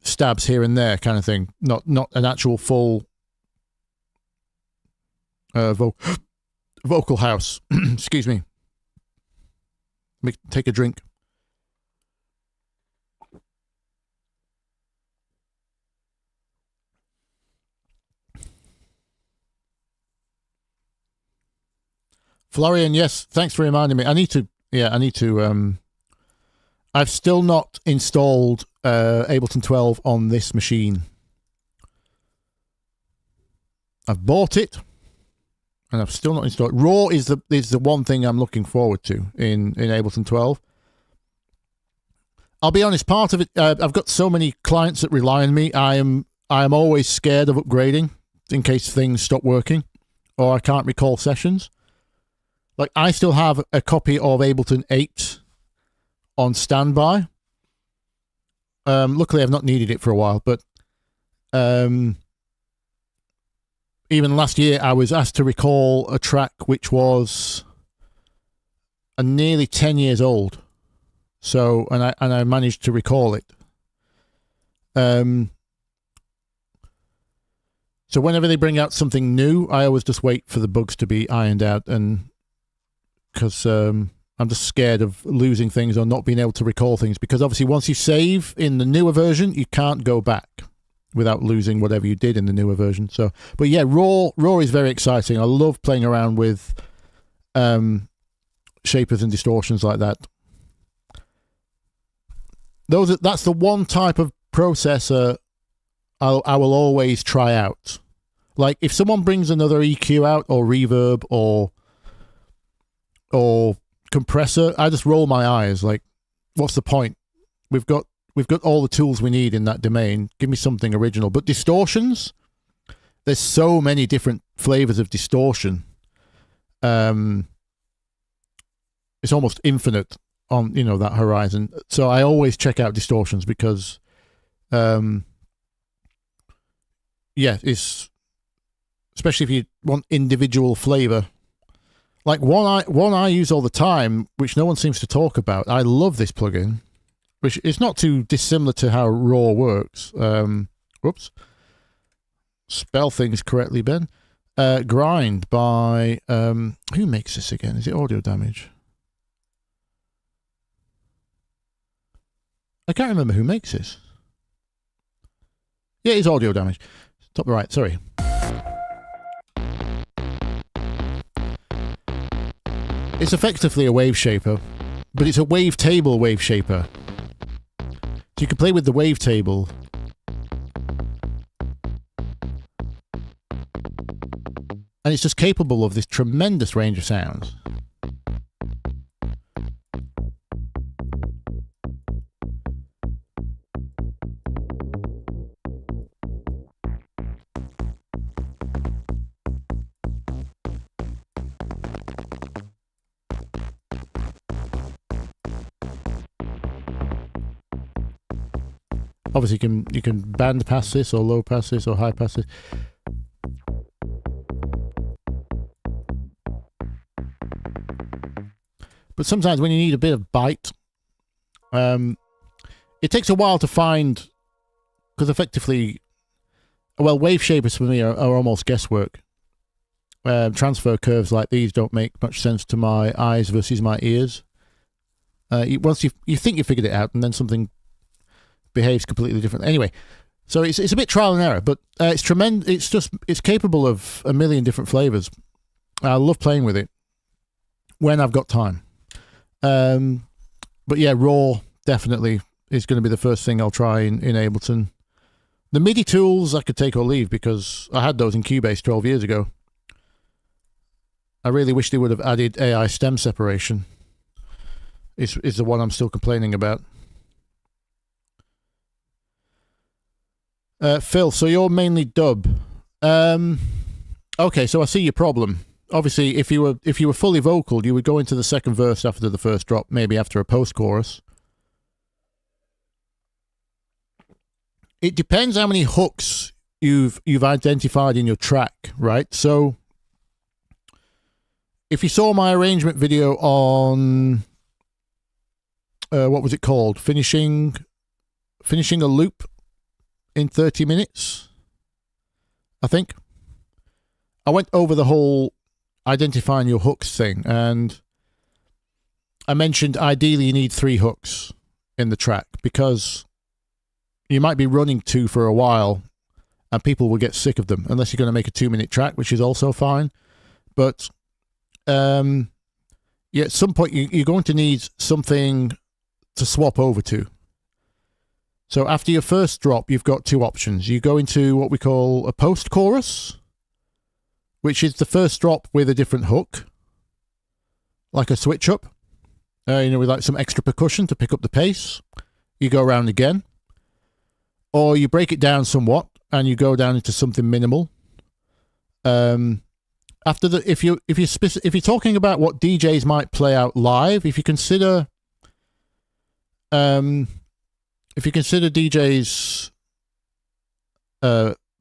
stabs here and there kind of thing? Not an actual full vocal house. Excuse me. Take a drink. Florian, yes, thanks for reminding me. I need to I've still not installed Ableton 12 on this machine. I've bought it, and I've still not installed it. Raw is the one thing I'm looking forward to in Ableton 12. I'll be honest, part of it, I've got so many clients that rely on me. I am always scared of upgrading in case things stop working or I can't recall sessions. Like, I still have a copy of Ableton 8 on standby. Luckily, I've not needed it for a while, but even last year, I was asked to recall a track which was nearly 10 years old. So, and I managed to recall it. So whenever they bring out something new, I always just wait for the bugs to be ironed out, and because I'm just scared of losing things or not being able to recall things, because obviously once you save in the newer version, you can't go back without losing whatever you did in the newer version. So, but yeah, Raw is very exciting. I love playing around with shapers and distortions like that. That's the one type of processor I will always try out. Like if someone brings another EQ out or reverb or compressor, I just roll my eyes. Like, what's the point? We've got all the tools we need in that domain. Give me something original. But distortions, there's so many different flavors of distortion. It's almost infinite on that horizon. So I always check out distortions because, it's especially if you want individual flavor. Like one I use all the time, which no one seems to talk about. I love this plugin, which is not too dissimilar to how Raw works. Whoops. Spell things correctly, Ben. Grind by who makes this again? Is it Audio Damage? I can't remember who makes this. Yeah, it's Audio Damage. Top right, sorry. It's effectively a wave shaper, but it's a wavetable wave shaper. So you can play with the wavetable. And it's just capable of this tremendous range of sounds. Obviously, you can band pass this, or low pass this, or high pass this. But sometimes when you need a bit of bite, it takes a while to find, because effectively, well, wave shapers for me are almost guesswork. Transfer curves like these don't make much sense to my eyes versus my ears. Once you think you figured it out, and then something behaves completely different. Anyway, so it's a bit trial and error, but it's tremendous. It's capable of a million different flavors. I love playing with it when I've got time. But yeah, Raw definitely is going to be the first thing I'll try in Ableton. The MIDI tools I could take or leave because I had those in Cubase 12 years ago. I really wish they would have added AI stem separation. Is the one I'm still complaining about. Phil, so you're mainly dub. Okay, so I see your problem. Obviously, if you were fully vocal, you would go into the second verse after the first drop, maybe after a post-chorus. It depends how many hooks you've identified in your track, right? So, if you saw my arrangement video on what was it called? Finishing a loop in 30 minutes, I think. I went over the whole identifying your hooks thing, and I mentioned ideally you need 3 hooks in the track because you might be running 2 for a while and people will get sick of them unless you're going to make a 2-minute track, which is also fine. But at some point you're going to need something to swap over to. So after your first drop, you've got 2 options. You go into what we call a post-chorus, which is the first drop with a different hook, like a switch-up, with like some extra percussion to pick up the pace. You go around again. Or you break it down somewhat, and you go down into something minimal. After the, if you're talking about what DJs might play out live, if you consider DJs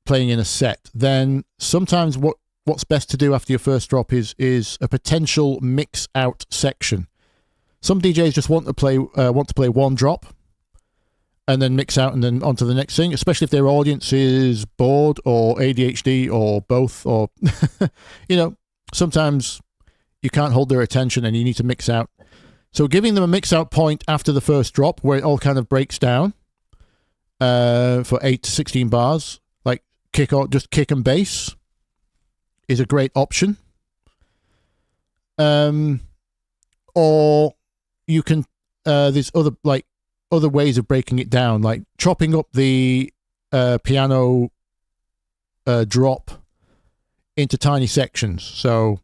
playing in a set, then sometimes what's best to do after your first drop is a potential mix out section. Some DJs just want to play one drop and then mix out and then onto the next thing, especially if their audience is bored or ADHD or both, or sometimes you can't hold their attention and you need to mix out. So giving them a mix out point after the first drop where it all kind of breaks down for 8 to 16 bars, like kick and bass, is a great option. Or you can there's other ways of breaking it down, like chopping up the piano drop into tiny sections. So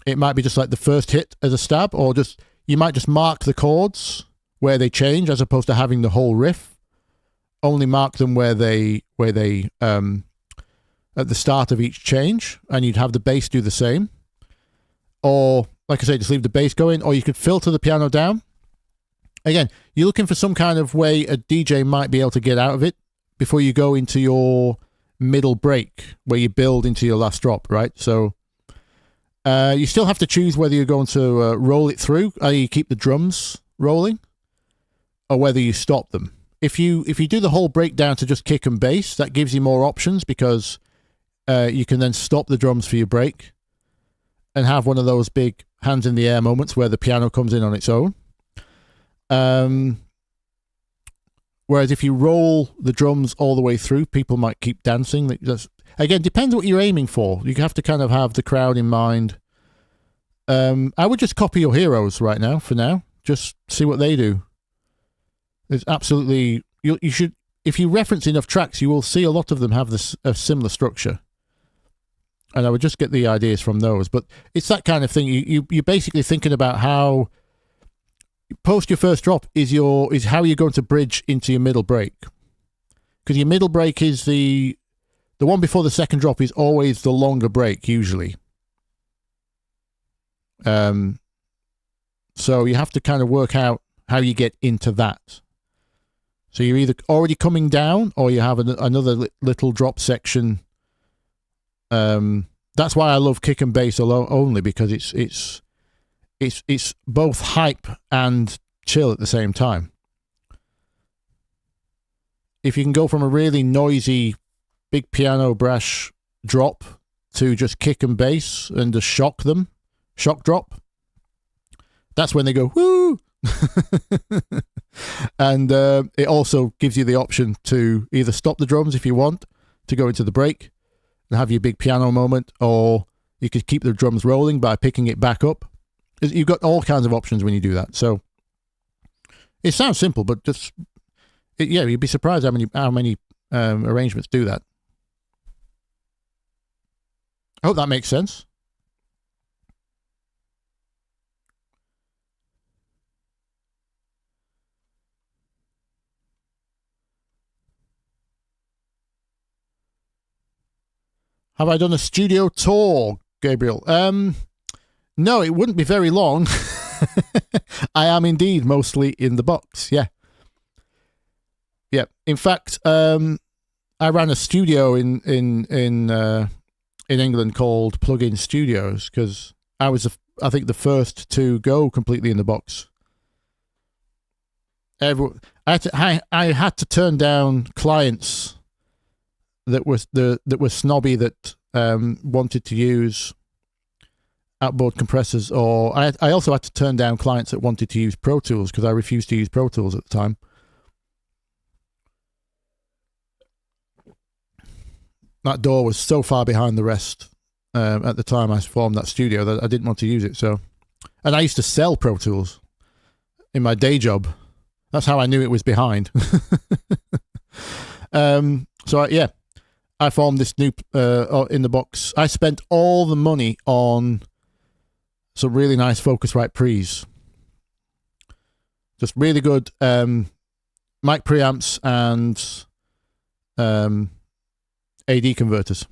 it might be just like the first hit as a stab, or just you might just mark the chords where they change, as opposed to having the whole riff. Only mark them where they at the start of each change, and you'd have the bass do the same. Or, like I say, just leave the bass going, or you could filter the piano down. Again, you're looking for some kind of way a DJ might be able to get out of it before you go into your middle break, where you build into your last drop, right? So you still have to choose whether you're going to roll it through, i.e. keep the drums rolling, or whether you stop them. If you do the whole breakdown to just kick and bass, that gives you more options, because you can then stop the drums for your break and have one of those big hands in the air moments where the piano comes in on its own. Whereas if you roll the drums all the way through, people might keep dancing. Again, depends what you're aiming for. You have to kind of have the crowd in mind. I would just copy your heroes right now, for now. Just see what they do. There's absolutely... You should... If you reference enough tracks, you will see a lot of them have a similar structure. And I would just get the ideas from those. But it's that kind of thing. You're basically thinking about how... Post your first drop is how you're going to bridge into your middle break. Because your middle break is the one before the second drop is always the longer break, usually. So you have to kind of work out how you get into that. So you're either already coming down, or you have another little drop section. That's why I love kick and bass only, because it's both hype and chill at the same time. If you can go from a really noisy, big piano brash drop to just kick and bass and just shock drop, that's when they go, woo! And it also gives you the option to either stop the drums if you want, to go into the break and have your big piano moment, or you could keep the drums rolling by picking it back up. You've got all kinds of options when you do that. So it sounds simple, but just you'd be surprised how many arrangements do that. I hope that makes sense. Have I done a studio tour, Gabriel? No, it wouldn't be very long. I am indeed mostly in the box. Yeah. In fact, I ran a studio in England called Plug-in Studios, because I was, I think, the first to go completely in the box. I had to turn down clients that were snobby, that wanted to use outboard compressors, or I also had to turn down clients that wanted to use Pro Tools, because I refused to use Pro Tools at the time. That door was so far behind the rest at the time I formed that studio that I didn't want to use it. So, and I used to sell Pro Tools in my day job. That's how I knew it was behind. I formed this new in the box. I spent all the money on some really nice Focusrite pre's. Just really good mic preamps and AD converters.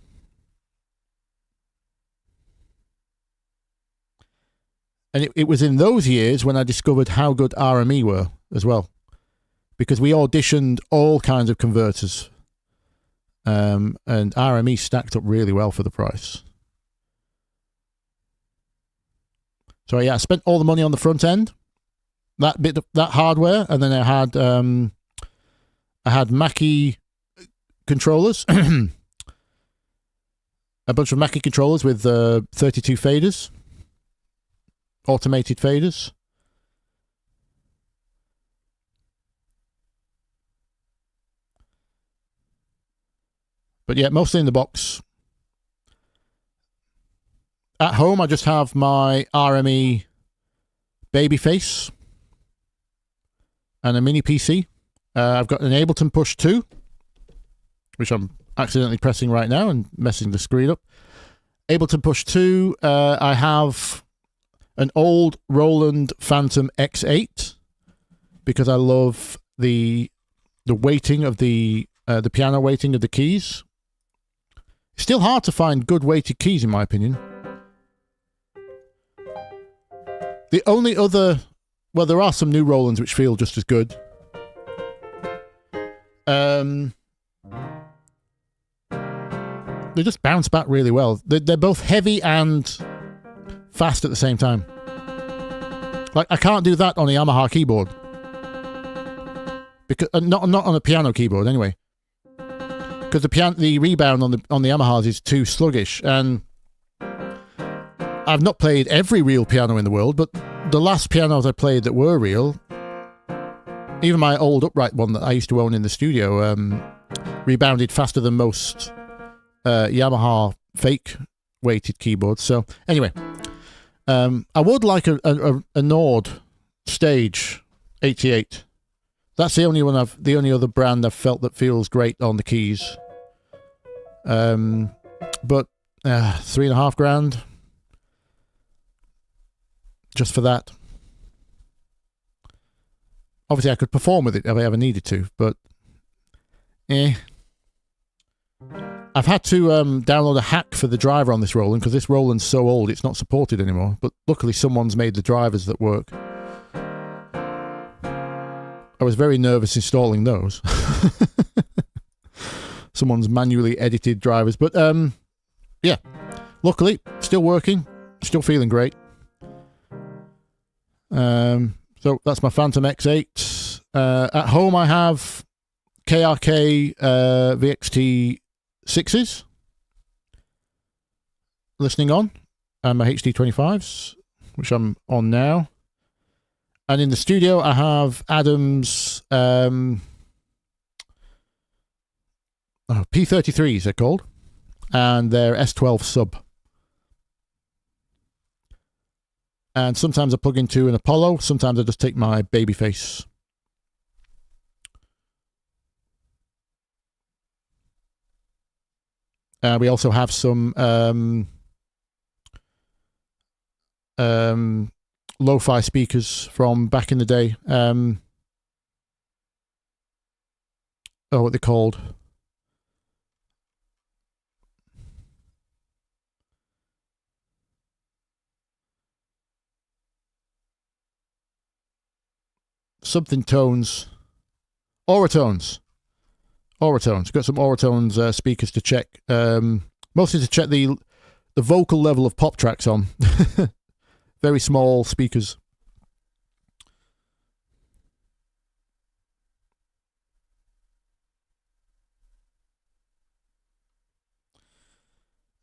And it was in those years when I discovered how good RME were as well, because we auditioned all kinds of converters, and RME stacked up really well for the price. So yeah, I spent all the money on the front end, that hardware, and then I had Mackie controllers, a bunch of Mackie controllers with 32 faders, automated faders. But yeah, mostly in the box. At home, I just have my RME Babyface and a mini PC. I've got an Ableton Push 2 which I'm accidentally pressing right now and messing the screen up. Ableton Push 2, I have an old Roland Phantom X8 because I love the weighting of the piano weighting of the keys. It's still hard to find good weighted keys, in my opinion. The only other... Well, there are some new Rolands which feel just as good. They just bounce back really well. They're both heavy and fast at the same time. Like, I can't do that on a Yamaha keyboard. Because not on a piano keyboard, anyway. Because the rebound on the Yamahas is too sluggish, and I've not played every real piano in the world, but the last pianos I played that were real, even my old upright one that I used to own in the studio, rebounded faster than most Yamaha fake weighted keyboards. So anyway, I would like a Nord Stage 88. That's the only other brand I've felt that feels great on the keys. But $3,500 just for that. Obviously, I could perform with it if I ever needed to, but I've had to download a hack for the driver on this Roland because this Roland's so old it's not supported anymore. But luckily, someone's made the drivers that work. I was very nervous installing those. Someone's manually edited drivers. But, yeah. Luckily, still working. Still feeling great. So, that's my Phantom X8. At home, I have KRK VXT 6s. Listening on. And my HD 25s, which I'm on now. And in the studio, I have Adam's P33s, they're called. And they're S12 sub. And sometimes I plug into an Apollo. Sometimes I just take my Babyface. We also have some lo-fi speakers from back in the day. What they're called? Something tones. Auratones. Auratones. Got some Auratones speakers to check. Mostly to check the vocal level of pop tracks on. Very small speakers.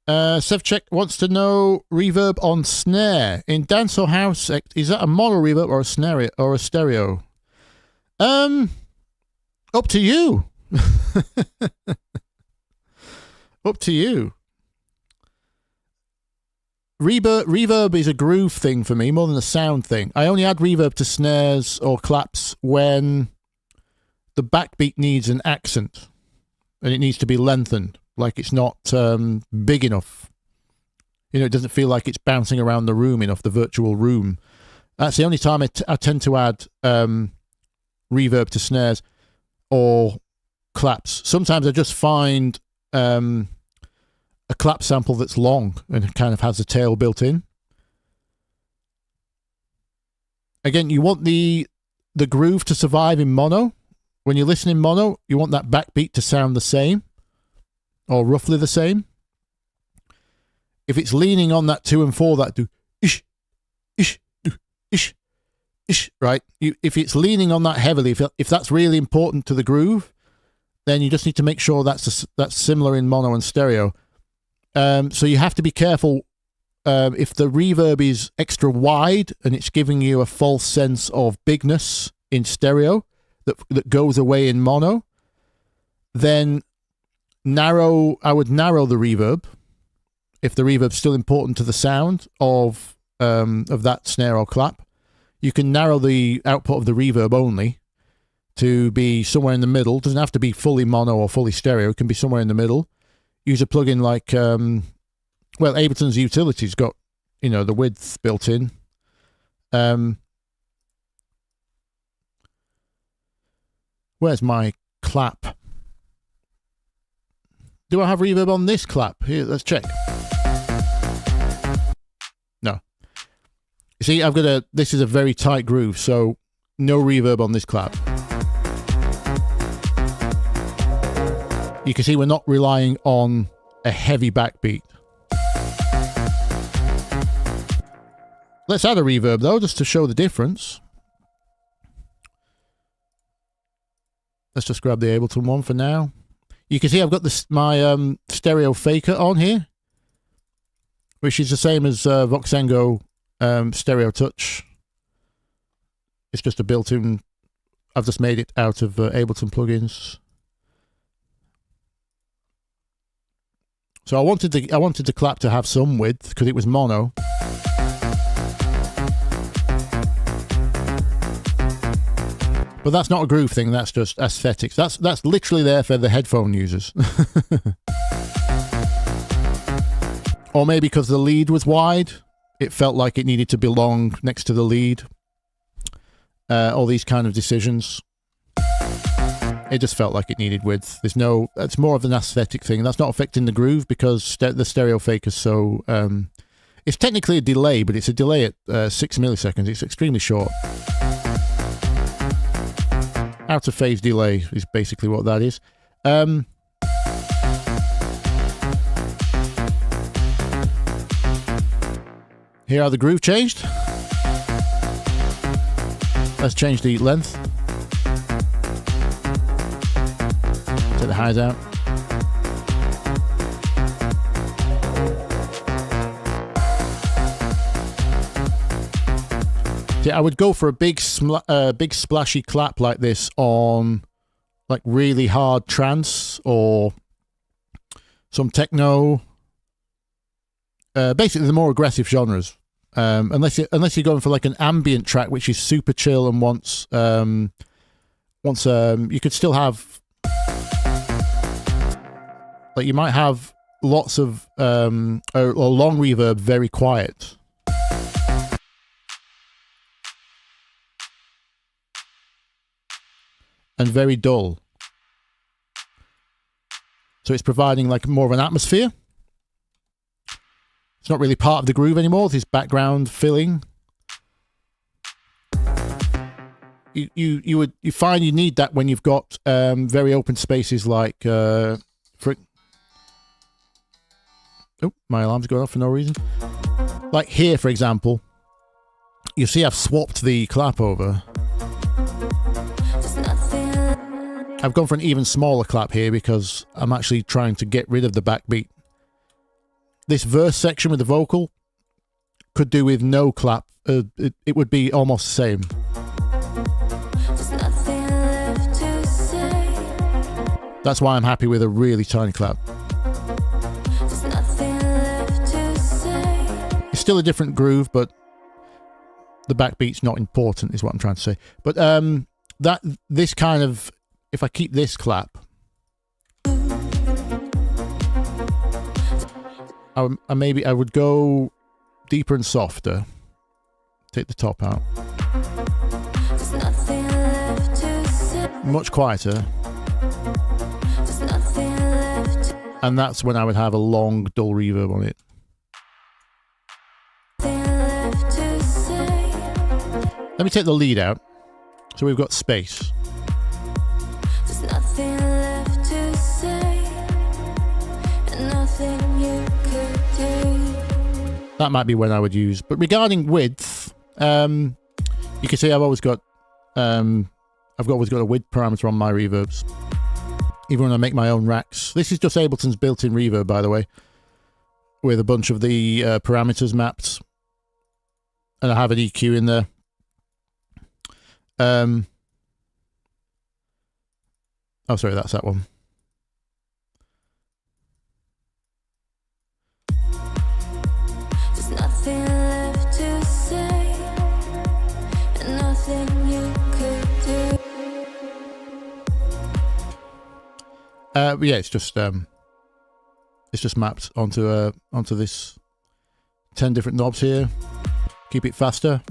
Sevchek wants to know reverb on snare in dance or house. Is that a mono reverb or a stereo? Up to you. Up to you. Reverb is a groove thing for me more than a sound thing. I only add reverb to snares or claps when the backbeat needs an accent and it needs to be lengthened, like it's not big enough. You know, it doesn't feel like it's bouncing around the room enough, the virtual room. That's the only time I tend to add reverb to snares or claps. Sometimes I just find a clap sample that's long and it kind of has a tail built in. Again, you want the groove to survive in mono. When you listen in mono, you want that backbeat to sound the same or roughly the same. If it's leaning on that 2 and 4, that do ish, ish, do, ish, ish, right? If it's leaning on that heavily, if that's really important to the groove, then you just need to make sure that's similar in mono and stereo. So you have to be careful if the reverb is extra wide and it's giving you a false sense of bigness in stereo that goes away in mono, then I would narrow the reverb if the reverb's still important to the sound of that snare or clap. You can narrow the output of the reverb only to be somewhere in the middle. Doesn't have to be fully mono or fully stereo. It can be somewhere in the middle. Use a plugin like, well, Ableton's utility's got, you know, the width built in. Where's my clap? Do I have reverb on this clap? Here, let's check. No. You see, I've got this is a very tight groove, so no reverb on this clap. You can see we're not relying on a heavy backbeat. Let's add a reverb though, just to show the difference. Let's just grab the Ableton one for now. You can see I've got this my stereo faker on here, which is the same as Voxengo Stereo Touch. It's just a built-in. I've just made it out of Ableton plugins. So I wanted the clap to have some width because it was mono. But that's not a groove thing, that's just aesthetics. That's literally there for the headphone users. Or maybe because the lead was wide, it felt like it needed to belong next to the lead. All these kind of decisions. It just felt like it needed width. There's no, it's more of an aesthetic thing. That's not affecting the groove because the stereo fake is so, it's technically a delay, but it's a delay at 6 milliseconds. It's extremely short. Out of phase delay is basically what that is. Here are the groove changed. Let's change the length. Take the highs out. I would go for a big splashy clap like this on like really hard trance or some techno. Basically the more aggressive genres. Unless you're going for like an ambient track which is super chill and wants you could still have like you might have lots of or long reverb very quiet. And very dull. So it's providing like more of an atmosphere. It's not really part of the groove anymore, this background filling. You find you need that when you've got very open spaces like oh, my alarm's going off for no reason. Like here, for example, you see I've swapped the clap over. I've gone for an even smaller clap here because I'm actually trying to get rid of the backbeat. This verse section with the vocal could do with no clap. It would be almost the same. That's why I'm happy with a really tiny clap. It's still a different groove, but the backbeat's not important is what I'm trying to say. But this kind of, if I keep this clap, I would go deeper and softer. Take the top out. Much quieter. And that's when I would have a long, dull reverb on it. Let me take the lead out. So we've got space. That might be when I would use. But regarding width, you can see I've always got a width parameter on my reverbs. Even when I make my own racks. This is just Ableton's built-in reverb, by the way, with a bunch of the parameters mapped. And I have an EQ in there. Oh, sorry, that's that one. There's nothing left to say, and nothing you could do. Yeah, it's just mapped onto this 10 different knobs here. Keep it faster.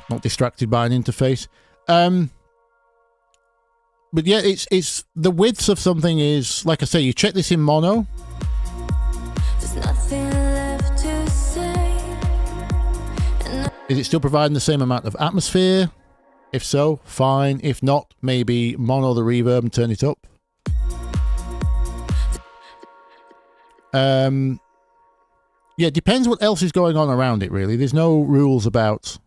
Not distracted by an interface. But yeah, it's the width of something is, like I say, you check this in mono. There's nothing left to say. Is it still providing the same amount of atmosphere? If so, fine. If not, maybe mono the reverb and turn it up. Yeah, it depends what else is going on around it, really. There's no rules about...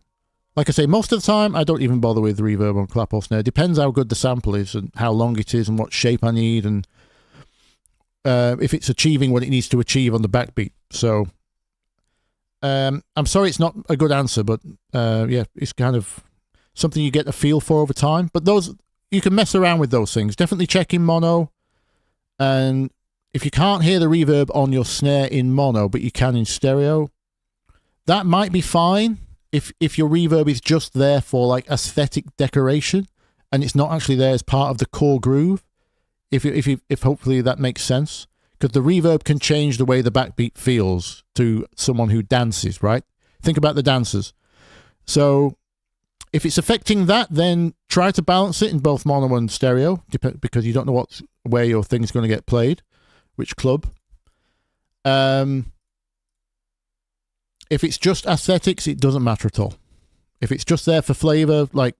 Like I say, most of the time, I don't even bother with reverb on clap or snare. Depends how good the sample is and how long it is and what shape I need and if it's achieving what it needs to achieve on the backbeat. So, I'm sorry it's not a good answer, but yeah, it's kind of something you get a feel for over time. But those, you can mess around with those things. Definitely check in mono. And if you can't hear the reverb on your snare in mono, but you can in stereo, that might be fine. If your reverb is just there for like aesthetic decoration and it's not actually there as part of the core groove, if hopefully that makes sense, because the reverb can change the way the backbeat feels to someone who dances, right? Think about the dancers. So if it's affecting that, then try to balance it in both mono and stereo, because you don't know where your thing's going to get played, which club. If it's just aesthetics, it doesn't matter at all. If it's just there for flavor, like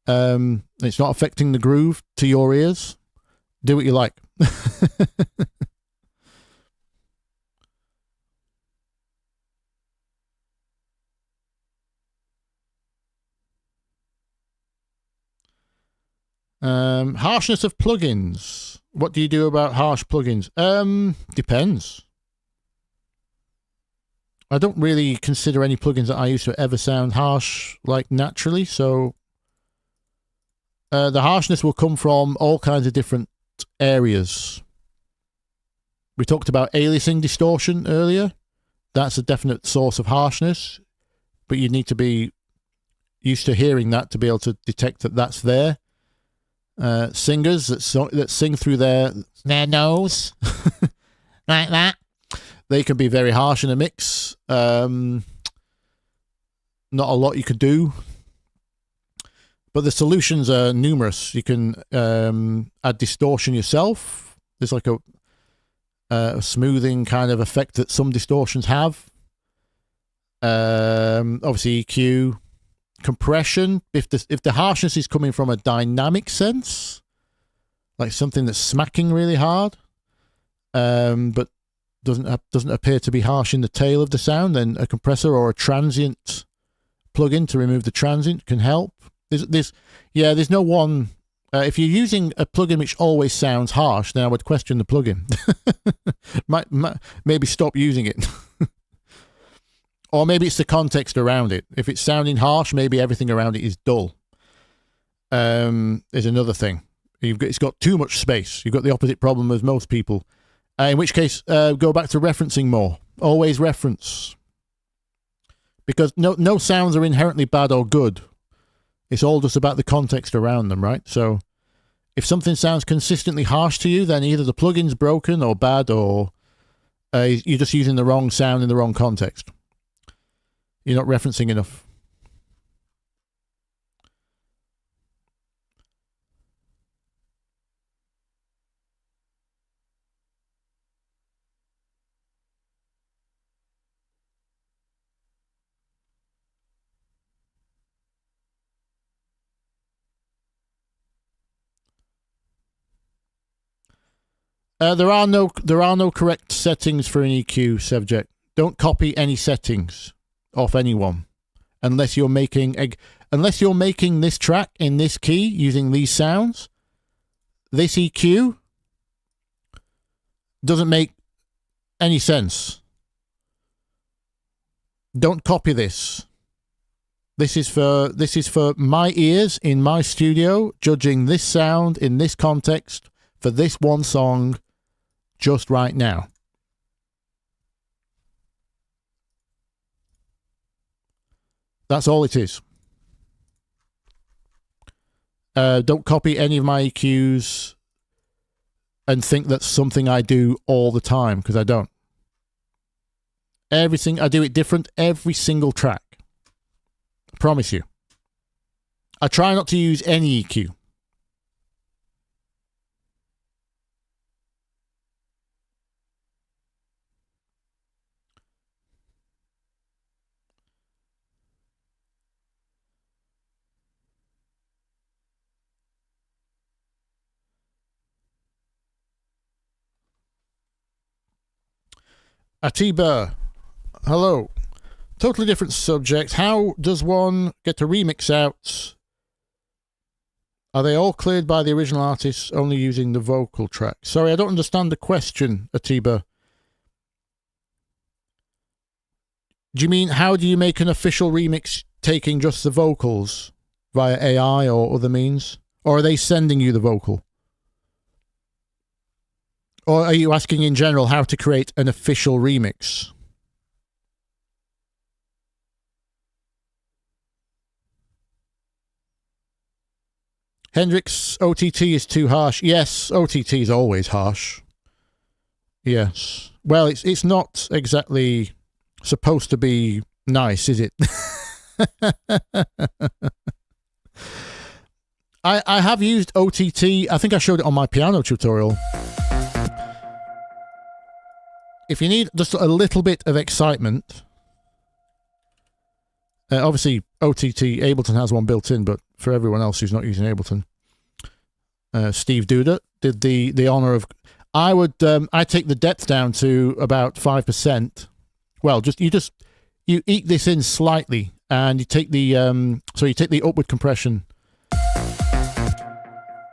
it's not affecting the groove to your ears, do what you like. Harshness of plugins. What do you do about harsh plugins? Depends. I don't really consider any plugins that I use to ever sound harsh, like naturally. So the harshness will come from all kinds of different areas. We talked about aliasing distortion earlier. That's a definite source of harshness, but you need to be used to hearing that to be able to detect that that's there. Singers that sing through their nose like that, they can be very harsh in a mix. Not a lot you could do, but the solutions are numerous. You can add distortion yourself. There's like a smoothing kind of effect that some distortions have. Obviously EQ, compression. If the harshness is coming from a dynamic sense, like something that's smacking really hard, but doesn't appear to be harsh in the tail of the sound, then a compressor or a transient plugin to remove the transient can help. There's no one. If you're using a plugin which always sounds harsh, then I would question the plugin. Maybe stop using it. Or maybe it's the context around it. If it's sounding harsh, maybe everything around it is dull. Is another thing. It's got too much space. You've got the opposite problem as most people. In which case, go back to referencing more. Always reference. Because no sounds are inherently bad or good. It's all just about the context around them, right? So if something sounds consistently harsh to you, then either the plugin's broken or bad, or you're just using the wrong sound in the wrong context. You're not referencing enough. There are no correct settings for an EQ subject. Don't copy any settings off anyone unless you're making this track in this key using these sounds. This EQ doesn't make any sense. Don't copy this. This is for my ears in my studio, judging this sound in this context for this one song just right now. That's all it is. Don't copy any of my EQs and think that's something I do all the time, because I don't. Everything I do it different every single track. I promise you. I try not to use any EQ. Atiba, hello. Totally different subject. How does one get to remix out? Are they all cleared by the original artists, only using the vocal track? Sorry, I don't understand the question, Atiba. Do you mean, how do you make an official remix taking just the vocals via AI or other means? Or are they sending you the vocal? Or are you asking in general how to create an official remix? Hendrix, OTT is too harsh. Yes, OTT is always harsh. Yes. Well, it's not exactly supposed to be nice, is it? I have used OTT. I think I showed it on my piano tutorial. If you need just a little bit of excitement, obviously OTT, Ableton has one built in, but for everyone else who's not using Ableton, Steve Duda did the honor of. I take the depth down to about 5%. Well, you eke this in slightly, and you take the upward compression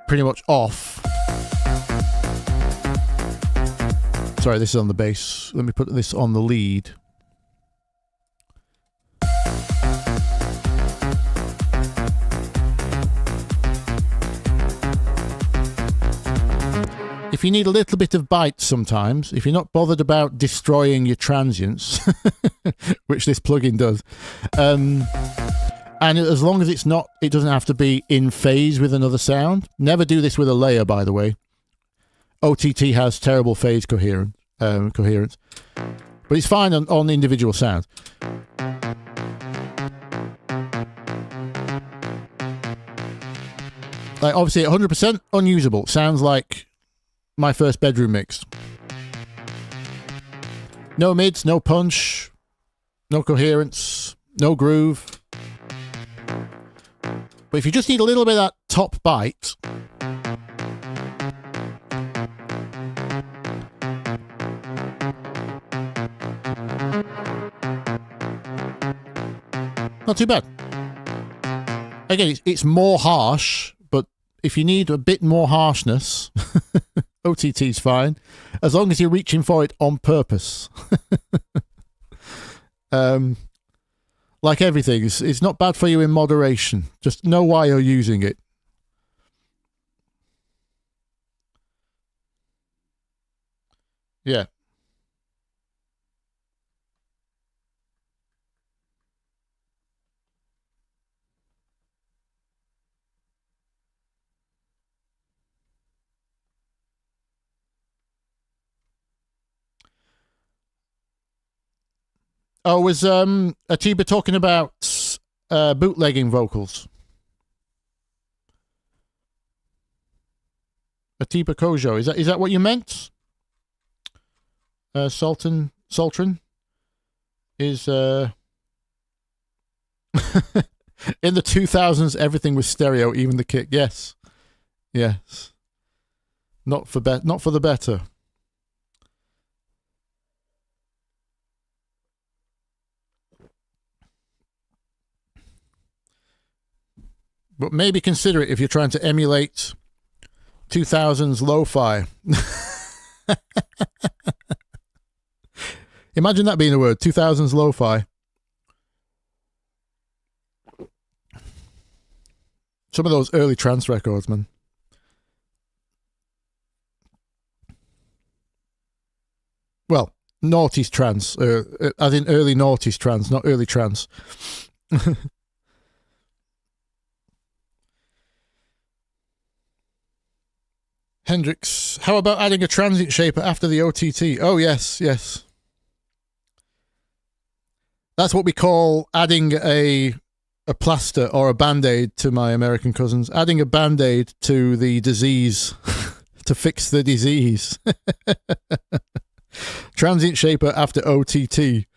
pretty much off. Sorry, this is on the bass. Let me put this on the lead. If you need a little bit of bite sometimes, if you're not bothered about destroying your transients, which this plugin does, and as long as it doesn't have to be in phase with another sound. Never do this with a layer, by the way. OTT has terrible phase coherence, but it's fine on individual sounds. Like, obviously, 100% unusable. Sounds like my first bedroom mix. No mids, no punch, no coherence, no groove. But if you just need a little bit of that top bite, not too bad. Again, it's more harsh, but if you need a bit more harshness, OTT's fine, as long as you're reaching for it on purpose. Like everything, it's not bad for you in moderation. Just know why you're using it. Yeah. Oh, was Atiba talking about bootlegging vocals? Atiba Kojo, is that what you meant? Sultran is in the 2000s. Everything was stereo, even the kick. Yes. Not for the better. But maybe consider it if you're trying to emulate 2000s lo-fi. Imagine that being a word, 2000s lo-fi. Some of those early trance records, man. Well, noughties trance, as in early noughties trance, not early trance. Hendrix, how about adding a transient shaper after the OTT? Oh, yes, yes. That's what we call adding a plaster or a Band-Aid to my American cousins. Adding a Band-Aid to the disease to fix the disease. Transient shaper after OTT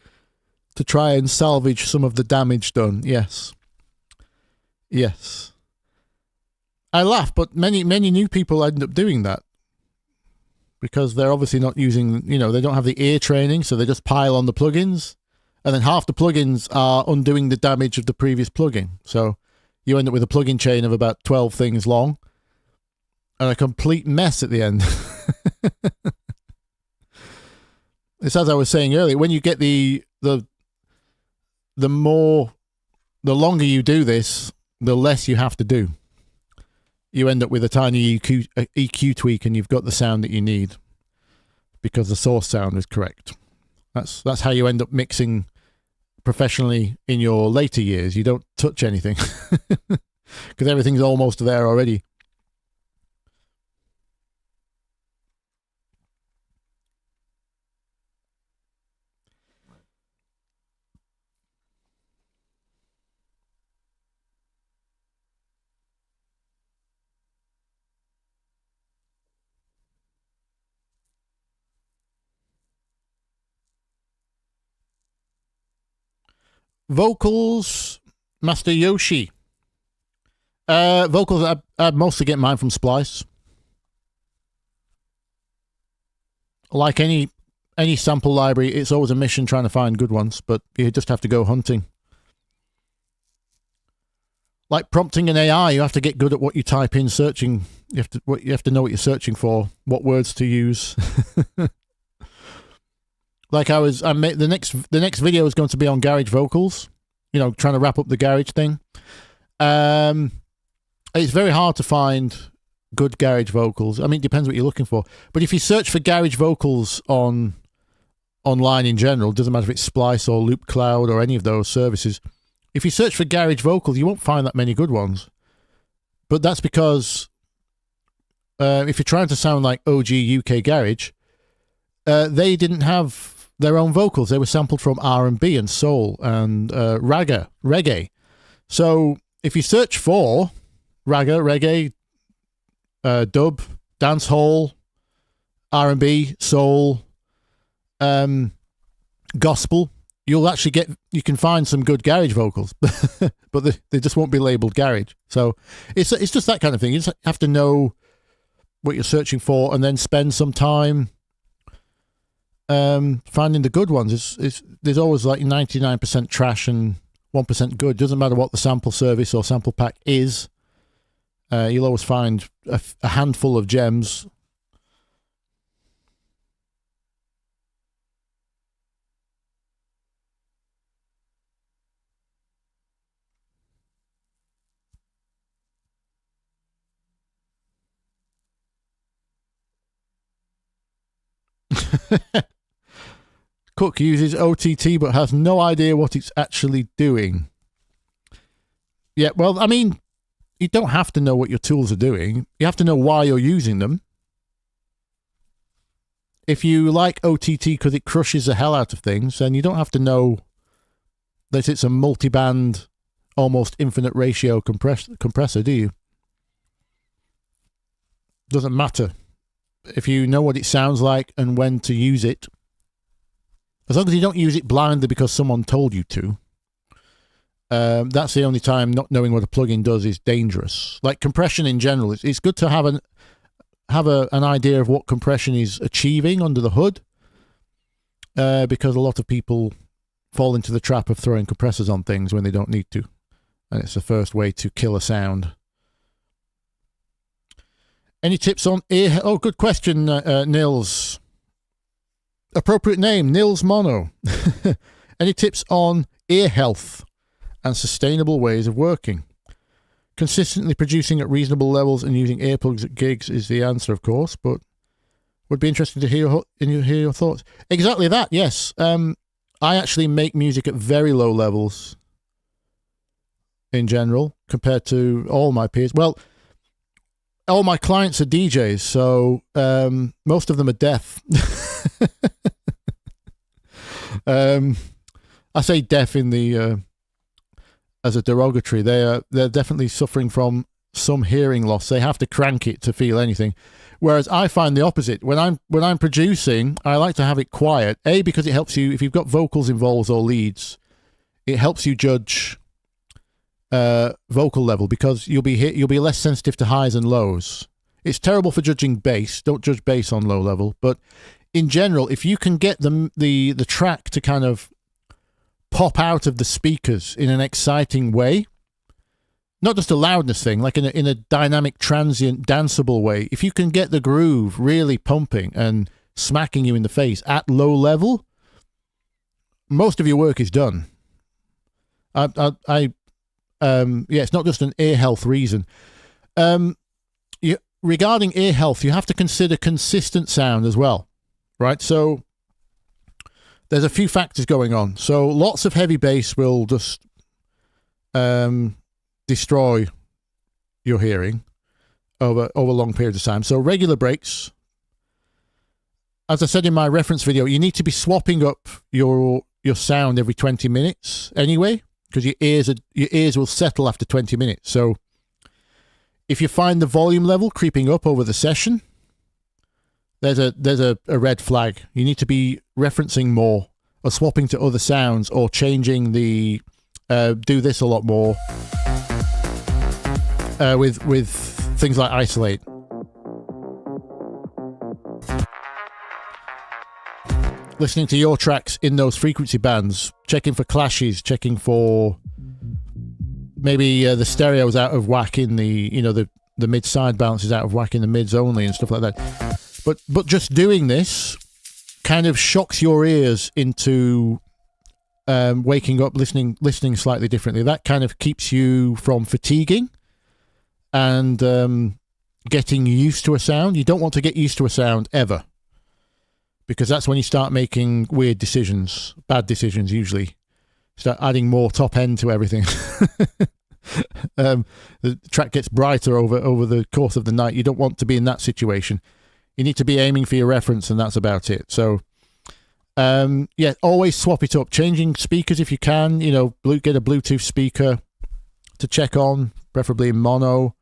to try and salvage some of the damage done. Yes. Yes. I laugh, but many new people end up doing that because they're obviously not using, they don't have the ear training, so they just pile on the plugins. And then half the plugins are undoing the damage of the previous plugin. So you end up with a plugin chain of about 12 things long and a complete mess at the end. It's as I was saying earlier, when you get the longer you do this, the less you have to do. You end up with a tiny EQ tweak and you've got the sound that you need because the source sound is correct. That's how you end up mixing professionally in your later years. You don't touch anything because everything's almost there already. Vocals, Master Yoshi. Vocals, I mostly get mine from Splice. Like any sample library, it's always a mission trying to find good ones, but you just have to go hunting. Like prompting an AI, you have to get good at what you type in, searching. You have to know what you're searching for, what words to use. Like I made the next video is going to be on garage vocals, trying to wrap up the garage thing. It's very hard to find good garage vocals. I mean, it depends what you're looking for. But if you search for garage vocals online in general, it doesn't matter if it's Splice or Loop Cloud or any of those services. If you search for garage vocals, you won't find that many good ones. But that's because if you're trying to sound like OG UK garage, they didn't have their own vocals. They were sampled from R&B and soul and reggae. So if you search for reggae, dub, dancehall, R&B, soul, gospel, you can find some good garage vocals, but they just won't be labeled garage. So it's just that kind of thing. You just have to know what you're searching for and then spend some time finding the good ones. There's always like 99% trash and 1% good. Doesn't matter what the sample service or sample pack is. You'll always find a handful of gems. Cook uses OTT but has no idea what it's actually doing. Yeah, well, I mean, you don't have to know what your tools are doing. You have to know why you're using them. If you like OTT because it crushes the hell out of things, then you don't have to know that it's a multi-band, almost infinite ratio compressor, do you? Doesn't matter. If you know what it sounds like and when to use it, as long as you don't use it blindly because someone told you to, that's the only time not knowing what a plugin does is dangerous. Like compression in general, it's good to have an idea of what compression is achieving under the hood, because a lot of people fall into the trap of throwing compressors on things when they don't need to, and it's the first way to kill a sound. Any tips on ear? Oh, good question, Nils. Appropriate name, Nils Mono. Any tips on ear health and sustainable ways of working? Consistently producing at reasonable levels and using earplugs at gigs is the answer, of course, but would be interesting to hear your thoughts. Exactly that, yes. I actually make music at very low levels in general compared to all my peers. Well, all my clients are DJs, so most of them are deaf. I say deaf in the as a derogatory. They're definitely suffering from some hearing loss. They have to crank it to feel anything. Whereas I find the opposite. When I'm producing, I like to have it quiet. A, because it helps you if you've got vocals involved or leads. It helps you judge vocal level because you'll be less sensitive to highs and lows. It's terrible for judging bass. Don't judge bass on low level. But in general, if you can get the track to kind of pop out of the speakers in an exciting way, not just a loudness thing, like in a dynamic, transient, danceable way, if you can get the groove really pumping and smacking you in the face at low level, most of your work is done. It's not just an ear health reason. Regarding ear health, you have to consider consistent sound as well, right? So there's a few factors going on. So lots of heavy bass will just destroy your hearing over long periods of time. So regular breaks, as I said in my reference video, you need to be swapping up your sound every 20 minutes anyway, because your ears will settle after 20 minutes. So if you find the volume level creeping up over the session, there's a red flag. You need to be referencing more or swapping to other sounds or changing the do this a lot more with things like isolate. Listening to your tracks in those frequency bands, checking for clashes, checking for maybe the stereo's out of whack in the mid side balance is out of whack in the mids only and stuff like that. But just doing this kind of shocks your ears into waking up, listening slightly differently. That kind of keeps you from fatiguing and getting used to a sound. You don't want to get used to a sound ever, because that's when you start making weird decisions, bad decisions usually. Start adding more top end to everything. The track gets brighter over the course of the night. You don't want to be in that situation. You need to be aiming for your reference, and that's about it. So, always swap it up. Changing speakers if you can. Get a Bluetooth speaker to check on, preferably in mono.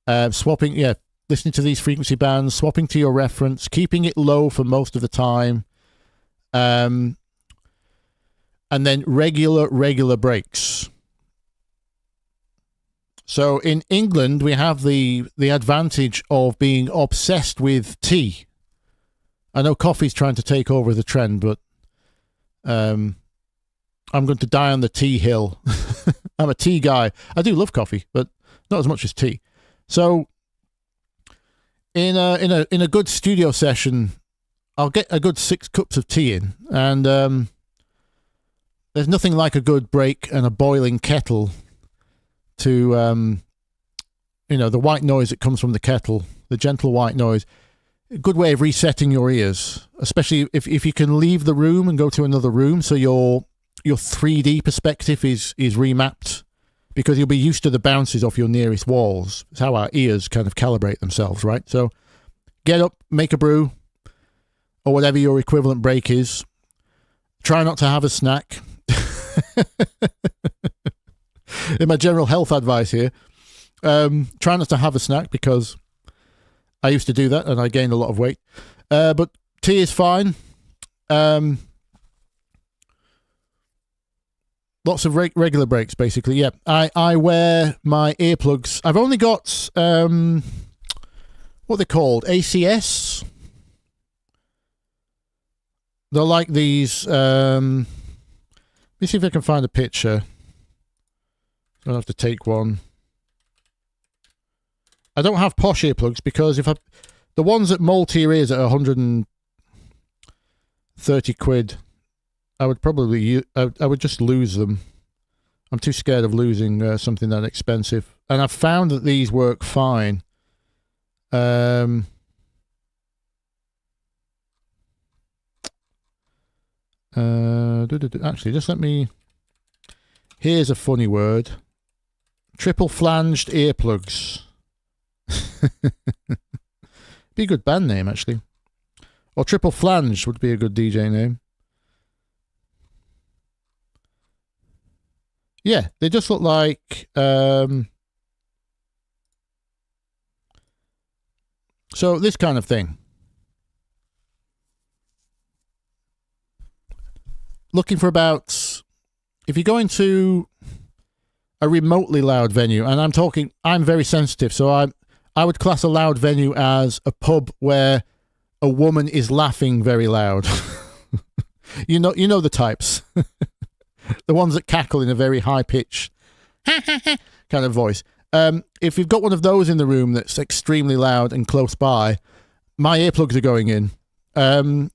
Listening to these frequency bands, swapping to your reference, keeping it low for most of the time, and then regular breaks. So in England, we have the advantage of being obsessed with tea. I know coffee's trying to take over the trend, but I'm going to die on the tea hill. I'm a tea guy. I do love coffee, but not as much as tea. So in a good studio session, I'll get a good 6 cups of tea in, and there's nothing like a good break and a boiling kettle to the white noise that comes from the kettle, the gentle white noise. A good way of resetting your ears, especially if you can leave the room and go to another room, so your 3D perspective is remapped, because you'll be used to the bounces off your nearest walls. It's how our ears kind of calibrate themselves, right? So get up, make a brew, or whatever your equivalent break is. Try not to have a snack. In my general health advice here, try not to have a snack, because I used to do that and I gained a lot of weight. But tea is fine. Lots of regular breaks, basically. Yeah, I wear my earplugs. I've only got what they're called, ACS. They're like these. Let me see if I can find a picture. I'll have to take one. I don't have posh earplugs, because the ones that mold to your ears at 130 quid, I would probably I would just lose them. I'm too scared of losing something that expensive, and I've found that these work fine. Actually, just let me. Here's a funny word: triple flanged earplugs. Be a good band name, actually. Or Triple Flange would be a good DJ name. Yeah, they just look like... so this kind of thing. Looking for about... If you go into a remotely loud venue, and I'm very sensitive, so I would class a loud venue as a pub where a woman is laughing very loud. you know the types. The ones that cackle in a very high pitch kind of voice. If you've got one of those in the room that's extremely loud and close by, my earplugs are going in.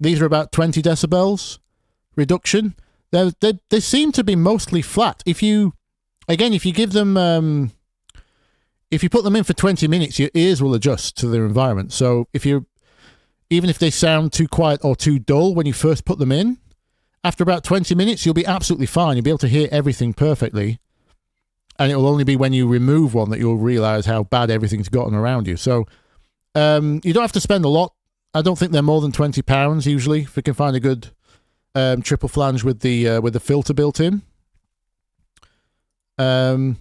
These are about 20 decibels reduction. They seem to be mostly flat. If you give them, if you put them in for 20 minutes, your ears will adjust to their environment. So even if they sound too quiet or too dull when you first put them in, after about 20 minutes, you'll be absolutely fine. You'll be able to hear everything perfectly. And it will only be when you remove one that you'll realize how bad everything's gotten around you. So you don't have to spend a lot. I don't think they're more than £20 usually if you can find a good triple flange with the filter built in. Like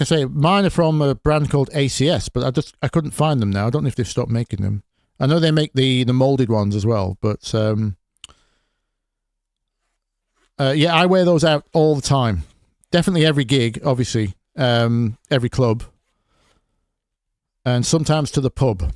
I say, mine are from a brand called ACS, but I couldn't find them now. I don't know if they've stopped making them. I know they make the molded ones as well, but yeah, I wear those out all the time. Definitely every gig, obviously, every club, and sometimes to the pub.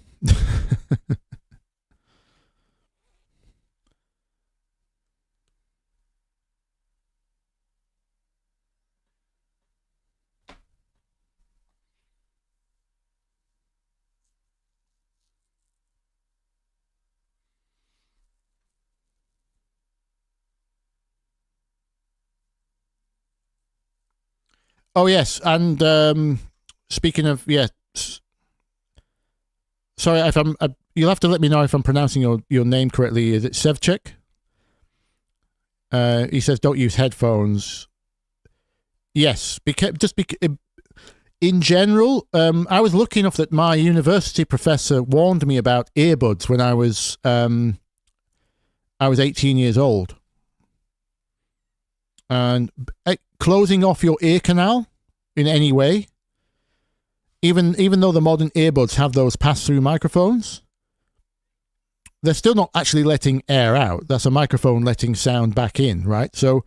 Oh yes, and speaking of sorry if you'll have to let me know if I'm pronouncing your name correctly. Is it Sevchik? He says don't use headphones. Yes, in general, I was lucky enough that my university professor warned me about earbuds when I was 18 years old. And closing off your ear canal in any way, even though the modern earbuds have those pass-through microphones, they're still not actually letting air out. That's a microphone letting sound back in, right? So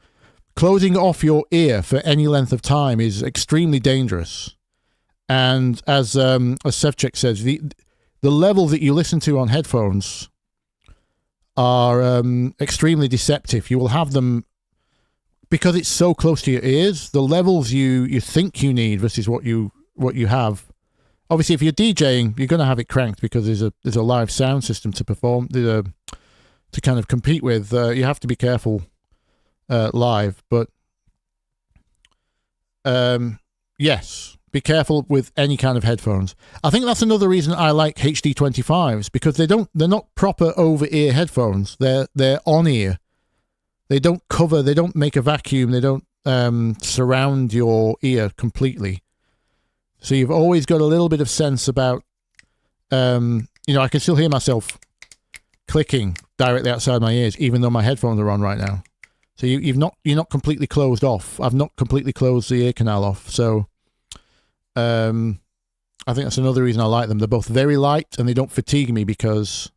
closing off your ear for any length of time is extremely dangerous. And as Sevchik says, the level that you listen to on headphones are extremely deceptive. You will have them, because it's so close to your ears, the levels you think you need versus what you have. Obviously, if you're DJing, you're going to have it cranked because there's a live sound system to perform, to kind of compete with. You have to be careful live, but yes, be careful with any kind of headphones. I think that's another reason I like HD25s, because they're not proper over-ear headphones. They're on-ear. They don't cover, they don't make a vacuum, they don't surround your ear completely. So you've always got a little bit of sense about, I can still hear myself clicking directly outside my ears, even though my headphones are on right now. So you're not completely closed off. I've not completely closed the ear canal off. So I think that's another reason I like them. They're both very light and they don't fatigue me because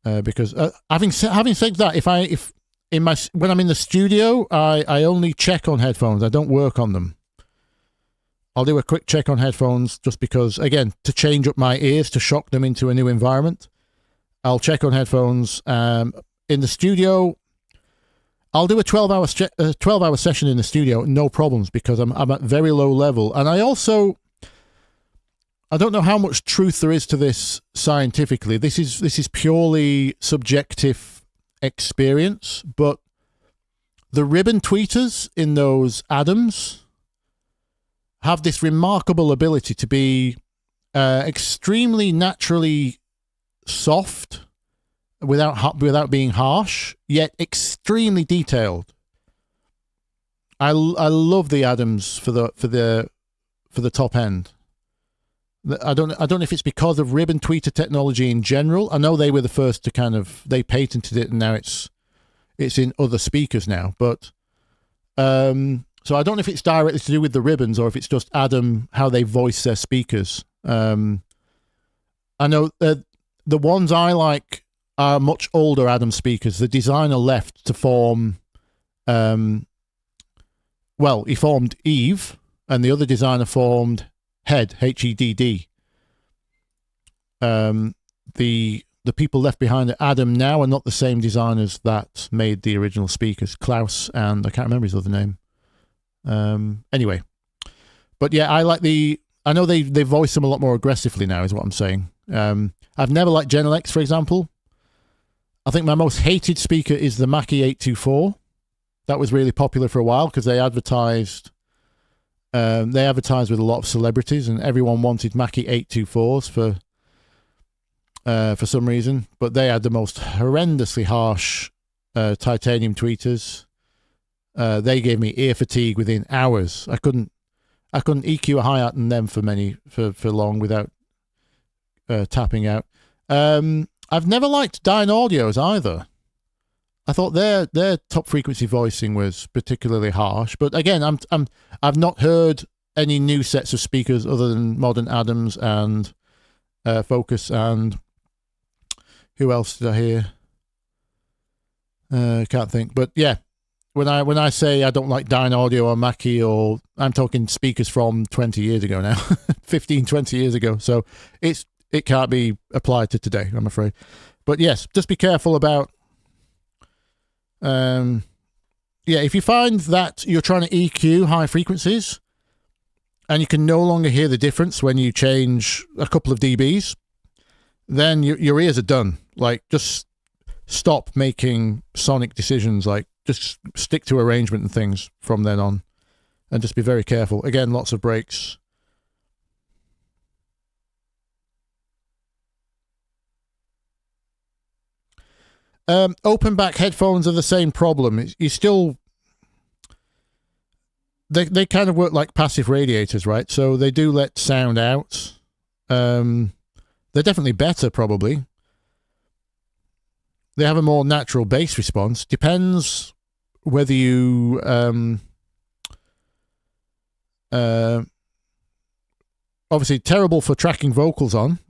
having said that, when I'm in the studio, I only check on headphones. I don't work on them. I'll do a quick check on headphones just because, again, to change up my ears, to shock them into a new environment. I'll check on headphones. In the studio, I'll do a 12-hour session in the studio, no problems, because I'm at very low level. And I don't know how much truth there is to this scientifically. This is purely subjective experience, but the ribbon tweeters in those Adams have this remarkable ability to be extremely naturally soft without being harsh, yet extremely detailed. I love the Adams for the top end. I don't know if it's because of ribbon tweeter technology in general. I know they were the first to they patented it, and now it's in other speakers now. But so I don't know if it's directly to do with the ribbons or if it's just Adam, how they voice their speakers. I know the ones I like are much older Adam speakers. The designer left to form, he formed Eve, and the other designer formed Head, H-E-D-D. The people left behind at Adam now are not the same designers that made the original speakers, Klaus, and I can't remember his other name. Anyway, but yeah, I know they voice them a lot more aggressively now, is what I'm saying. I've never liked Genelex, for example. I think my most hated speaker is the Mackie 824. That was really popular for a while because they advertised with a lot of celebrities, and everyone wanted Mackie 824s for some reason. But they had the most horrendously harsh titanium tweeters. They gave me ear fatigue within hours. I couldn't EQ a hi-hat in them for long without tapping out. I've never liked Dyne Audios either. I thought their top frequency voicing was particularly harsh, but again, I've not heard any new sets of speakers other than Modern Adams and Focus, and who else did I hear? Can't think, but yeah. When I say I don't like Dyne Audio or Mackie, or I'm talking speakers from 20 years ago now, 15, 20 years ago. So it can't be applied to today, I'm afraid. But yes, just be careful about, if you find that you're trying to EQ high frequencies and you can no longer hear the difference when you change a couple of dBs, then your ears are done. Like, just stop making sonic decisions. Like, just stick to arrangement and things from then on, and just be very careful. Again, lots of breaks. Open back headphones are the same problem. You still, they kind of work like passive radiators, right? So they do let sound out. They're definitely better, probably. They have a more natural bass response. Depends whether you obviously terrible for tracking vocals on.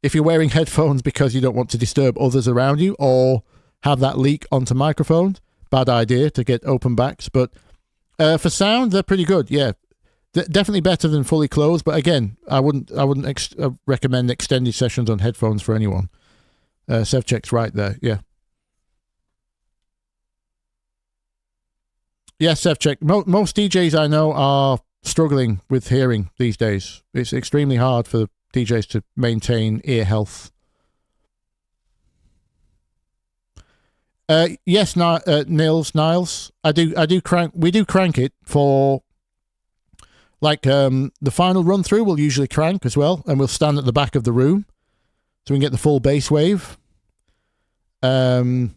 If you're wearing headphones because you don't want to disturb others around you or have that leak onto microphones, bad idea to get open backs. But for sound, they're pretty good. Yeah, definitely better than fully closed. But again, I wouldn't recommend extended sessions on headphones for anyone. Sevchek's right there. Yeah. Yes, Sevchek. Most DJs I know are struggling with hearing these days. It's extremely hard for DJs to maintain ear health. Yes, Niles. We do crank it for, like, the final run through. We'll usually crank as well, and we'll stand at the back of the room so we can get the full bass wave. And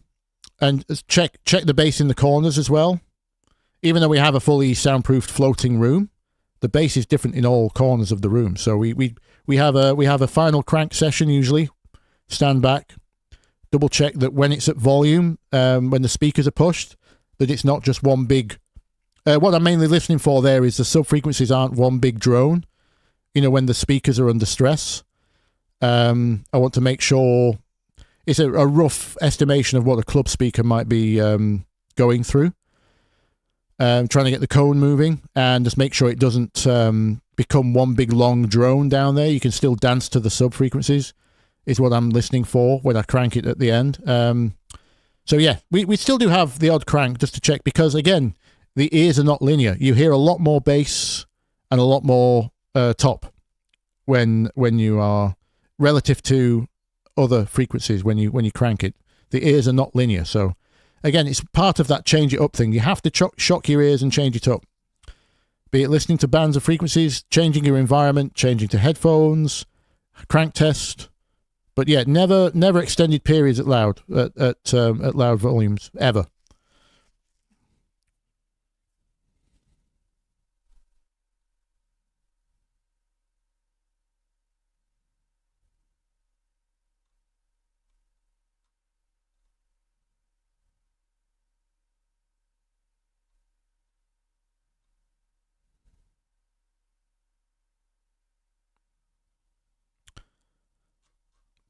check the bass in the corners as well. Even though we have a fully soundproofed floating room, the bass is different in all corners of the room. So we have a final crank session usually. Stand back, double check that when it's at volume, when the speakers are pushed, that it's not just one big. What I'm mainly listening for there is the sub frequencies aren't one big drone. You know, when the speakers are under stress. I want to make sure it's a rough estimation of what a club speaker might be going through. Trying to get the cone moving and just make sure it doesn't become one big long drone down there. You can still dance to the sub frequencies is what I'm listening for when I crank it at the end. So yeah, we still do have the odd crank just to check, because again, the ears are not linear. You hear a lot more bass and a lot more top when you are relative to other frequencies when you crank it. The ears are not linear, so again, it's part of that change it up thing. You have to shock your ears and change it up. Be it listening to bands of frequencies, changing your environment, changing to headphones, crank test. But yeah, never extended periods at loud volumes ever.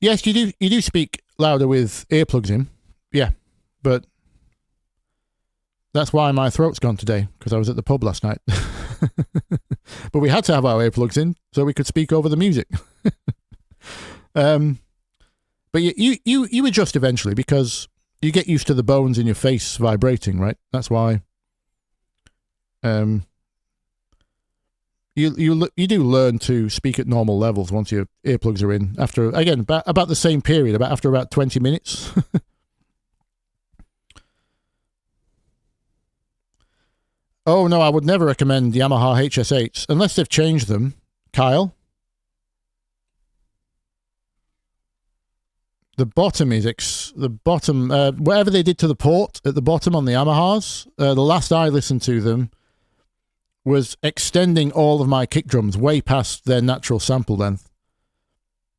Yes, you do speak louder with earplugs in. Yeah, but that's why my throat's gone today, because I was at the pub last night. But we had to have our earplugs in so we could speak over the music. But you adjust eventually because you get used to the bones in your face vibrating, right? That's why you do learn to speak at normal levels once your earplugs are in. After, again, about the same period, after about 20 minutes. Oh no, I would never recommend Yamaha HS8s unless they've changed them. Kyle? The bottom is whatever they did to the port at the bottom on the Yamahas, the last I listened to them was extending all of my kick drums way past their natural sample length.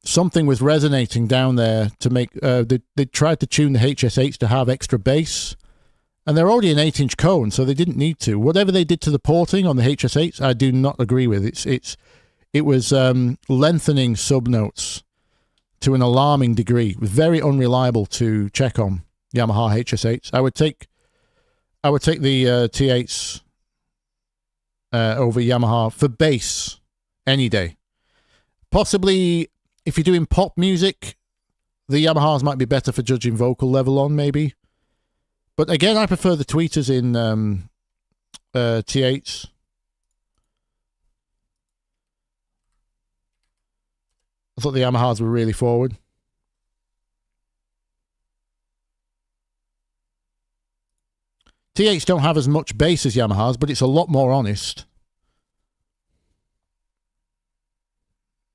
Something was resonating down there to make, they tried to tune the HS8s to have extra bass, and they're already an 8-inch cone, so they didn't need to. Whatever they did to the porting on the HS8s, I do not agree with. It was lengthening subnotes to an alarming degree. It was very unreliable to check on Yamaha HS8s. I would take the T8s over Yamaha for bass any day. Possibly, if you're doing pop music, the Yamahas might be better for judging vocal level on, maybe. But again, I prefer the tweeters in T8s. I thought the Yamahas were really forward. T8s don't have as much bass as Yamahas, but it's a lot more honest.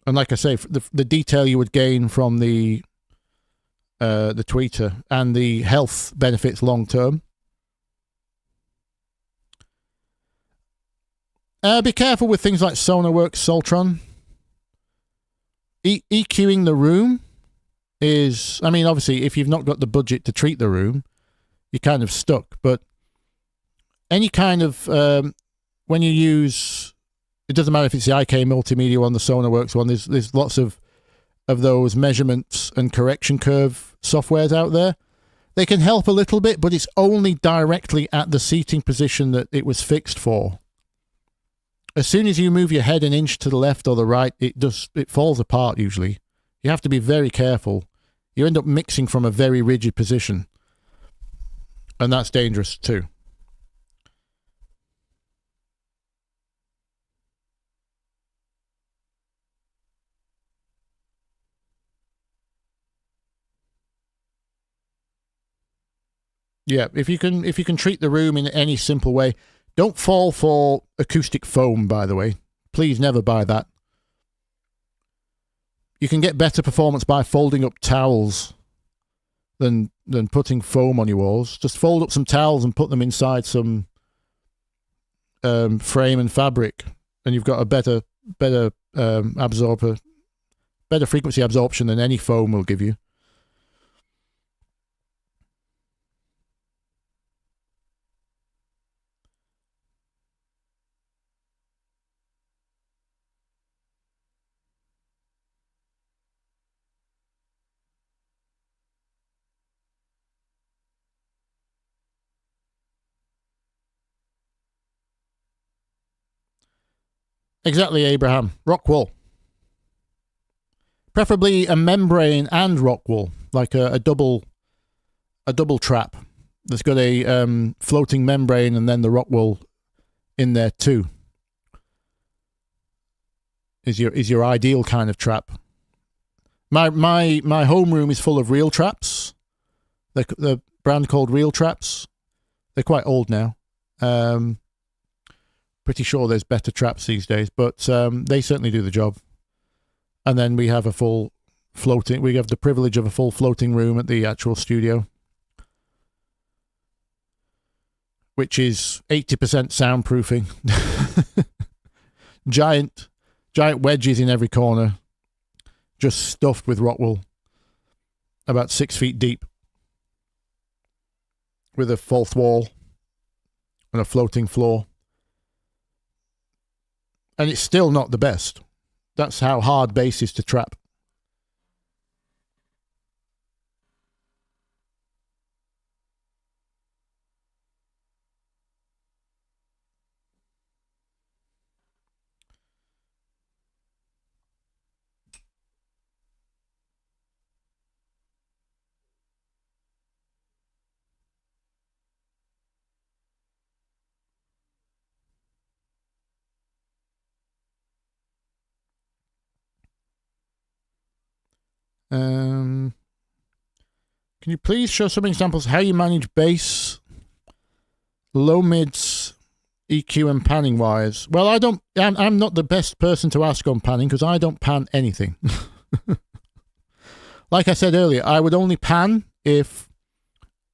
And like I say, the detail you would gain from the tweeter and the health benefits long term. Be careful with things like Sonarworks Soltron. EQing the room is, I mean, obviously, if you've not got the budget to treat the room, you're kind of stuck. But any kind of, when you use, it doesn't matter if it's the IK Multimedia one, the Sonarworks one, there's lots of those measurements and correction curve softwares out there. They can help a little bit, but it's only directly at the seating position that it was fixed for. As soon as you move your head an inch to the left or the right, it falls apart usually. You have to be very careful. You end up mixing from a very rigid position. And that's dangerous too. Yeah, if you can treat the room in any simple way. Don't fall for acoustic foam, by the way. Please never buy that. You can get better performance by folding up towels than putting foam on your walls. Just fold up some towels and put them inside some frame and fabric, and you've got a better absorber, better frequency absorption than any foam will give you. Exactly, Abraham. Rock wool. Preferably a membrane and rock wool, like a double trap that's got a floating membrane and then the rock wool in there too. Is your ideal kind of trap. My homeroom is full of reel traps. The brand called Reel Traps. They're quite old now. Pretty sure there's better traps these days, but they certainly do the job. And then we have a full floating. We have the privilege of a full floating room at the actual studio, which is 80% soundproofing. giant wedges in every corner, just stuffed with rock wool, about 6 feet deep, with a false wall and a floating floor. And it's still not the best. That's how hard bass is to trap. Can you please show some examples how you manage bass, low mids, EQ and panning wise? Well, I'm not the best person to ask on panning because I don't pan anything. Like I said earlier, I would only pan if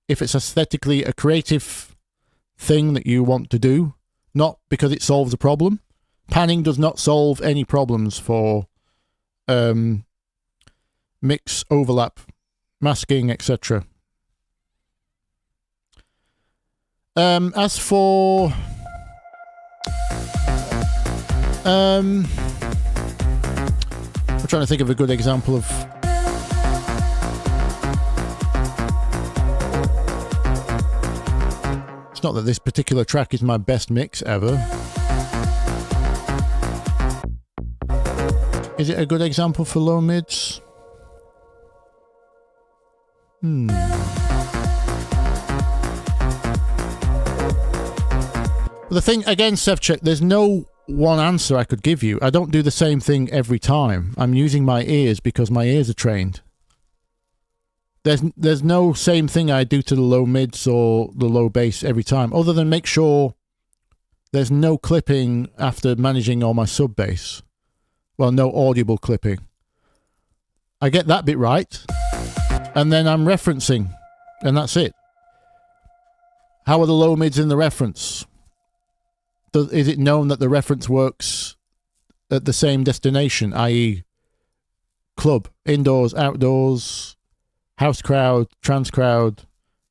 it's aesthetically a creative thing that you want to do, not because it solves a problem. Panning does not solve any problems for mix, overlap, masking, etc. As for I'm trying to think of a good example of it's not that this particular track is my best mix ever. Is it a good example for low mids? The thing, again, Sevchek, there's no one answer I could give you. I don't do the same thing every time. I'm using my ears because my ears are trained. There's no same thing I do to the low mids or the low bass every time, other than make sure there's no clipping after managing all my sub bass. Well, no audible clipping. I get that bit right, and then I'm referencing, and that's it. How are the low mids in the reference? Is it known that the reference works at the same destination, i.e. club, indoors, outdoors, house crowd, trance crowd,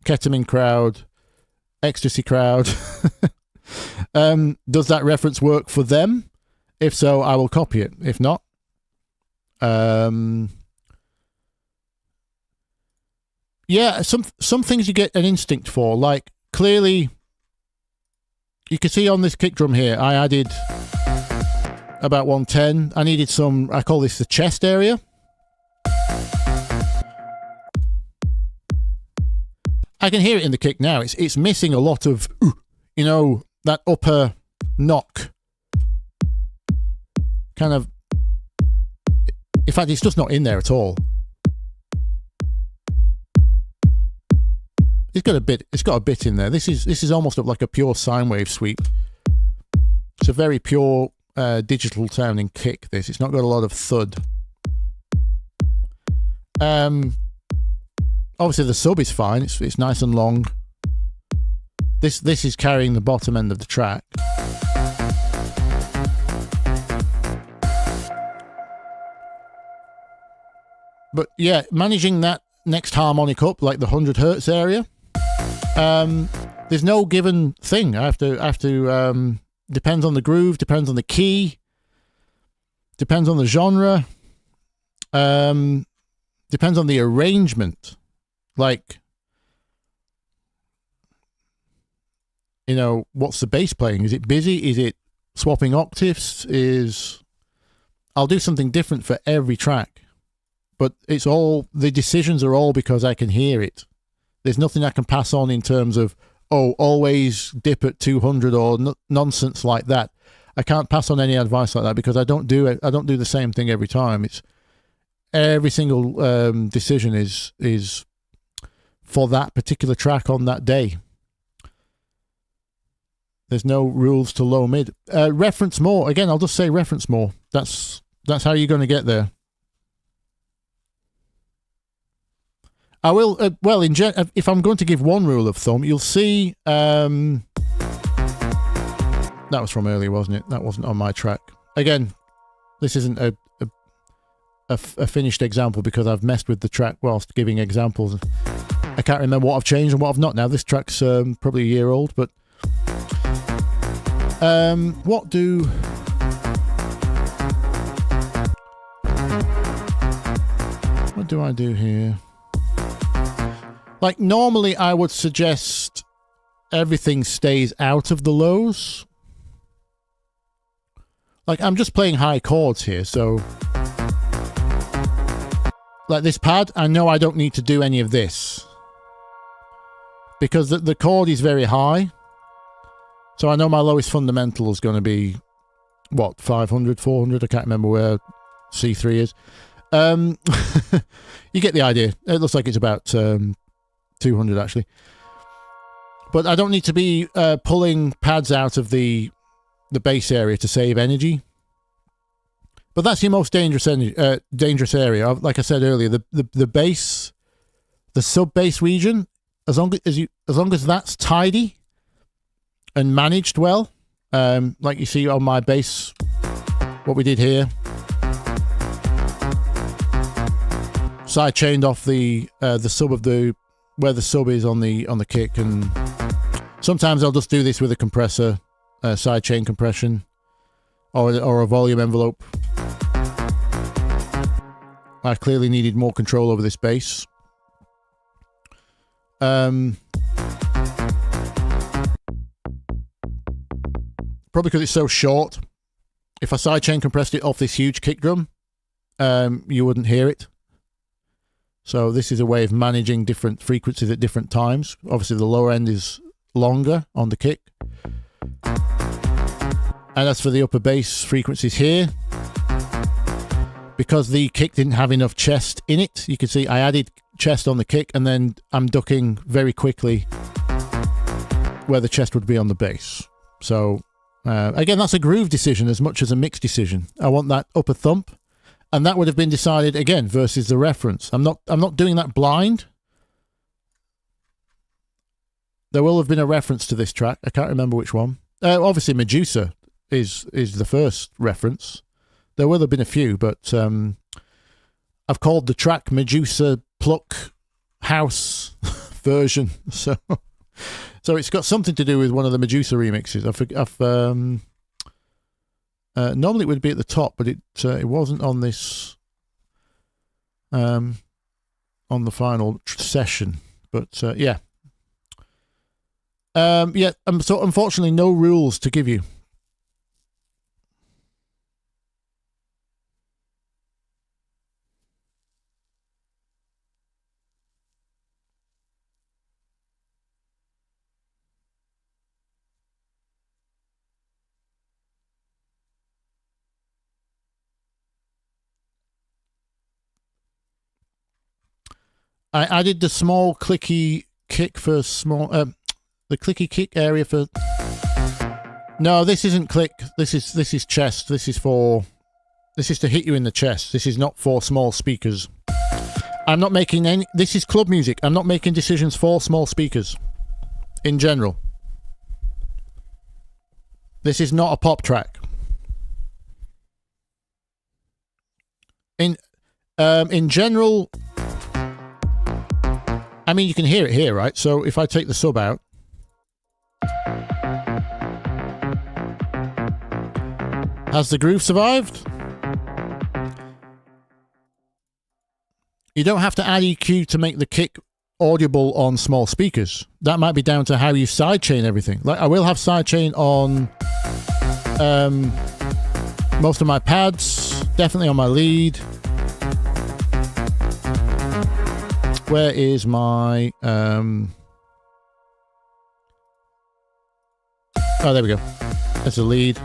ketamine crowd, ecstasy crowd? Does that reference work for them? If so, I will copy it. If not, yeah, some things you get an instinct for. Like, clearly, you can see on this kick drum here, I added about 110. I needed some, I call this the chest area. I can hear it in the kick now. It's missing a lot of, you know, that upper knock. Kind of, in fact, it's just not in there at all. It's got a bit in there. This is almost like a pure sine wave sweep. It's a very pure digital sounding kick. It's not got a lot of thud. Obviously the sub is fine. It's nice and long. This is carrying the bottom end of the track. But yeah, managing that next harmonic up, like the 100 hertz area, there's no given thing. I have to depends on the groove, depends on the key, depends on the genre, depends on the arrangement. Like, you know, what's the bass playing? Is it busy? Is it swapping octaves? I'll do something different for every track. But it's all, the decisions are all because I can hear it. There's nothing I can pass on in terms of, oh, always dip at 200 or nonsense like that. I can't pass on any advice like that because I don't do it. I don't do the same thing every time. It's every single decision is for that particular track on that day. There's no rules to low mid. Reference more. Again, I'll just say reference more. That's how you're going to get there. I will, well, if I'm going to give one rule of thumb, you'll see, that was from earlier, wasn't it? That wasn't on my track. Again, this isn't a finished example because I've messed with the track whilst giving examples. I can't remember what I've changed and what I've not now. This track's probably a year old, but what do I do here? Like, normally I would suggest everything stays out of the lows. Like, I'm just playing high chords here, so like this pad, I know I don't need to do any of this because the chord is very high. So I know my lowest fundamental is going to be, what, 500, 400? I can't remember where C3 is. You get the idea. It looks like it's about 200 actually. But I don't need to be pulling pads out of the bass area to save energy. But that's your most dangerous area. Like I said earlier, the bass, the sub bass region, as long as that's tidy and managed well, like you see on my bass, what we did here. Side chained off the sub of where the sub is on the kick, and sometimes I'll just do this with a compressor, side chain compression, or a volume envelope. I clearly needed more control over this bass. Probably because it's so short. If I sidechain compressed it off this huge kick drum, you wouldn't hear it. So this is a way of managing different frequencies at different times. Obviously the lower end is longer on the kick. And as for the upper bass frequencies here, because the kick didn't have enough chest in it, you can see I added chest on the kick, and then I'm ducking very quickly where the chest would be on the bass. So again, that's a groove decision as much as a mix decision. I want that upper thump, and that would have been decided again versus the reference. I'm not doing that blind. There will have been a reference to this track. I can't remember which one. Obviously Medusa is the first reference. There will have been a few, but I've called the track Medusa Pluck House version. So it's got something to do with one of the Medusa remixes. Normally it would be at the top, but it wasn't on this on the final session. But yeah. So unfortunately no rules to give you. I added the small clicky kick for the clicky kick area for. No, this isn't click. This is chest. This is to hit you in the chest. This is not for small speakers. I'm not making any. This is club music. I'm not making decisions for small speakers. In general, this is not a pop track. In general. I mean, you can hear it here, right? So if I take the sub out, has the groove survived? You don't have to add EQ to make the kick audible on small speakers. That might be down to how you sidechain everything. Like I will have sidechain on most of my pads, definitely on my lead. Where is my oh, there we go. That's the lead.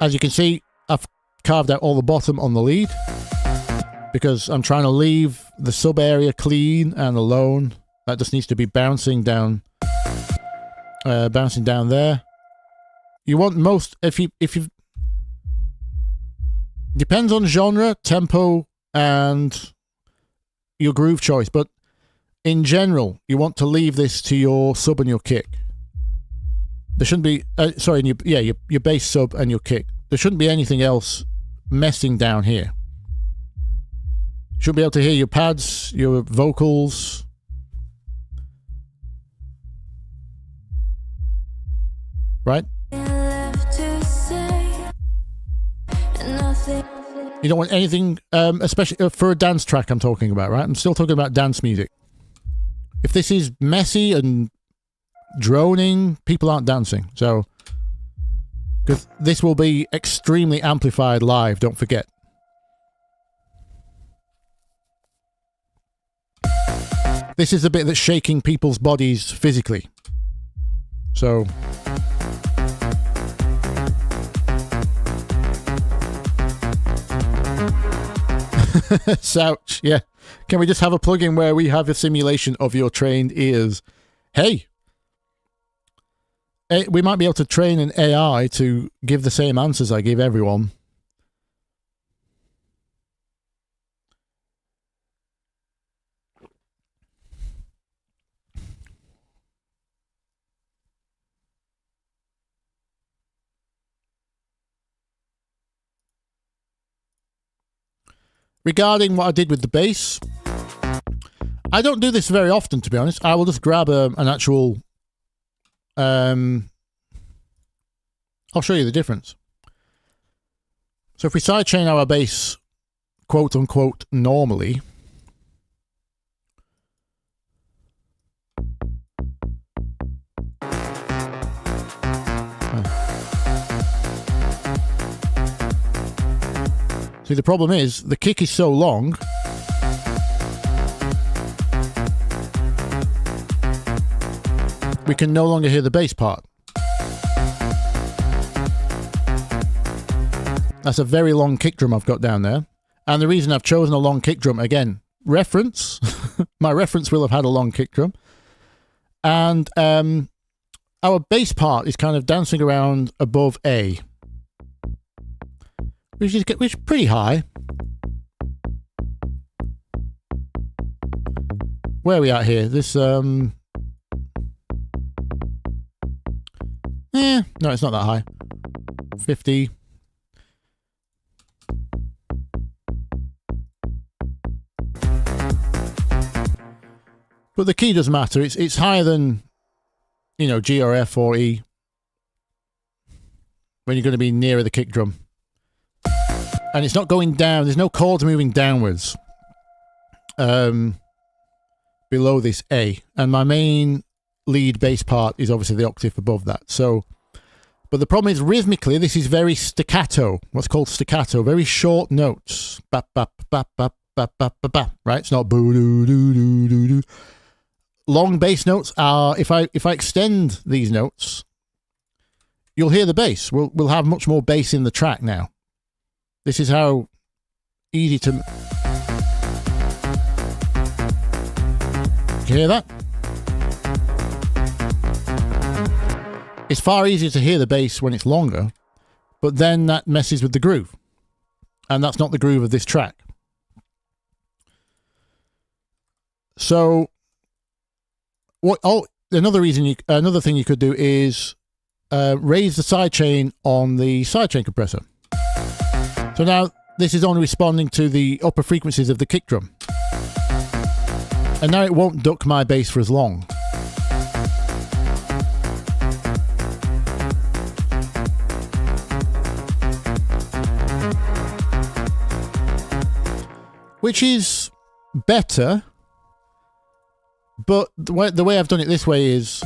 As you can see, I've carved out all the bottom on the lead because I'm trying to leave the sub area clean and alone. That just needs to be bouncing down there. You want most if you depends on genre, tempo, and your groove choice. But in general, you want to leave this to your sub and your kick. There shouldn't be, your bass sub and your kick. There shouldn't be anything else messing down here. You should be able to hear your pads, your vocals. Right? You don't want anything, especially for a dance track I'm talking about, right? I'm still talking about dance music. If this is messy and droning, people aren't dancing. So, because this will be extremely amplified live, don't forget. This is the bit that's shaking people's bodies physically. So, Souch, yeah. Can we just have a plugin where we have a simulation of your trained ears? Hey, we might be able to train an AI to give the same answers I give everyone. Regarding what I did with the bass, I don't do this very often, to be honest. I will just grab an actual... I'll show you the difference. So if we sidechain our bass, quote unquote, normally... See, the problem is, the kick is so long, we can no longer hear the bass part. That's a very long kick drum I've got down there. And the reason I've chosen a long kick drum, again, reference, my reference will have had a long kick drum. And our bass part is kind of dancing around above A. Which is pretty high. Where are we at here? This, no, it's not that high. 50. But the key doesn't matter. It's higher than, you know, G or F or E. When you're going to be nearer the kick drum. And it's not going down. There's no chords moving downwards below this A. And my main lead bass part is obviously the octave above that. So, but the problem is rhythmically, this is very staccato. What's called staccato. Very short notes. Bap, bap, bap, bap, bap, bap, bap, bap. Right? It's not boo doo doo doo doo doo. Long bass notes are, if I extend these notes, you'll hear the bass. We'll have much more bass in the track now. This is how easy to... Can you hear that? It's far easier to hear the bass when it's longer, but then that messes with the groove. And that's not the groove of this track. So, another thing you could do is raise the sidechain on the sidechain compressor. So now this is only responding to the upper frequencies of the kick drum. And now it won't duck my bass for as long. Which is better, but the way I've done it this way is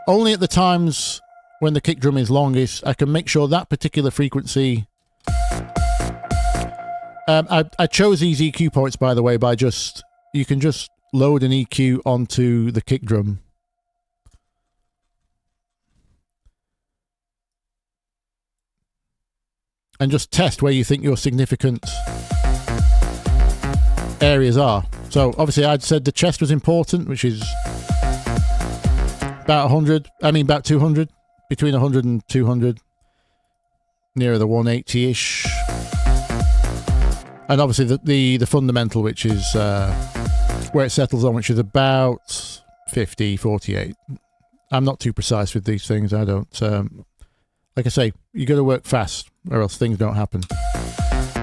only at the times when the kick drum is longest, I can make sure that particular frequency... I chose these EQ points, by the way, by you can just load an EQ onto the kick drum. And just test where you think your significant areas are. So obviously I'd said the chest was important, which is about 200, between 100 and 200, nearer the 180-ish. And obviously the fundamental, which is where it settles on, which is about 50, 48. I'm not too precise with these things. I don't... like I say, you got to work fast, or else things don't happen.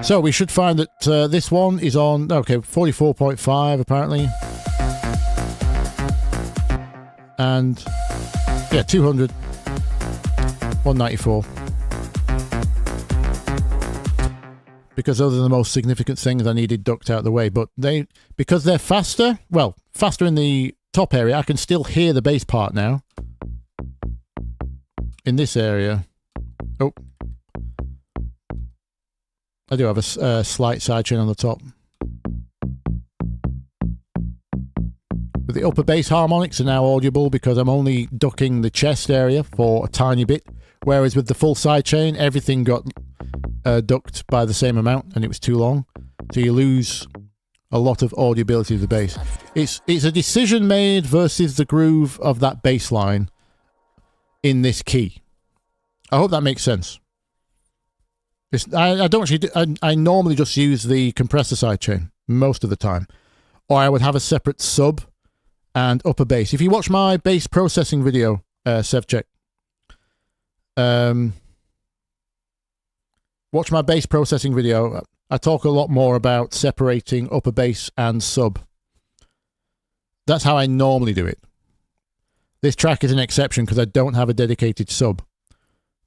So we should find that this one is on... Okay, 44.5, apparently. And... yeah, 200. 194. Because those are the most significant things I needed ducked out of the way. But because they're faster, well, faster in the top area, I can still hear the bass part now. In this area. Oh. I do have a slight sidechain on the top. But the upper bass harmonics are now audible because I'm only ducking the chest area for a tiny bit. Whereas with the full sidechain, everything got ducked by the same amount and it was too long. So you lose a lot of audibility of the bass. It's a decision made versus the groove of that bass line in this key. I hope that makes sense. I don't actually do, I normally just use the compressor sidechain most of the time, or I would have a separate sub and upper bass. If you watch my bass processing video, Sevchek, watch my bass processing video. I talk a lot more about separating upper bass and sub. That's how I normally do it. This track is an exception because I don't have a dedicated sub.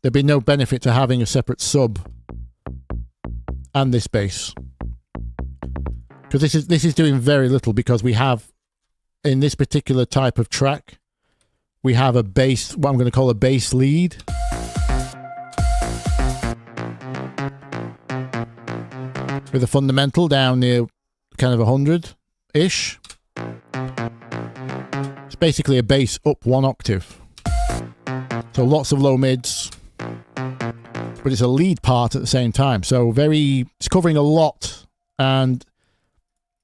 There'd be no benefit to having a separate sub and this bass, because this is doing very little, because we have, in this particular type of track, we have a bass, what I'm going to call a bass lead. With a fundamental down near kind of 100-ish. It's basically a bass up 1 octave. So lots of low mids, but it's a lead part at the same time. So it's covering a lot, and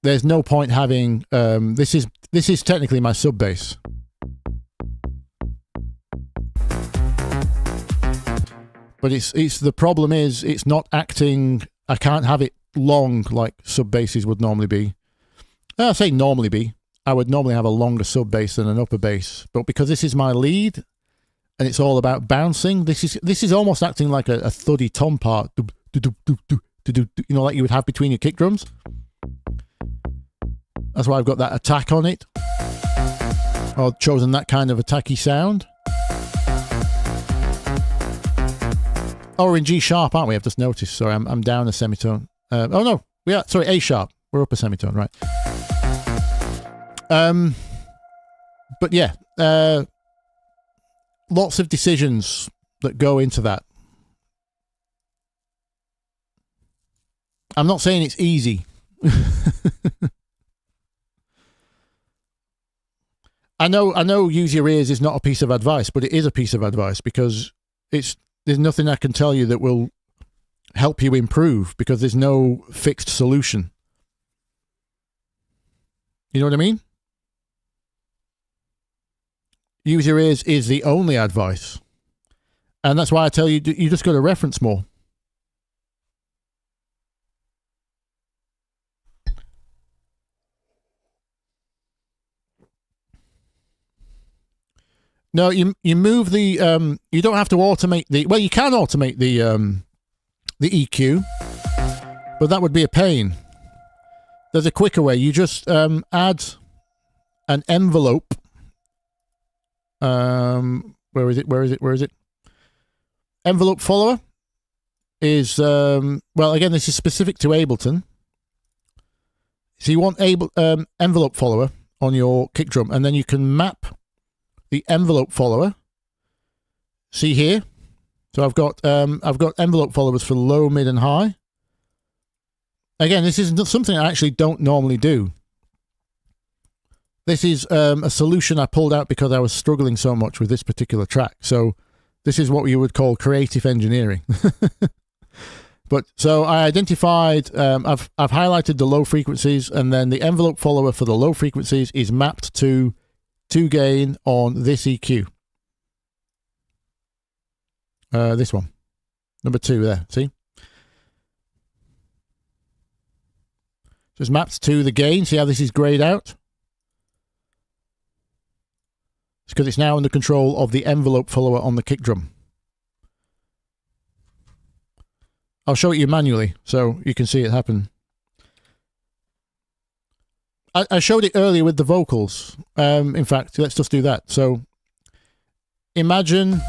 there's no point having, this is technically my sub bass. But the problem is it's not acting, I can't have it long like sub basses would normally be. I say normally be. I would normally have a longer sub bass than an upper bass, but because this is my lead and it's all about bouncing, this is almost acting like a thuddy tom part, you know, like you would have between your kick drums. That's why I've got that attack on it, or chosen that kind of attacky sound. Oh, we're in G sharp, aren't we? I've just noticed. Sorry, I'm down a semitone. Oh no, sorry, A sharp. We're up a semitone, right? But yeah, lots of decisions that go into that. I'm not saying it's easy. I know use your ears is not a piece of advice, but it is a piece of advice, because there's nothing I can tell you that will help you improve, because there's no fixed solution. You know what I mean? Use your ears is the only advice. And that's why I tell you, you just got to reference more. No, you move the you don't have to automate you can automate the EQ, but that would be a pain. There's a quicker way. You just add an envelope. Where is it? Envelope follower is well, again, this is specific to Ableton. So you want envelope follower on your kick drum, and then you can map the envelope follower. See here? So I've got envelope followers for low, mid, and high. Again, this is something I actually don't normally do. This is a solution I pulled out because I was struggling so much with this particular track. So this is what you would call creative engineering. But so I identified, I've highlighted the low frequencies, and then the envelope follower for the low frequencies is mapped to gain on this EQ. This one. Number 2 there, see? So it's mapped to the gain. See how this is grayed out? It's because it's now under control of the envelope follower on the kick drum. I'll show it you manually so you can see it happen. I showed it earlier with the vocals. In fact, let's just do that. So imagine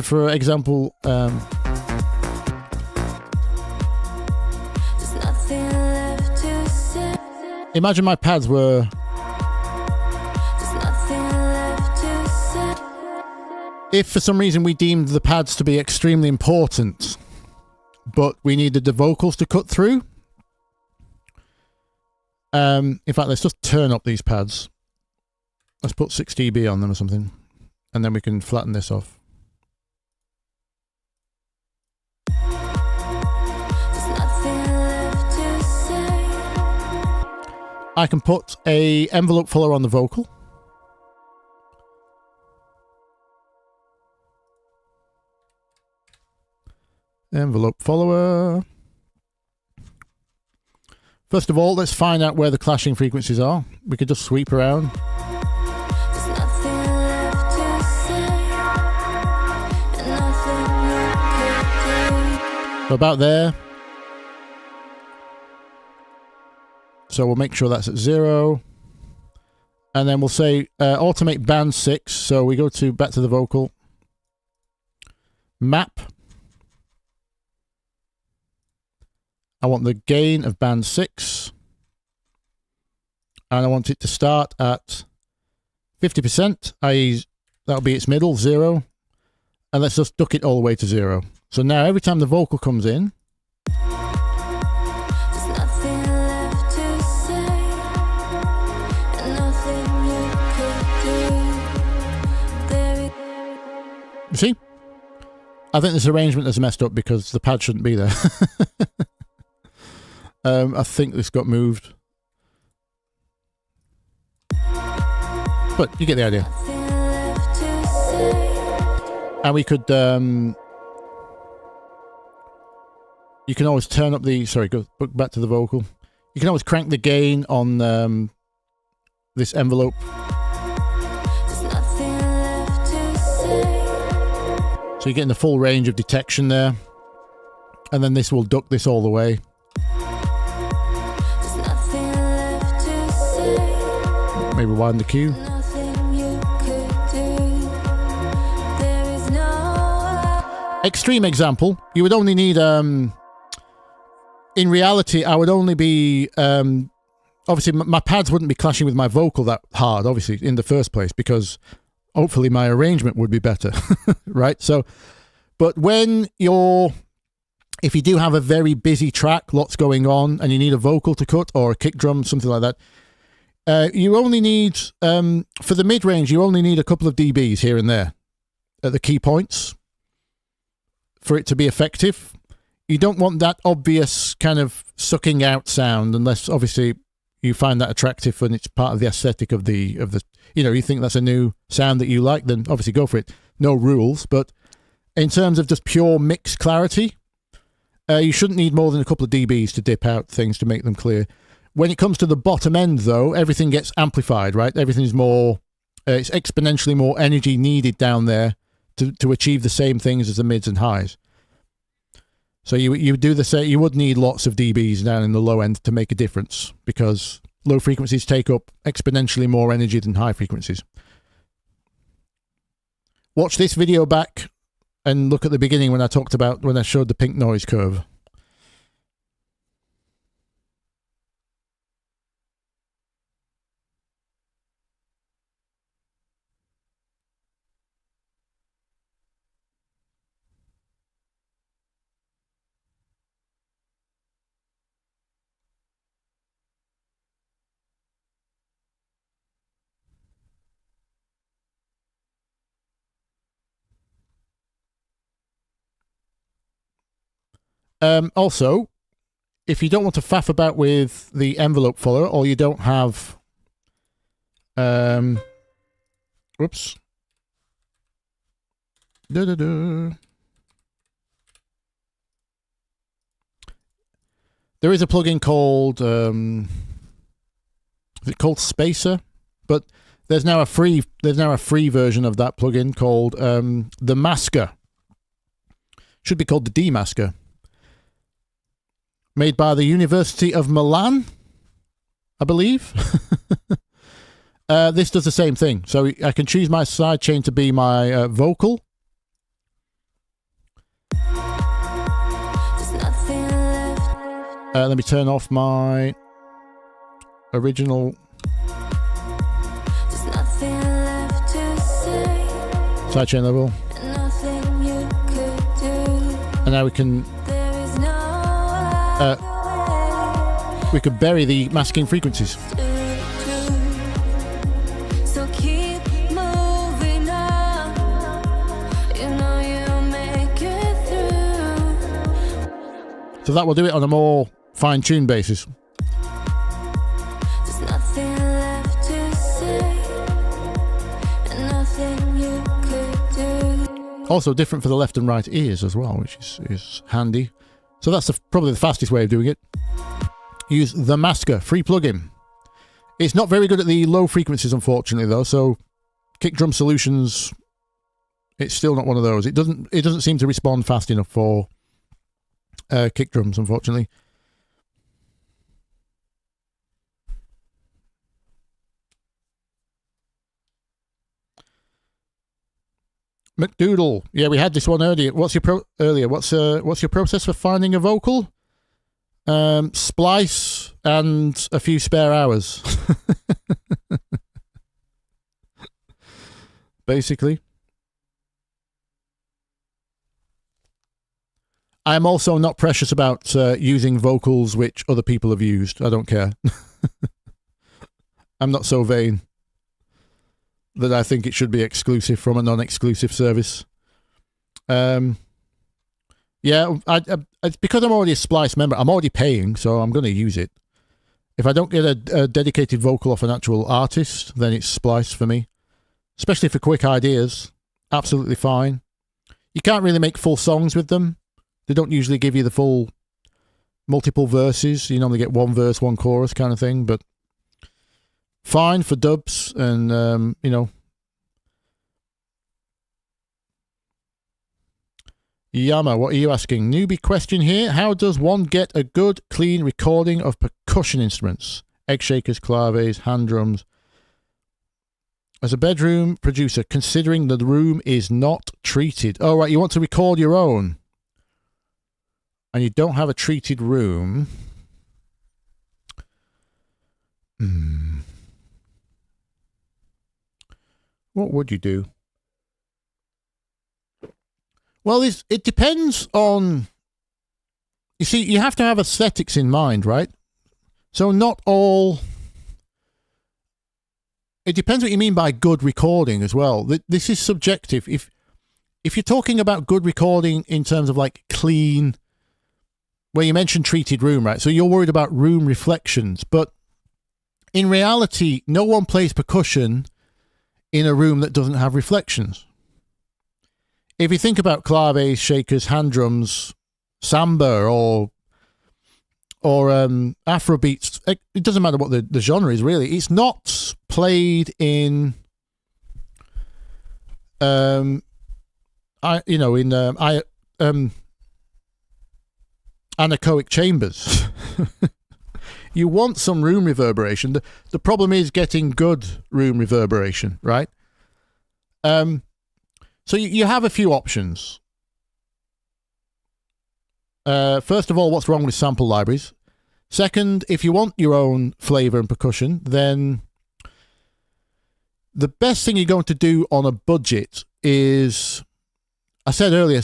for example, There's nothing left to say. imagine my pads were, There's nothing left to say. if for some reason we deemed the pads to be extremely important, but we needed the vocals to cut through. In fact, let's just turn up these pads. Let's put 6 dB on them or something, and then we can flatten this off. I can put a envelope filler on the vocal. Envelope follower. First of all, let's find out where the clashing frequencies are. We could just sweep around. There's nothing left to say, and nothing you could do. So about there. So we'll make sure that's at 0. And then we'll say automate band 6. So we go to back to the vocal. Map. I want the gain of band 6. And I want it to start at 50%, i.e. that'll be its middle, 0. And let's just duck it all the way to 0. So now every time the vocal comes in, There's nothing left to say, and nothing you could do. There you see? I think this arrangement is messed up because the pad shouldn't be there. I think this got moved. But you get the idea. nothing left to say. And we could, you can always turn up the, sorry, go back to the vocal. You can always crank the gain on this envelope. There's nothing left to say. So you're getting the full range of detection there. And then this will duck this all the way. There's nothing left to say. Maybe widen the cue. Nothing you could do. There is no Extreme example, you would only need, in reality, I would only be, obviously my pads wouldn't be clashing with my vocal that hard, obviously, in the first place, because hopefully my arrangement would be better, right? So, but when you're, if you do have a very busy track, lots going on, and you need a vocal to cut, or a kick drum, something like that, you only need, for the mid-range, you only need a couple of dBs here and there at the key points for it to be effective. You don't want that obvious kind of sucking out sound, unless obviously you find that attractive and it's part of the aesthetic of the, you know, you think that's a new sound that you like, then obviously go for it. No rules, but in terms of just pure mix clarity, you shouldn't need more than a couple of dBs to dip out things to make them clear. When it comes to the bottom end, though, everything gets amplified, right? Everything's more, it's exponentially more energy needed down there to achieve the same things as the mids and highs. So you do the same. You would need lots of dBs down in the low end to make a difference, because low frequencies take up exponentially more energy than high frequencies. Watch this video back and look at the beginning when I showed the pink noise curve. Also, if you don't want to faff about with the envelope filler, or you don't have, whoops. There is a plugin called, is it called Spacer? But there's now a free version of that plugin called the Masker. Should be called the Demasker. Made by the University of Milan, I believe. This does the same thing. So I can choose my sidechain to be my vocal. There's nothing left. Let me turn off my original There's nothing left to say. sidechain level. Nothing you could do. And now we can There is no we could bury the masking frequencies. So keep moving on. You know you'll make it through. So that will do it on a more fine-tuned basis. There's thing you could do. Also different for the left and right ears as well, which is handy. So that's probably the fastest way of doing it. Use the Masker free plugin. It's not very good at the low frequencies, unfortunately, though. So Kick Drum Solutions, it's still not one of those. It doesn't seem to respond fast enough for kick drums, unfortunately. McDoodle, yeah, we had this one earlier. What's your process for finding a vocal? Splice and a few spare hours. Basically. I'm also not precious about using vocals which other people have used. I don't care. I'm not so vain that I think it should be exclusive from a non-exclusive service. Yeah, it's because I'm already a Splice member. I'm already paying, so I'm going to use it. If I don't get a dedicated vocal off an actual artist, then it's Splice for me. Especially for quick ideas. Absolutely fine. You can't really make full songs with them. They don't usually give you the full multiple verses. You normally get one verse, one chorus kind of thing, but fine for dubs and, you know. Yama, what are you asking? Newbie question here. How does one get a good, clean recording of percussion instruments? Egg shakers, claves, hand drums. As a bedroom producer, considering the room is not treated. Oh, right, you want to record your own. And you don't have a treated room. What would you do? Well, it depends on... You see, you have to have aesthetics in mind, right? So not all... It depends what you mean by good recording as well. This is subjective. If you're talking about good recording in terms of like clean... Well, you mentioned treated room, right? So you're worried about room reflections. But in reality, no one plays percussion in a room that doesn't have reflections. If you think about claves, shakers, hand drums, samba, or Afrobeats, it doesn't matter what the genre is, really. It's not played in, anechoic chambers. You want some room reverberation. The problem is getting good room reverberation, right? So you have a few options. First of all, what's wrong with sample libraries? Second, if you want your own flavor and percussion, then the best thing you're going to do on a budget is, I said earlier,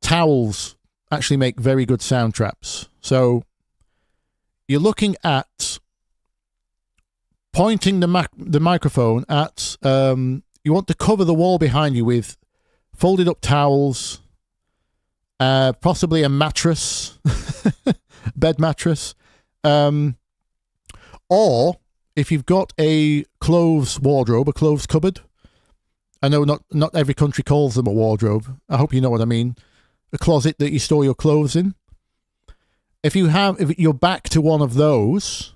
towels actually make very good sound traps. So you're looking at pointing the microphone at, you want to cover the wall behind you with folded up towels, possibly a mattress, bed mattress, or if you've got a clothes wardrobe, a clothes cupboard. I know not every country calls them a wardrobe. I hope you know what I mean. A closet that you store your clothes in. If you're back to one of those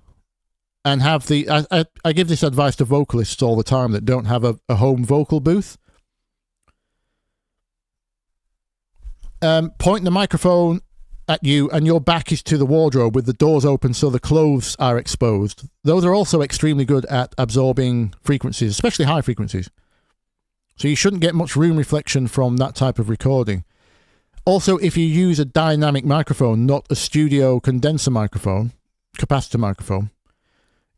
and have I give this advice to vocalists all the time that don't have a home vocal booth. Point the microphone at you and your back is to the wardrobe with the doors open so the clothes are exposed. Those are also extremely good at absorbing frequencies, especially high frequencies. So you shouldn't get much room reflection from that type of recording. Also, if you use a dynamic microphone, not a studio condenser microphone, capacitor microphone,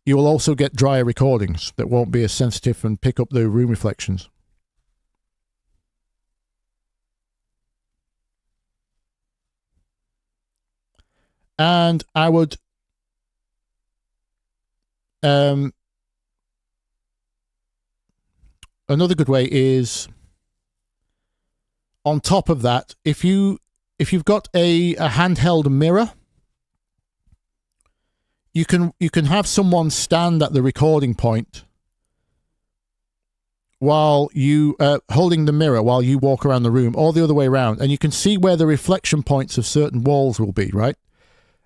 you will also get drier recordings that won't be as sensitive and pick up the room reflections. And I would another good way is, on top of that, if you've got a handheld mirror, you can have someone stand at the recording point while you holding the mirror while you walk around the room, or the other way around, and you can see where the reflection points of certain walls will be, right?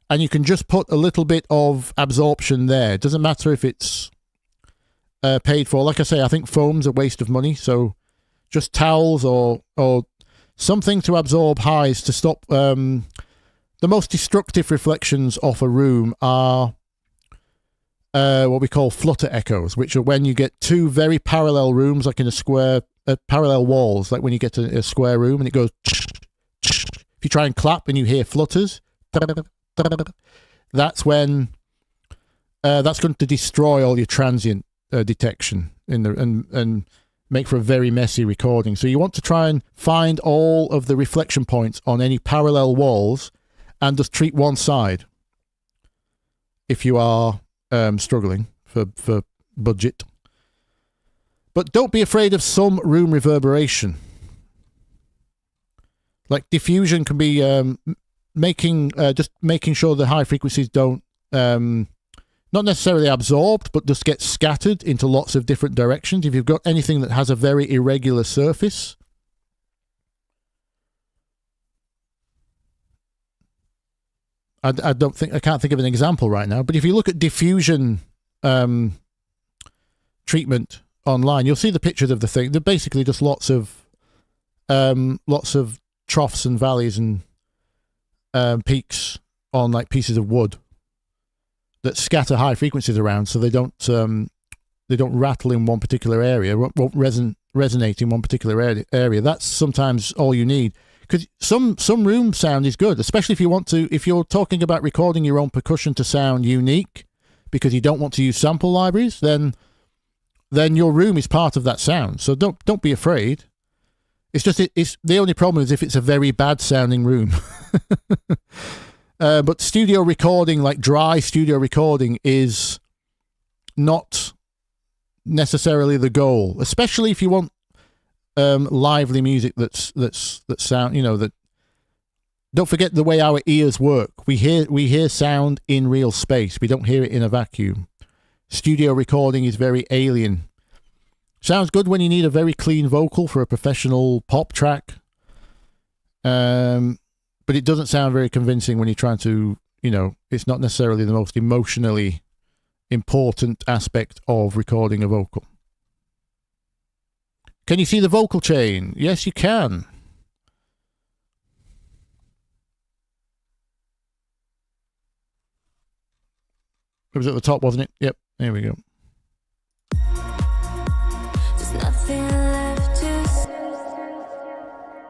And you can just put a little bit of absorption there. It doesn't matter if it's paid for. Like I say, I think foam's a waste of money, so just towels or something to absorb highs to stop. The most destructive reflections off a room are what we call flutter echoes, which are when you get two very parallel rooms, like in a square, parallel walls, like when you get to a square room and it goes. If you try and clap and you hear flutters, that's when that's going to destroy all your transient detection in the and make for a very messy recording. So you want to try and find all of the reflection points on any parallel walls and just treat one side if you are struggling for budget. But don't be afraid of some room reverberation. Like diffusion can be just making sure the high frequencies don't not necessarily absorbed, but just get scattered into lots of different directions. If you've got anything that has a very irregular surface, I can't think of an example right now, but if you look at diffusion treatment online, you'll see the pictures of the thing. They're basically just lots of troughs and valleys and peaks on like pieces of wood that scatter high frequencies around, so they don't rattle in one particular area, won't resonate in one particular area. That's sometimes all you need, because some room sound is good, especially if you're talking about recording your own percussion to sound unique, because you don't want to use sample libraries. Then your room is part of that sound. So don't be afraid. It's just it's the only problem is if it's a very bad sounding room. But studio recording, like dry studio recording, is not necessarily the goal, especially if you want lively music that sound, that. Don't forget the way our ears work. We hear sound in real space. We don't hear it in a vacuum. Studio recording is very alien. Sounds good when you need a very clean vocal for a professional pop track. But it doesn't sound very convincing when you're trying to, it's not necessarily the most emotionally important aspect of recording a vocal. Can you see the vocal chain? Yes, you can. It was at the top, wasn't it? Yep, there we go. There's nothing left to say.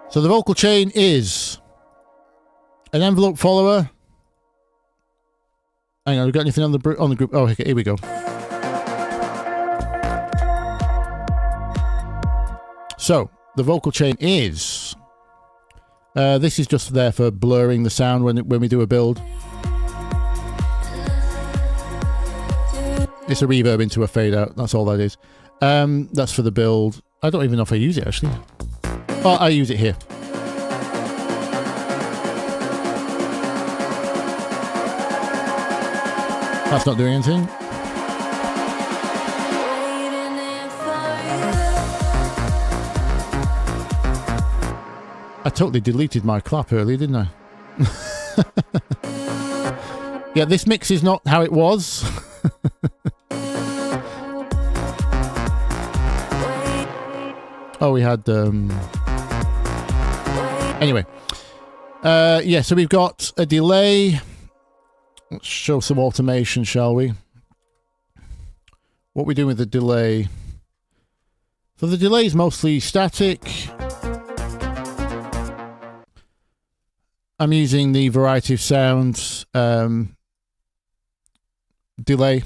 So the vocal chain is an envelope follower. Hang on, we got anything on the group? Oh, okay, here we go. So the vocal chain is. This is just there for blurring the sound when we do a build. It's a reverb into a fade out. That's all that is. That's for the build. I don't even know if I use it actually. Oh, I use it here. That's not doing anything. I totally deleted my clap earlier, didn't I? Yeah, this mix is not how it was. Oh, we had... Anyway. Yeah, so we've got a delay. Let's show some automation, shall we? What we do with the delay? So the delay is mostly static. I'm using the variety of sounds delay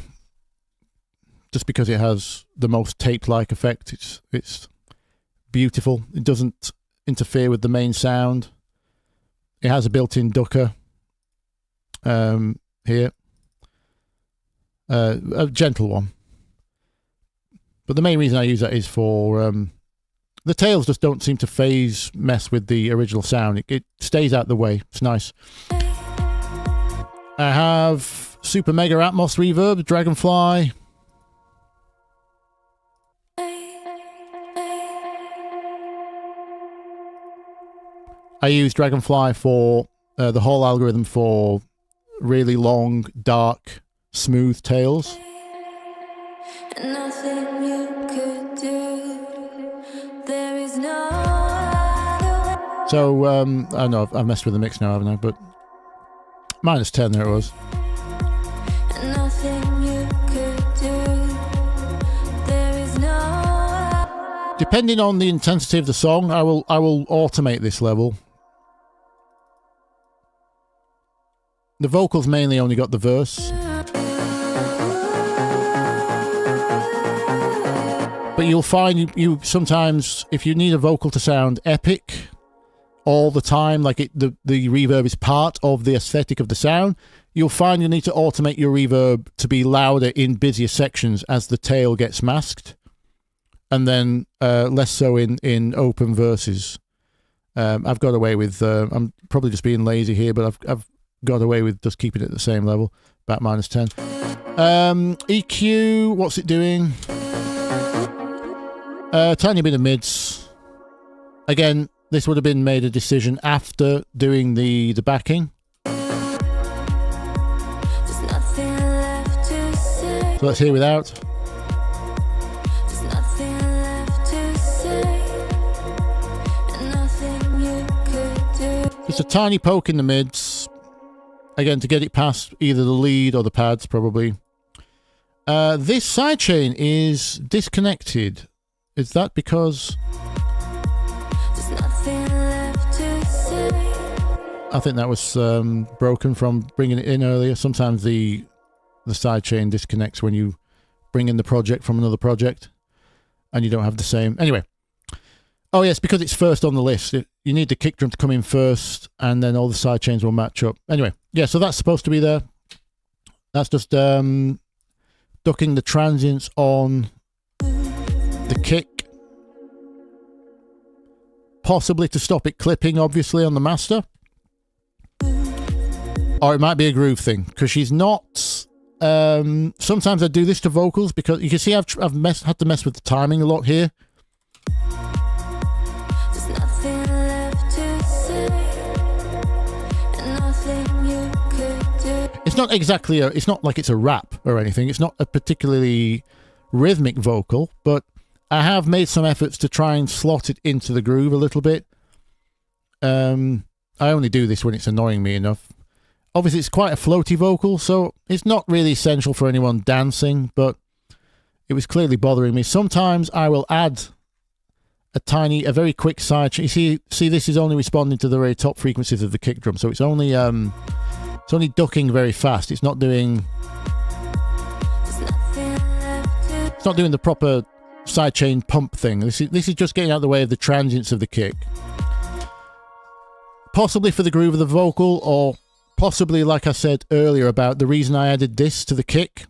just because it has the most tape-like effect. It's beautiful. It doesn't interfere with the main sound. It has a built-in ducker here, a gentle one. But the main reason I use that is for the tails just don't seem to mess with the original sound. It stays out the way. It's nice. I have Super Mega Atmos Reverb, Dragonfly. I use Dragonfly for the whole algorithm for really long, dark, smooth tails. Nothing you could do. There is no other way. So, I know I've messed with the mix now, haven't I? But -10, there it was. Nothing you could do. There is no. Depending on the intensity of the song, I will automate this level. The vocals mainly only got the verse. But you'll find you sometimes, if you need a vocal to sound epic all the time, like the reverb is part of the aesthetic of the sound, you'll find you need to automate your reverb to be louder in busier sections as the tail gets masked, and then less so in open verses. I've got away with, I'm probably just being lazy here, but I've got away with just keeping it at the same level, about -10. EQ, what's it doing? Tiny bit of mids. Again, this would have been made a decision after doing the backing. There's nothing left to say. So let's hear without. There's nothing left to say. Nothing you could do. Just a tiny poke in the mids. Again, to get it past either the lead or the pads, probably. This sidechain is disconnected. Is that because... There's nothing left to say. I think that was broken from bringing it in earlier. Sometimes the sidechain disconnects when you bring in the project from another project and you don't have the same... Anyway. Oh yes, because it's first on the list. You need the kick drum to come in first and then all the sidechains will match up. Anyway, yeah, so that's supposed to be there. That's just ducking the transients on the kick. Possibly to stop it clipping, obviously, on the master. Or it might be a groove thing, because she's not... sometimes I do this to vocals, because you can see I've had to mess with the timing a lot here. There's nothing left to say. Nothing you could do. It's not exactly it's not like it's a rap or anything. It's not a particularly rhythmic vocal, but I have made some efforts to try and slot it into the groove a little bit. I only do this when it's annoying me enough. Obviously, it's quite a floaty vocal, so it's not really essential for anyone dancing, but it was clearly bothering me. Sometimes I will add a very quick side. You see, this is only responding to the very top frequencies of the kick drum, so it's only ducking very fast. It's not doing the proper sidechain pump thing. This is just getting out of the way of the transients of the kick. Possibly for the groove of the vocal, or possibly, like I said earlier, about the reason I added this to the kick.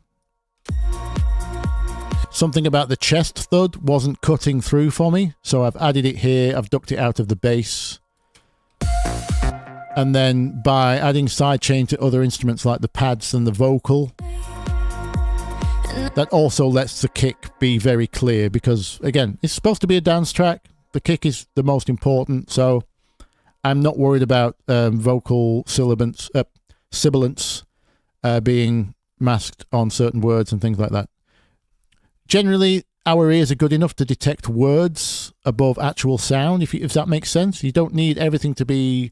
Something about the chest thud wasn't cutting through for me, so I've added it here. I've ducked it out of the bass. And then by adding sidechain to other instruments like the pads and the vocal, that also lets the kick be very clear, because again, it's supposed to be a dance track. The kick is the most important, so I'm not worried about vocal sibilants being masked on certain words and things like that. Generally, our ears are good enough to detect words above actual sound, if that makes sense. You don't need everything to be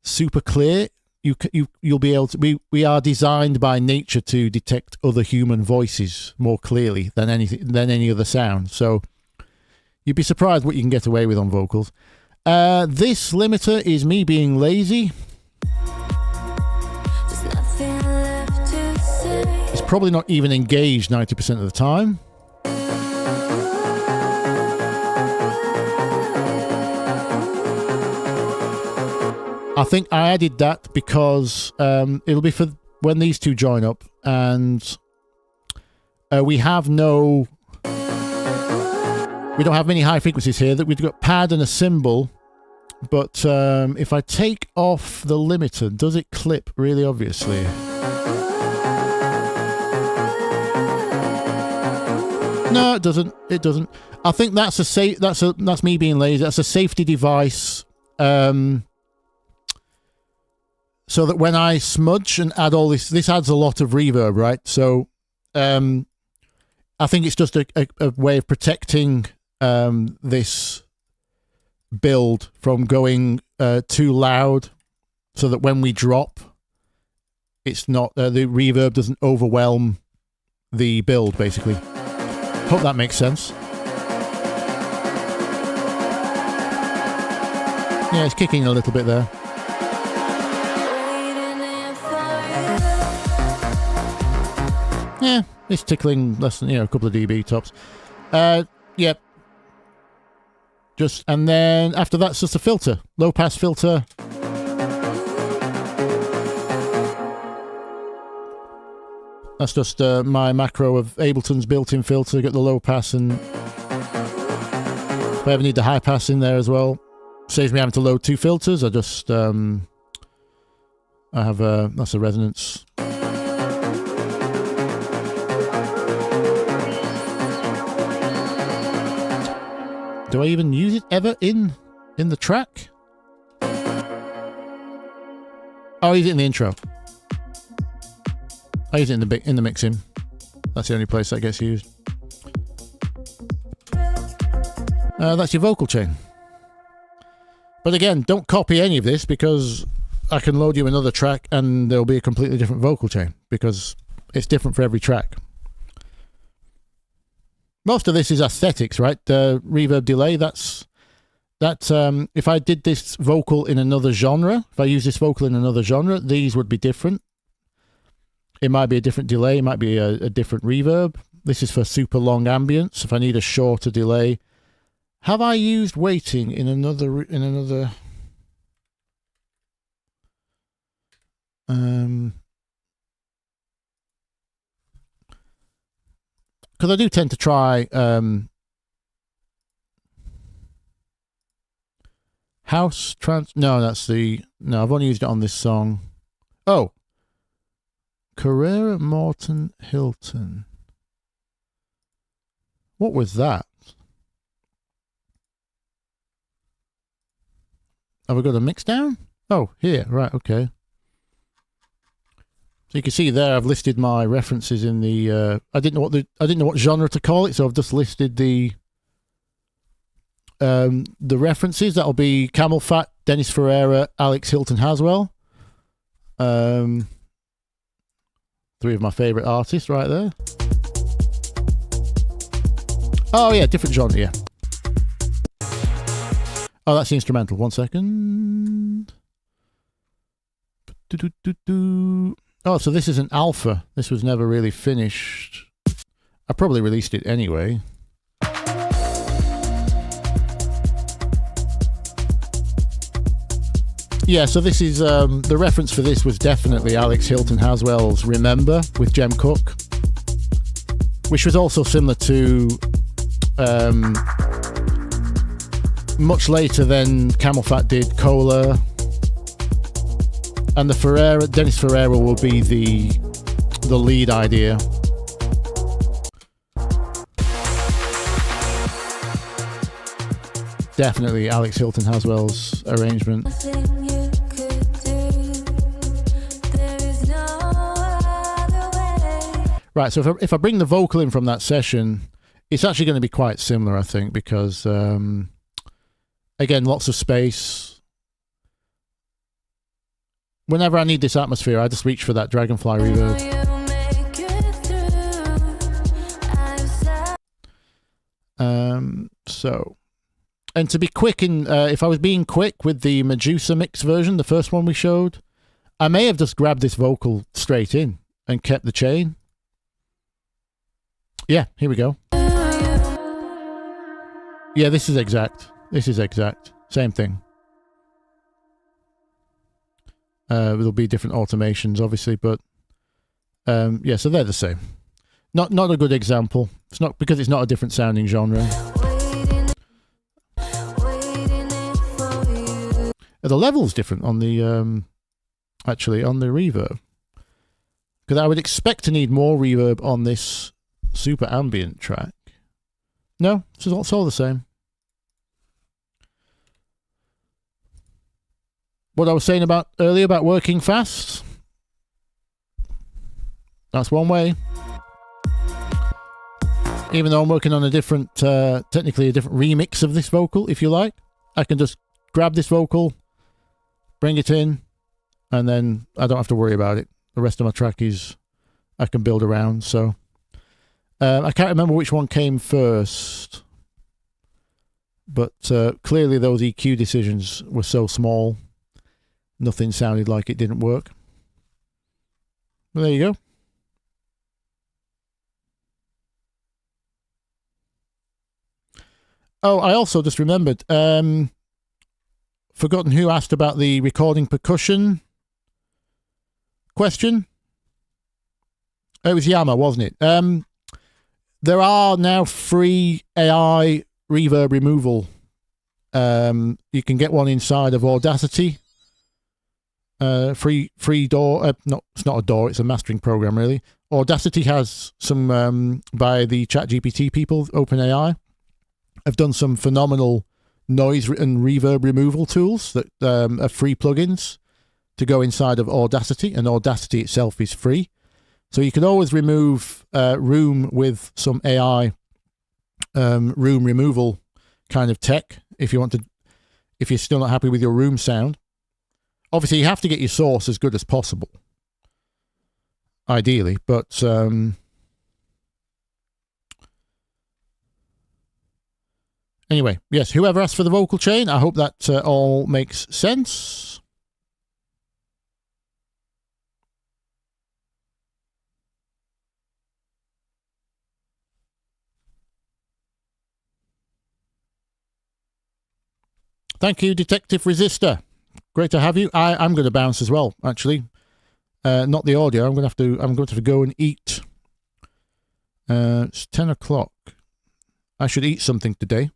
super clear. You'll be able to. We are designed by nature to detect other human voices more clearly than any other sound. So you'd be surprised what you can get away with on vocals. This limiter is me being lazy. It's probably not even engaged 90% of the time. I think I added that because it'll be for when these two join up, and we don't have many high frequencies here. That we've got pad and a cymbal, but if I take off the limiter, does it clip really obviously? No, it doesn't. It doesn't. I think that's me being lazy. That's a safety device so that when I smudge and add all this adds a lot of reverb, right? So I think it's just a way of protecting this build from going too loud, so that when we drop, it's not the reverb doesn't overwhelm the build, basically. Hope that makes sense. Yeah, it's kicking a little bit there. Yeah, it's tickling less than, a couple of dB tops. Yep. Just, and then after that's just a filter, low pass filter. That's just my macro of Ableton's built-in filter. Get the low pass, and if I ever need the high pass in there as well, saves me having to load 2 filters. I just I have that's a resonance. Do I even use it ever in the track? Oh, I use it in the intro. I use it in the mixing. That's the only place that gets used. That's your vocal chain. But again, don't copy any of this, because I can load you another track and there'll be a completely different vocal chain, because it's different for every track. Most of this is aesthetics, right? Reverb delay, that's if I did this vocal in another genre, if I use this vocal in another genre, these would be different. It might be a different delay, it might be a different reverb. This is for super long ambience. If I need a shorter delay, have I used weighting in another? Because I do tend to try house trans. No, I've only used it on this song. Oh, Carrera Morton Hilton. What was that? Have we got a mix down? Oh, here, right, okay. So you can see there, I've listed my references in the. I didn't know what genre to call it, so I've just listed the references. That'll be Camel Fat, Dennis Ferreira, Alex Hilton Haswell. 3 of my favorite artists right there. Oh yeah, different genre, yeah. Oh, that's the instrumental. 1 second. Oh, so this is an alpha. This was never really finished. I probably released it anyway. Yeah, so this is the reference for this was definitely Alex Hilton Haswell's Remember with Jem Cook, which was also similar to much later than Camel Fat did Cola, and the Dennis Ferreira will be the lead idea. Definitely Alex Hilton Haswell's arrangement. Right, so if I bring the vocal in from that session, it's actually going to be quite similar, I think, because again, lots of space. Whenever I need this atmosphere, I just reach for that Dragonfly reverb. So, and to be quick if I was being quick with the Medusa mix version, the first one we showed, I may have just grabbed this vocal straight in and kept the chain. Yeah, here we go. Yeah, this is exact. Same thing. There'll be different automations, obviously, but yeah, so they're the same. Not a good example. It's not because it's not a different sounding genre. The level's different on the actually on the reverb, because I would expect to need more reverb on this super ambient track. No, it's all the same. what I was saying about earlier about working fast. That's one way. Even though I'm working on a different, technically a different remix of this vocal, if you like, I can just grab this vocal, bring it in, and then I don't have to worry about it. The rest of my track is I can build around. So I can't remember which one came first, but clearly those EQ decisions were so small, nothing sounded like it didn't work. Well, there you go. Oh, I also just remembered, forgotten who asked about the recording percussion question. It was Yama, wasn't it? There are now free AI reverb removal. You can get one inside of Audacity. Free door. No, it's not a door. It's a mastering program, really. Audacity has some by the ChatGPT people, OpenAI. I've done some phenomenal noise and reverb removal tools that are free plugins to go inside of Audacity, and Audacity itself is free. So you can always remove room with some AI room removal kind of tech if you want to, if you're still not happy with your room sound. Obviously, you have to get your source as good as possible, ideally, but anyway, yes, whoever asked for the vocal chain, I hope that all makes sense. Thank you, Detective Resistor. Great to have you. I'm going to bounce as well, actually. Not the audio. I'm going to have to go and eat. It's 10 o'clock. I should eat something today,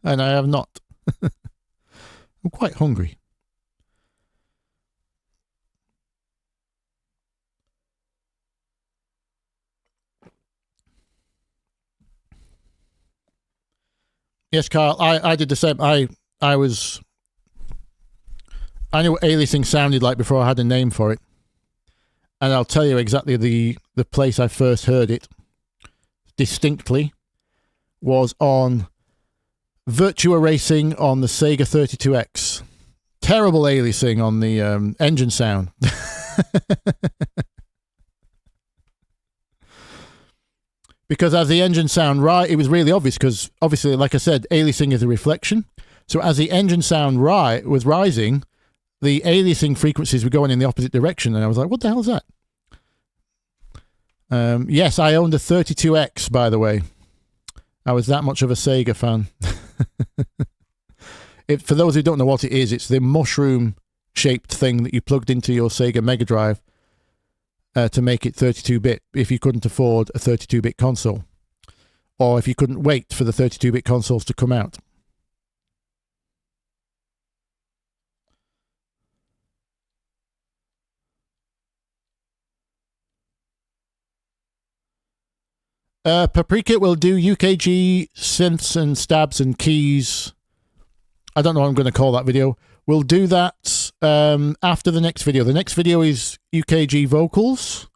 and I have not. I'm quite hungry. Yes, Carl, I did the same. I knew what aliasing sounded like before I had a name for it. And I'll tell you exactly the place I first heard it distinctly was on Virtua Racing on the Sega 32X. Terrible aliasing on the engine sound. Because as the engine sound it was really obvious because obviously, like I said, aliasing is a reflection. So as the engine sound was rising, the aliasing frequencies were going in the opposite direction, and I was like, what the hell is that? Yes, I owned a 32X, by the way. I was that much of a Sega fan. For those who don't know what it is, it's the mushroom-shaped thing that you plugged into your Sega Mega Drive to make it 32-bit if you couldn't afford a 32-bit console, or if you couldn't wait for the 32-bit consoles to come out. Paprika will do UKG synths and stabs and keys. I don't know what I'm going to call that video. We'll do that after the next video. The next video is UKG vocals,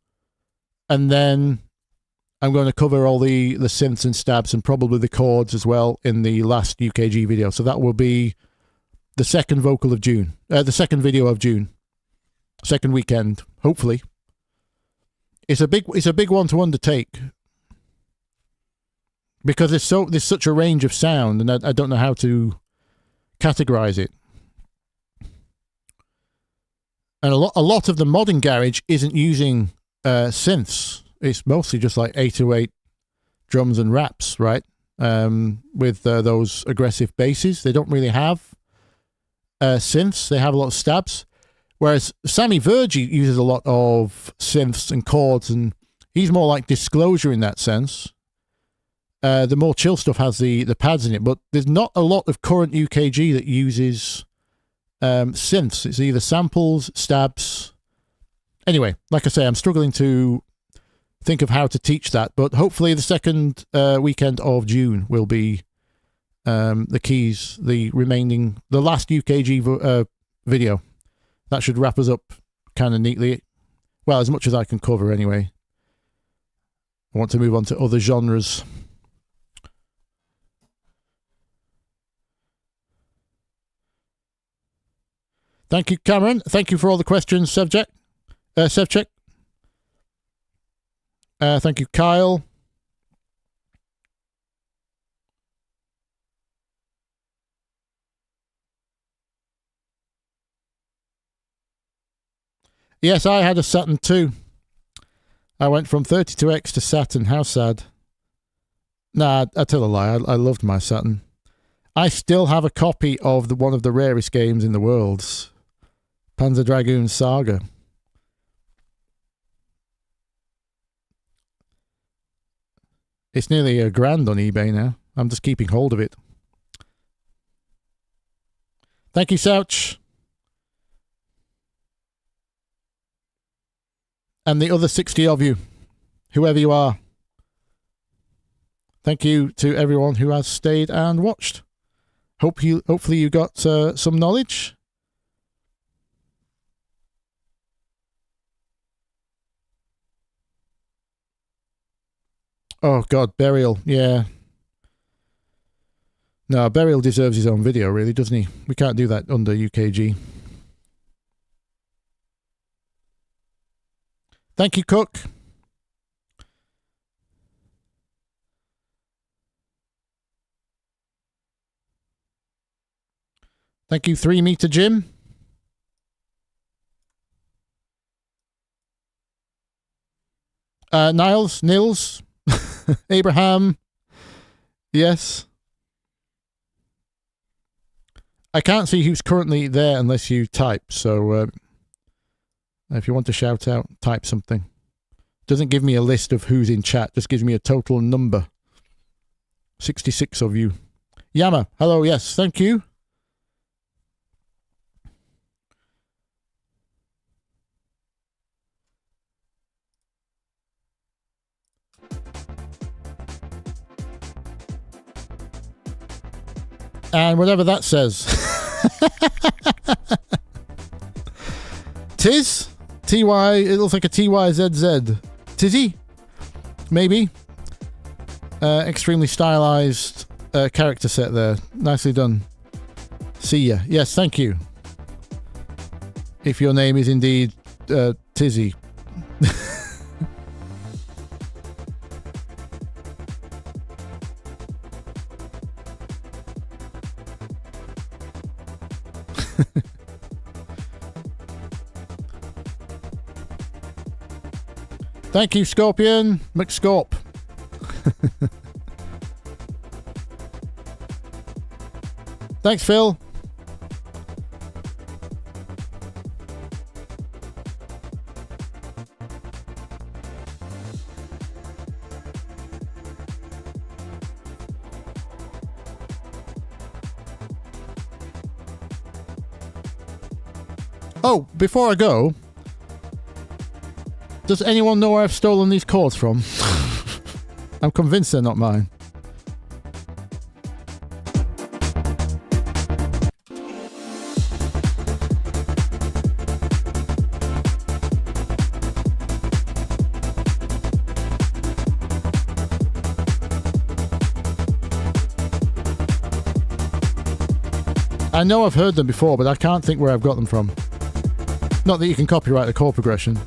and then I'm going to cover all the synths and stabs and probably the chords as well in the last UKG video. So that will be the second vocal of June, the second video of June, second weekend, hopefully. It's a big one to undertake. Because there's such a range of sound, and I don't know how to categorize it. And a lot of the modern garage isn't using synths. It's mostly just like 808 drums and raps, right? With those aggressive basses. They don't really have synths. They have a lot of stabs. Whereas Sammy Virgie uses a lot of synths and chords, and he's more like Disclosure in that sense. The more chill stuff has the pads in it, but there's not a lot of current UKG that uses synths. It's either samples, stabs. Anyway, like I say, I'm struggling to think of how to teach that, but hopefully the second weekend of June will be the keys, the last UKG video. that should wrap us up kind of neatly. Well, as much as I can cover anyway. I want to move on to other genres. Thank you, Cameron. Thank you for all the questions, Sevchek. Thank you, Kyle. Yes, I had a Saturn too. I went from 32X to Saturn. How sad. Nah, I tell a lie. I loved my Saturn. I still have a copy of one of the rarest games in the world, Panzer Dragoon Saga. It's nearly $1,000 on eBay now. I'm just keeping hold of it. Thank you, Souch. And the other 60 of you, whoever you are. Thank you to everyone who has stayed and watched. Hopefully you got some knowledge. Oh God, Burial, yeah. No, Burial deserves his own video, really, doesn't he? We can't do that under UKG. Thank you, Cook. Thank you, 3 Meter Jim. Nils, Abraham. Yes. I can't see who's currently there unless you type, so if you want to shout out, type something. Doesn't give me a list of who's in chat, just gives me a total number. 66 of you. Yama, hello, yes, thank you. And whatever that says. Tiz? T-Y, it looks like a T-Y-Z-Z. Tizzy? Maybe. Extremely stylized character set there. Nicely done. See ya. Yes, thank you. If your name is indeed Tizzy. Thank you, Scorpion. McScorp. Thanks, Phil. Oh, before I go, does anyone know where I've stolen these chords from? I'm convinced they're not mine. I know I've heard them before, but I can't think where I've got them from. Not that you can copyright the chord progression.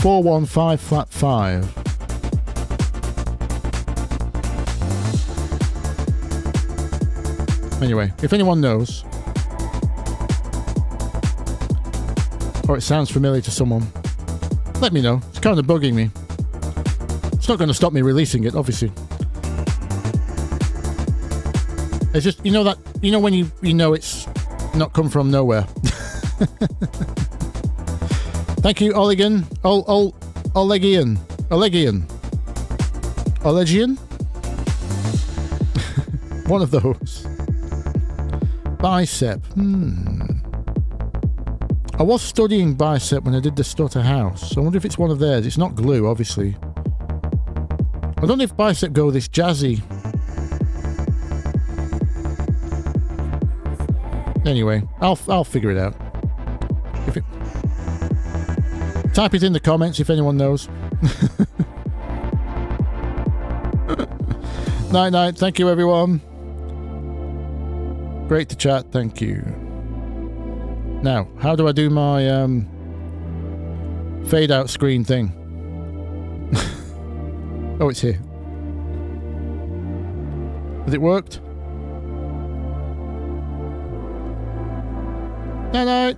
Four, 1, 5, flat 5. Anyway, if anyone knows, or it sounds familiar to someone, let me know. It's kind of bugging me. It's not going to stop me releasing it, obviously. It's just, you know when you know it's not come from nowhere. Thank you, Olegian. Olegian. One of those. Bicep. I was studying Bicep when I did the Stutter House. I wonder if it's one of theirs. It's not Glue, obviously. I don't know if Bicep go this jazzy. Anyway, I'll figure it out. Type it in the comments if anyone knows. Night. Thank you, everyone. Great to chat. Thank you. Now, how do I do my fade out screen thing? Oh, it's here. Has it worked? Night.